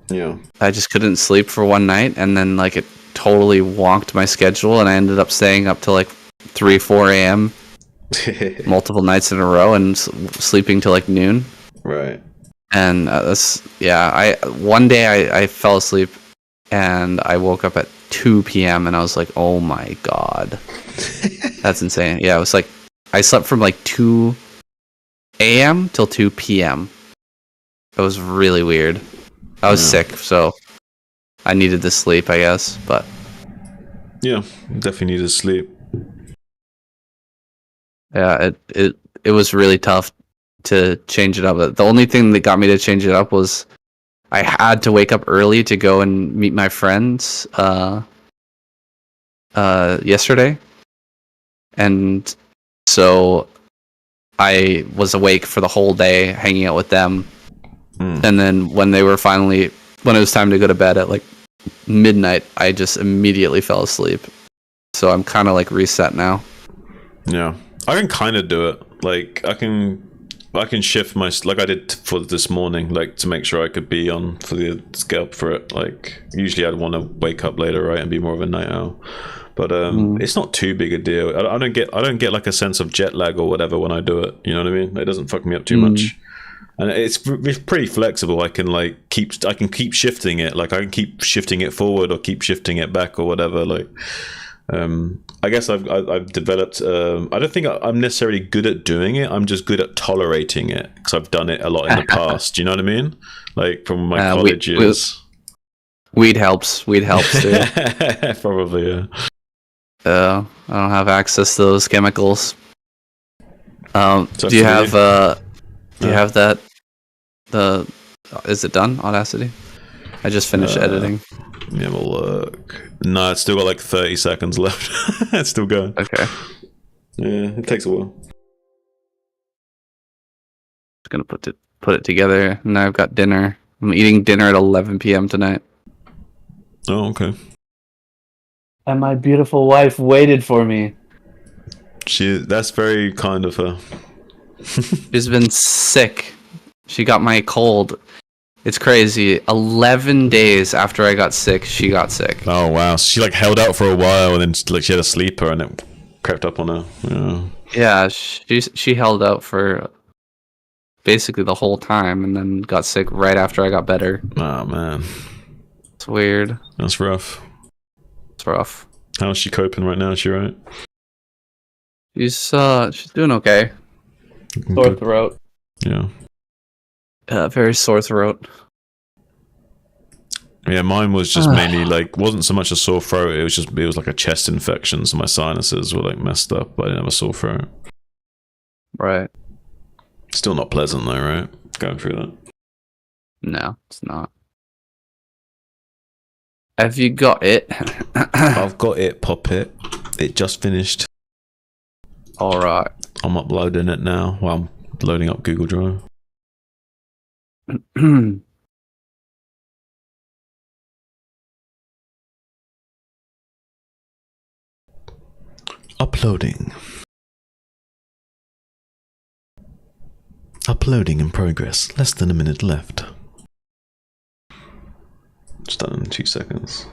Yeah. I just couldn't sleep for one night, and then like it totally wonked my schedule, and I ended up staying up till like 3, 4 a.m. multiple nights in a row and sleeping till like noon. Right. And one day I fell asleep and I woke up at 2 p.m. and I was like, oh my god, that's insane. Yeah, it was like I slept from like 2 a.m. till 2 p.m. It was really weird. I was sick, so I needed the sleep, I guess. But yeah, definitely needed sleep. yeah, it was really tough to change it up. The only thing that got me to change it up was I had to wake up early to go and meet my friends yesterday, and so I was awake for the whole day hanging out with them. And then when it was time to go to bed at like midnight, I just immediately fell asleep. So I'm kind of like reset now. Yeah, I can kind of do it. Like I can shift like I did for this morning, like to make sure I could be on for the scale for it. Like usually I'd want to wake up later, right, and be more of a night owl. But it's not too big a deal. I don't get like a sense of jet lag or whatever when I do it. You know what I mean? It doesn't fuck me up too much. And it's pretty flexible. I can keep shifting it. Like I can keep shifting it forward or keep shifting it back or whatever. Like, I guess I've developed. I don't think I'm necessarily good at doing it. I'm just good at tolerating it because I've done it a lot in the past. Do you know what I mean? Like from my college years. Weed helps. Weed helps too. Probably, yeah. I don't have access to those chemicals. Do you have that? Is it done? Audacity? I just finished editing. Let me have a look. No, it's still got like 30 seconds left. It's still going. Okay. Yeah, it takes a while. Just gonna put it together. Now I've got dinner. I'm eating dinner at 11 p.m. tonight. Oh, okay. And my beautiful wife waited for me. That's very kind of her. She's been sick. She got my cold. It's crazy. 11 days after I got sick, she got sick. Oh wow! So she like held out for a while, and then like she had a sleeper, and it crept up on her. Yeah, she held out for basically the whole time, and then got sick right after I got better. Oh man, it's weird. That's rough. It's rough. How's she coping right now? Is she right? She's doing okay. Sore throat. Yeah. Very sore throat. Yeah, mine was just mainly like wasn't so much a sore throat. It was like a chest infection, so my sinuses were like messed up. But I didn't have a sore throat. Right. Still not pleasant though, right? Going through that. No, it's not. Have you got it? I've got it, Puppet. It just finished. All right. I'm uploading it now while I'm loading up Google Drive. Uploading. Uploading in progress. Less than a minute left. It's done in 2 seconds.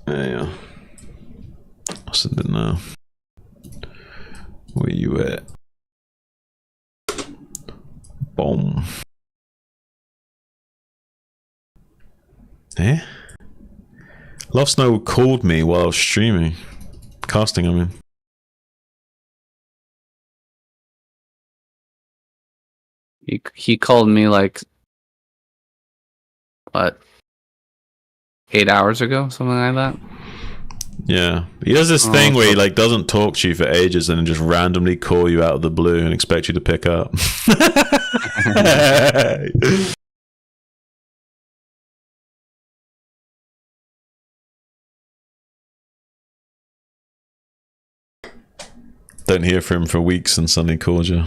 There you are. I'll send it now. Where you at? Boom. Eh? Love Snow called me while I was streaming. Casting, I mean. He called me like, what, 8 hours ago? Something like that? Yeah. He does this thing where he like doesn't talk to you for ages and then just randomly call you out of the blue and expect you to pick up. Don't hear from him for weeks and suddenly calls you.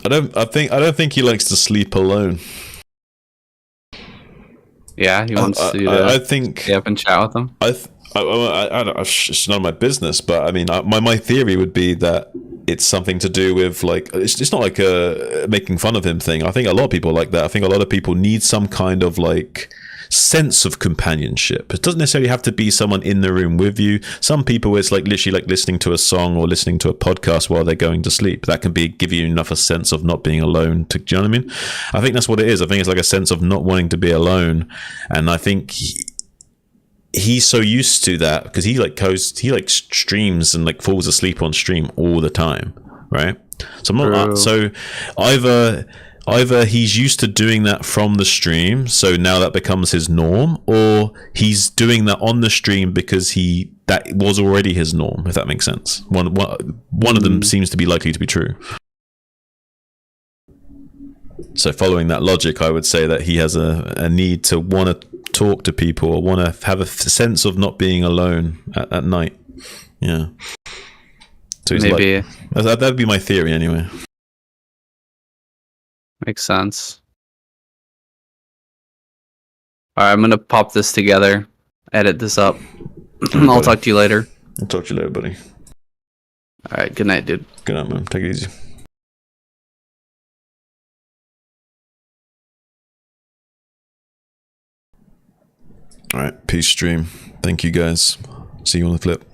I don't think he likes to sleep alone. Yeah, he wants you to I think stay up and chat with him. I don't, it's none of my business, but I mean, my theory would be that it's something to do with like it's not like a making fun of him thing. I think a lot of people like that. I think a lot of people need some kind of like sense of companionship. It doesn't necessarily have to be someone in the room with you. Some people it's like literally like listening to a song or listening to a podcast while they're going to sleep. That can give you enough a sense of not being alone. Do you know what I mean? I think that's what it is. I think it's like a sense of not wanting to be alone, and I think he's so used to that because he streams and like falls asleep on stream all the time, right? So I'm not so either either he's used to doing that from the stream, so now that becomes his norm, or he's doing that on the stream because that was already his norm, if that makes sense. One of them seems to be likely to be true. So following that logic, I would say that he has a need to want to talk to people, or want to have a sense of not being alone at night. Yeah. So he's Maybe. That'd be my theory anyway. Makes sense. Alright, I'm gonna pop this together, edit this up. I'll talk to you later. I'll talk to you later, buddy. Alright, good night, dude. Good night, man. Take it easy. Alright, peace stream. Thank you guys. See you on the flip.